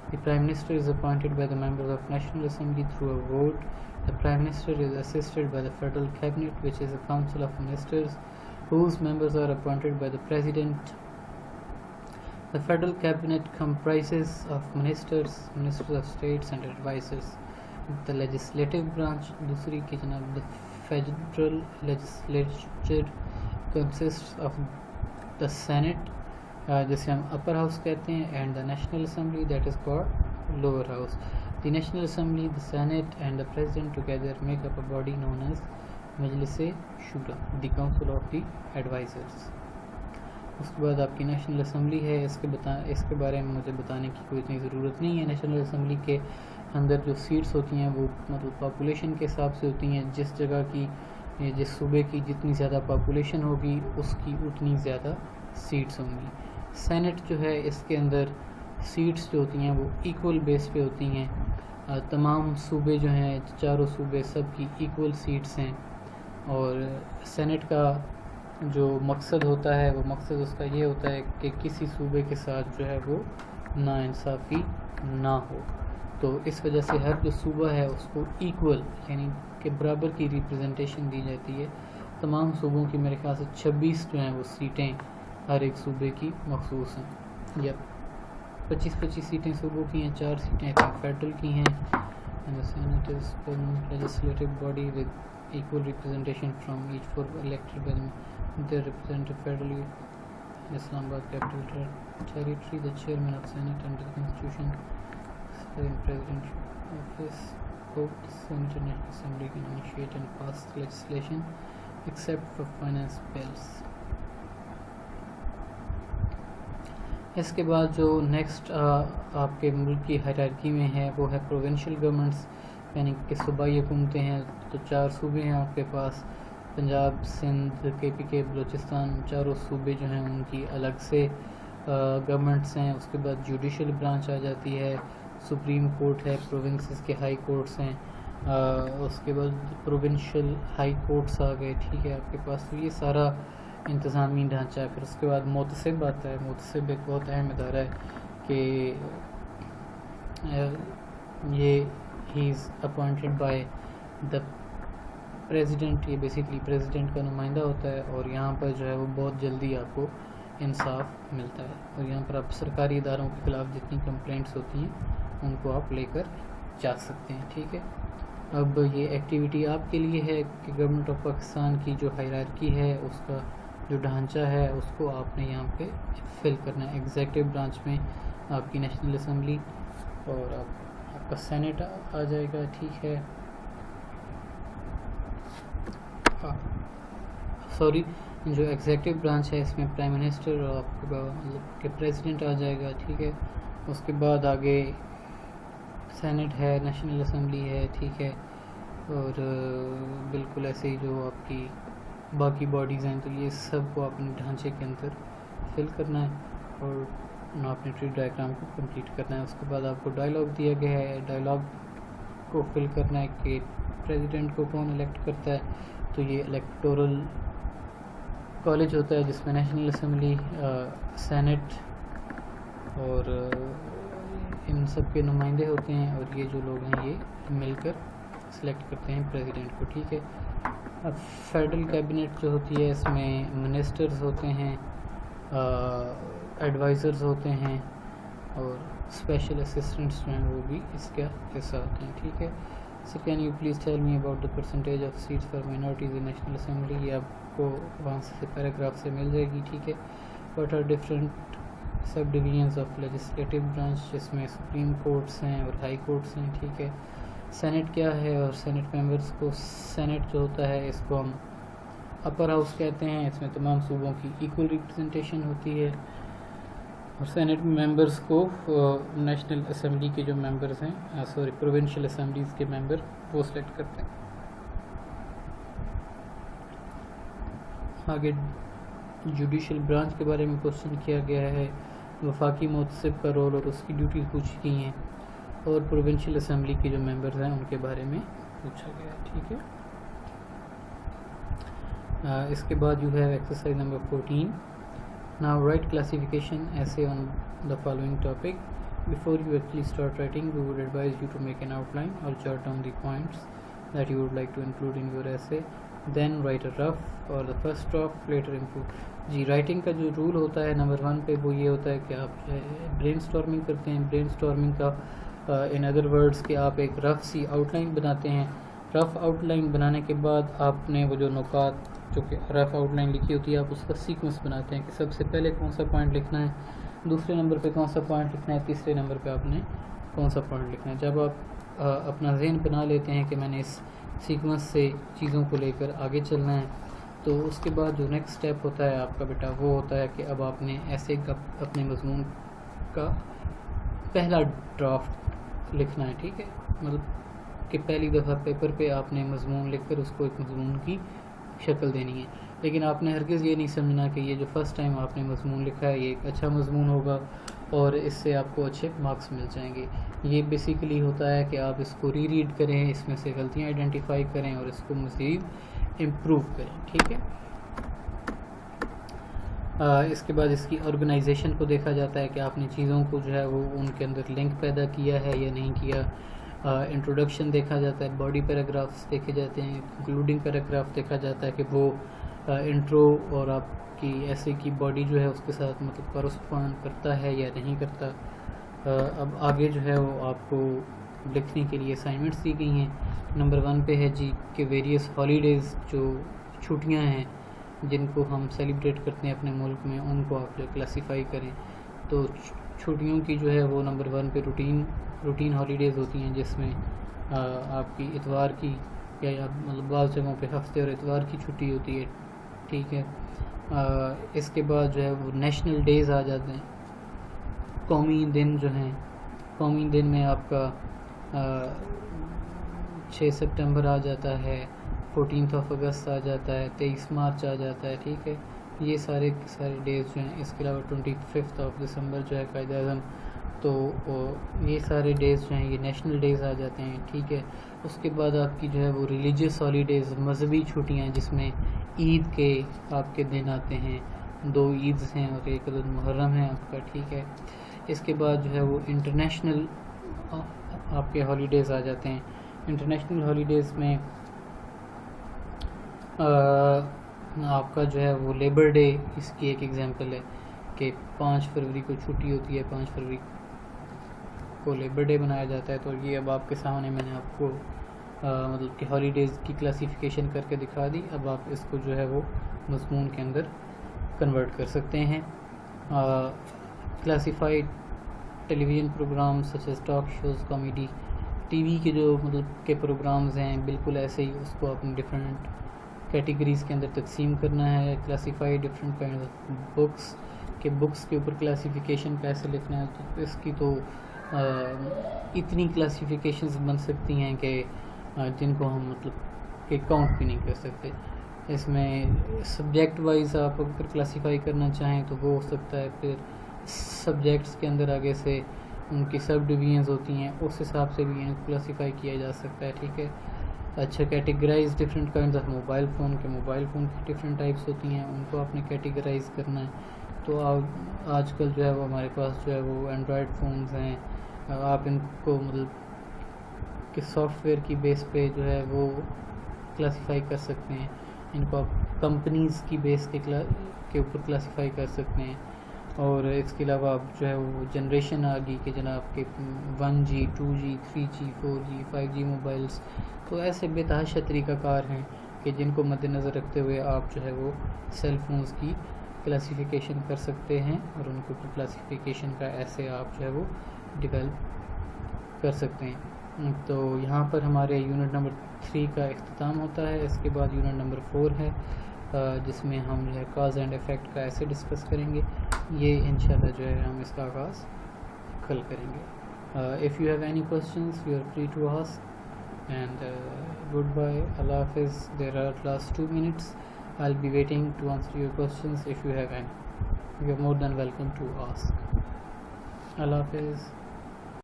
S1: The Prime Minister is appointed by the members of National Assembly through a vote. The Prime Minister is assisted by the Federal Cabinet, which is a council of ministers whose members are appointed by the President. The Federal Cabinet comprises of ministers of states and advisors. The legislative branch, دوسری کی جناب the Federal Legislature consists of the Senate جسے ہم upper house کہتے ہیں and the National Assembly that is called lower house. The National Assembly, the Senate and the President together make up a body known as مجلس شورا, the Council of the Advisors. اس کے بعد آپ کی national assembly ہے. اس کے بارے میں مجھے بتانے کی کوئی اتنی ضرورت نہیں ہے. نیشنل اسمبلی کے اندر جو سیٹس ہوتی ہیں وہ مطلب پاپولیشن کے حساب سے ہوتی ہیں. جس جگہ کی جس صوبے کی جتنی زیادہ پاپولیشن ہوگی اس کی اتنی زیادہ سیٹس ہوں گی. سینٹ جو ہے اس کے اندر سیٹس جو ہوتی ہیں وہ ایکول بیس پہ ہوتی ہیں. تمام صوبے جو ہیں چاروں صوبے سب کی ایکول سیٹس ہیں. اور سینٹ کا جو مقصد ہوتا ہے وہ مقصد اس کا یہ ہوتا ہے کہ کسی صوبے کے ساتھ جو ہے وہ ناانصافی نہ ہو. تو اس وجہ سے ہر جو صوبہ ہے اس کو ایکول یعنی کہ برابر کی ریپرزنٹیشن دی جاتی ہے. تمام صوبوں کی میرے خیال سے 26 جو ہیں وہ سیٹیں ہر ایک صوبے کی مخصوص ہیں. یا 25 سیٹیں صوبوں کی ہیں, 4 سیٹیں فیڈرل کی ہیں. And the Senate is one legislative body with equal representation from each 4 elected by the representative federally. Islamabad Capital Territory, the chairman of Senate under the Constitution, in President Office, hope the Senate and National Assembly can initiate and pass legislation except for finance bills. اس کے بعد جو next آپ کے ملک کی hierarchy میں ہے وہ ہے پروونشل گورنمنٹس یعنی کہ صوبائی حکومتیں ہیں. تو 4 صوبے ہیں آپ کے پاس, پنجاب, سندھ, KPK, بلوچستان. چاروں صوبے جو ہیں ان کی الگ سے گورنمنٹس ہیں. اس کے بعد جوڈیشل برانچ آ جاتی ہے, سپریم کورٹ ہے, پروونسز کے ہائی کورٹس ہیں. اس کے بعد پروونشل ہائی کورٹس آ گئے. ٹھیک ہے, آپ کے پاس تو یہ سارا انتظامی ڈھانچہ ہے. پھر اس کے بعد محتسب آتا ہے. محتسب ایک بہت اہم ادارہ ہے کہ یہ ہی is appointed by the president. یہ بیسیکلی پریزیڈنٹ کا نمائندہ ہوتا ہے اور یہاں پر جو ہے وہ بہت جلدی آپ کو انصاف ملتا ہے. اور یہاں پر آپ سرکاری اداروں کے خلاف جتنی کمپلینٹس ہوتی ہیں ان کو آپ لے کر جا سکتے ہیں. ٹھیک ہے, اب یہ ایکٹیویٹی آپ کے لیے ہے کہ گورنمنٹ آف پاکستان کی جو ہائرارکی ہے اس کا جو ڈھانچہ ہے اس کو آپ نے یہاں پہ فل کرنا ہے. ایگزیکٹو برانچ میں آپ کی نیشنل اسمبلی اور آپ کا سینٹ آ جائے گا. ٹھیک ہے, سوری, جو ایگزیکٹو برانچ ہے اس میں پرائم منسٹر اور آپ کا مطلب کہ پریزیڈنٹ آ جائے گا. ٹھیک ہے, اس کے بعد آگے سینٹ ہے, نیشنل اسمبلی ہے. ٹھیک ہے, اور بالکل ایسے ہی جو آپ کی باقی باڈیز ہیں. تو یہ سب کو اپنے ڈھانچے کے اندر فل کرنا ہے اور اپنے ٹری ڈائیگرام کو کمپلیٹ کرنا ہے. اس کے بعد آپ کو ڈائلاگ دیا گیا ہے, ڈائلاگ کو فل کرنا ہے کہ پریزیڈنٹ کو کون الیکٹ کرتا ہے. تو یہ الیکٹورل کالج ہوتا ہے جس میں نیشنل اسمبلی, سینٹ اور ان سب کے نمائندے ہوتے ہیں اور یہ جو لوگ ہیں یہ مل کر سلیکٹ کرتے ہیں پریزیڈنٹ کو. ٹھیک ہے, اب فیڈرل کیبنٹ جو ہوتی ہے اس میں منسٹرز ہوتے ہیں, ایڈوائزرز ہوتے ہیں اور اسپیشل اسسٹنٹس جو ہیں وہ بھی اس کا حصہ ہوتے ہیں. ٹھیک ہے, so can you please tell me about the percentage of seats for minorities in national assembly. یہ آپ کو وہاں سے پیراگراف سے مل جائے گی. ٹھیک ہے, what are different subdivisions of legislative branch جس میں سپریم کورٹس ہیں اور ہائی کورٹس ہیں. ٹھیک ہے, سینٹ کیا ہے اور سینٹ ممبرس کو, سینٹ جو ہوتا ہے اس کو ہم اپر ہاؤس کہتے ہیں. اس میں تمام صوبوں کی ایکول ریپرزنٹیشن ہوتی ہے اور سینٹ ممبرس کو نیشنل اسمبلی کے جو ممبرس ہیں سوری پروونشل اسمبلیز کے ممبر وہ سلیکٹ کرتے ہیں. آگے جوڈیشل برانچ کے بارے میں کوشچن کیا گیا ہے, وفاقی محتسب کا رول اور اس کی ڈیوٹیز پوچھی گئی ہیں اور پروونشل اسمبلی کے جو ممبرز ہیں ان کے بارے میں پوچھا گیا ہے. ٹھیک ہے, اس کے بعد you have exercise number 14. Now write classification essay on the following topic. Before you actually start writing, we would advise you to make an outline or jot down the points that you would like to include in your essay. Then write a rough or the first draft, later improve. G writing کا جو role ہوتا ہے number 1 پہ وہ یہ ہوتا ہے کہ آپ برین اسٹارمنگ کرتے ہیں. برین اسٹارمنگ کا ان ادر ورڈس کہ آپ ایک رف سی آؤٹ لائن بناتے ہیں. رف آؤٹ لائن بنانے کے بعد آپ نے وہ جو نکات جو کہ رف آؤٹ لائن لکھی ہوتی ہے آپ اس کا سیکوینس بناتے ہیں کہ سب سے پہلے کون سا پوائنٹ لکھنا ہے, دوسرے نمبر پہ کون سا پوائنٹ لکھنا ہے, تیسرے نمبر پہ آپ نے کون سا پوائنٹ لکھنا ہے. جب آپ اپنا ذہن بنا لیتے ہیں کہ میں نے اس سیکوینس سے چیزوں کو لے کر آگے چلنا ہے تو اس کے بعد جو نیکسٹ اسٹیپ ہوتا ہے آپ کا بیٹا وہ ہوتا ہے کہ اب آپ نے ایسے اپنے مضمون کا پہلا ڈرافٹ لکھنا ہے، ٹھیک ہے، مطلب کہ پہلی دفعہ پیپر پہ آپ نے مضمون لکھ کر اس کو ایک مضمون کی شکل دینی ہے. لیکن آپ نے ہرگز یہ نہیں سمجھنا کہ یہ جو فرسٹ ٹائم آپ نے مضمون لکھا ہے یہ ایک اچھا مضمون ہوگا اور اس سے آپ کو اچھے مارکس مل جائیں گے. یہ بیسیکلی ہوتا ہے کہ آپ اس کو ری ریڈ کریں، اس میں سے غلطیاں آئیڈینٹیفائی کریں اور اس کو مزید امپروو کریں، ٹھیک ہے. اس کے بعد اس کی آرگنائزیشن کو دیکھا جاتا ہے کہ آپ نے چیزوں کو جو ہے وہ ان کے اندر لنک پیدا کیا ہے یا نہیں کیا. انٹروڈکشن دیکھا جاتا ہے، باڈی پیراگرافس دیکھے جاتے ہیں، انکلوڈنگ پیراگراف دیکھا جاتا ہے کہ وہ انٹرو اور آپ کی ایسے کی باڈی جو ہے اس کے ساتھ مطلب کورسپونڈ کرتا ہے یا نہیں کرتا. اب آگے جو ہے وہ آپ کو لکھنے کے لیے اسائنمنٹس دی گئی ہیں. نمبر 1 پہ ہے جی کہ ویریس ہالیڈیز جو چھٹیاں ہیں جن کو ہم سیلیبریٹ کرتے ہیں اپنے ملک میں ان کو آپ جو کلاسیفائی کریں. تو چھٹیوں کی جو ہے وہ نمبر 1 پہ روٹین ہالیڈیز ہوتی ہیں جس میں آپ کی اتوار کی یا مطلب بعض جگہوں پہ ہفتے اور اتوار کی چھٹی ہوتی ہے، ٹھیک ہے. اس کے بعد جو ہے وہ نیشنل ڈیز آ جاتے ہیں، قومی دن جو ہیں. قومی دن میں آپ کا 6 سپٹمبر آ جاتا ہے، 14 اگست آ جاتا ہے، 23 مارچ آ جاتا ہے، ٹھیک ہے. یہ سارے ڈیز جو ہیں. اس کے علاوہ 25 دسمبر جو ہے قائد اعظم. تو یہ سارے ڈیز جو ہیں یہ نیشنل ڈیز آ جاتے ہیں، ٹھیک ہے. اس کے بعد آپ کی جو ہے وہ ریلیجیس ہالیڈیز، مذہبی چھٹیاں جس میں عید کے آپ کے دن آتے ہیں. 2 عیدز ہیں اور ایک عید محرم ہے آپ کا، ٹھیک ہے. اس کے بعد جو ہے وہ انٹرنیشنل آپ کے ہالیڈیز آ جاتے ہیں. انٹرنیشنل ہالیڈیز میں آپ کا جو ہے وہ لیبر ڈے اس کی ایک ایگزامپل ہے کہ 5 فروری کو چھٹی ہوتی ہے، 5 فروری کو لیبر ڈے منایا جاتا ہے. تو یہ اب آپ کے سامنے میں نے آپ کو مطلب کہ ہالیڈیز کی کلاسیفیکیشن کر کے دکھا دی. اب آپ اس کو جو ہے وہ مضمون کے اندر کنورٹ کر سکتے ہیں. Classified television programmes such as talk shows, comedy, T V کے جو مطلب کے پروگرامز ہیں بالکل ایسے ہی اس کو اپنے ڈفرینٹ کیٹیگریز کے اندر تقسیم کرنا ہے. Classify different kind of books کہ بکس کے اوپر کلاسیفیکیشن کیسے لکھنا ہے. تو اس کی تو اتنی کلاسیفیکیشنز بن سکتی ہیں کہ جن کو ہم مطلب کہ کاؤنٹ بھی نہیں کر سکتے. اس میں سبجیکٹ وائز آپ اگر کلاسیفائی کرنا چاہیں تو وہ ہو سکتا ہے. پھر سبجیکٹس کے اندر آگے سے ان کی سب ڈویژنز ہوتی ہیں، اس حساب سے بھی کلاسیفائی کیا جا سکتا ہے، ٹھیک ہے. اچھا، categorize different kinds of mobile phone کی ڈفرینٹ ٹائپس ہوتی ہیں، ان کو آپ نے کیٹیگرائز کرنا ہے. تو آج کل جو ہے وہ ہمارے پاس جو ہے وہ اینڈرائڈ فونز ہیں. آپ ان کو مطلب کہ سافٹ ویئر کی بیس پہ جو ہے وہ کلاسیفائی کر سکتے ہیں. ان کو آپ کمپنیز کی بیس کے اوپر کلاسیفائی کر سکتے ہیں. اور اس کے علاوہ اب جو ہے وہ جنریشن آ گئی کہ جناب کے 1G 2G 3G 4G 5G mobiles. تو ایسے بے تحاشا طریقہ کار ہیں کہ جن کو مد نظر رکھتے ہوئے آپ جو ہے وہ سیل فونز کی کلاسیفیکیشن کر سکتے ہیں اور ان کو کلاسیفیکیشن کا ایسے آپ جو ہے وہ ڈیولپ کر سکتے ہیں. تو یہاں پر ہمارے یونٹ نمبر 3 کا اختتام ہوتا ہے. اس کے بعد یونٹ نمبر 4 ہے جس میں ہم جو ہے کاز اینڈ افیکٹ کا ایسے ڈسکس کریں گے. یہ انشاءاللہ جو ہے ہم اس کا آغاز کل کریں گے. If you have any questions you are free to ask and good bye. اللہ حافظ. There are last 2 minutes. I'll be waiting to answer your questions if you have any. You are more than welcome to ask. Allah Hafiz.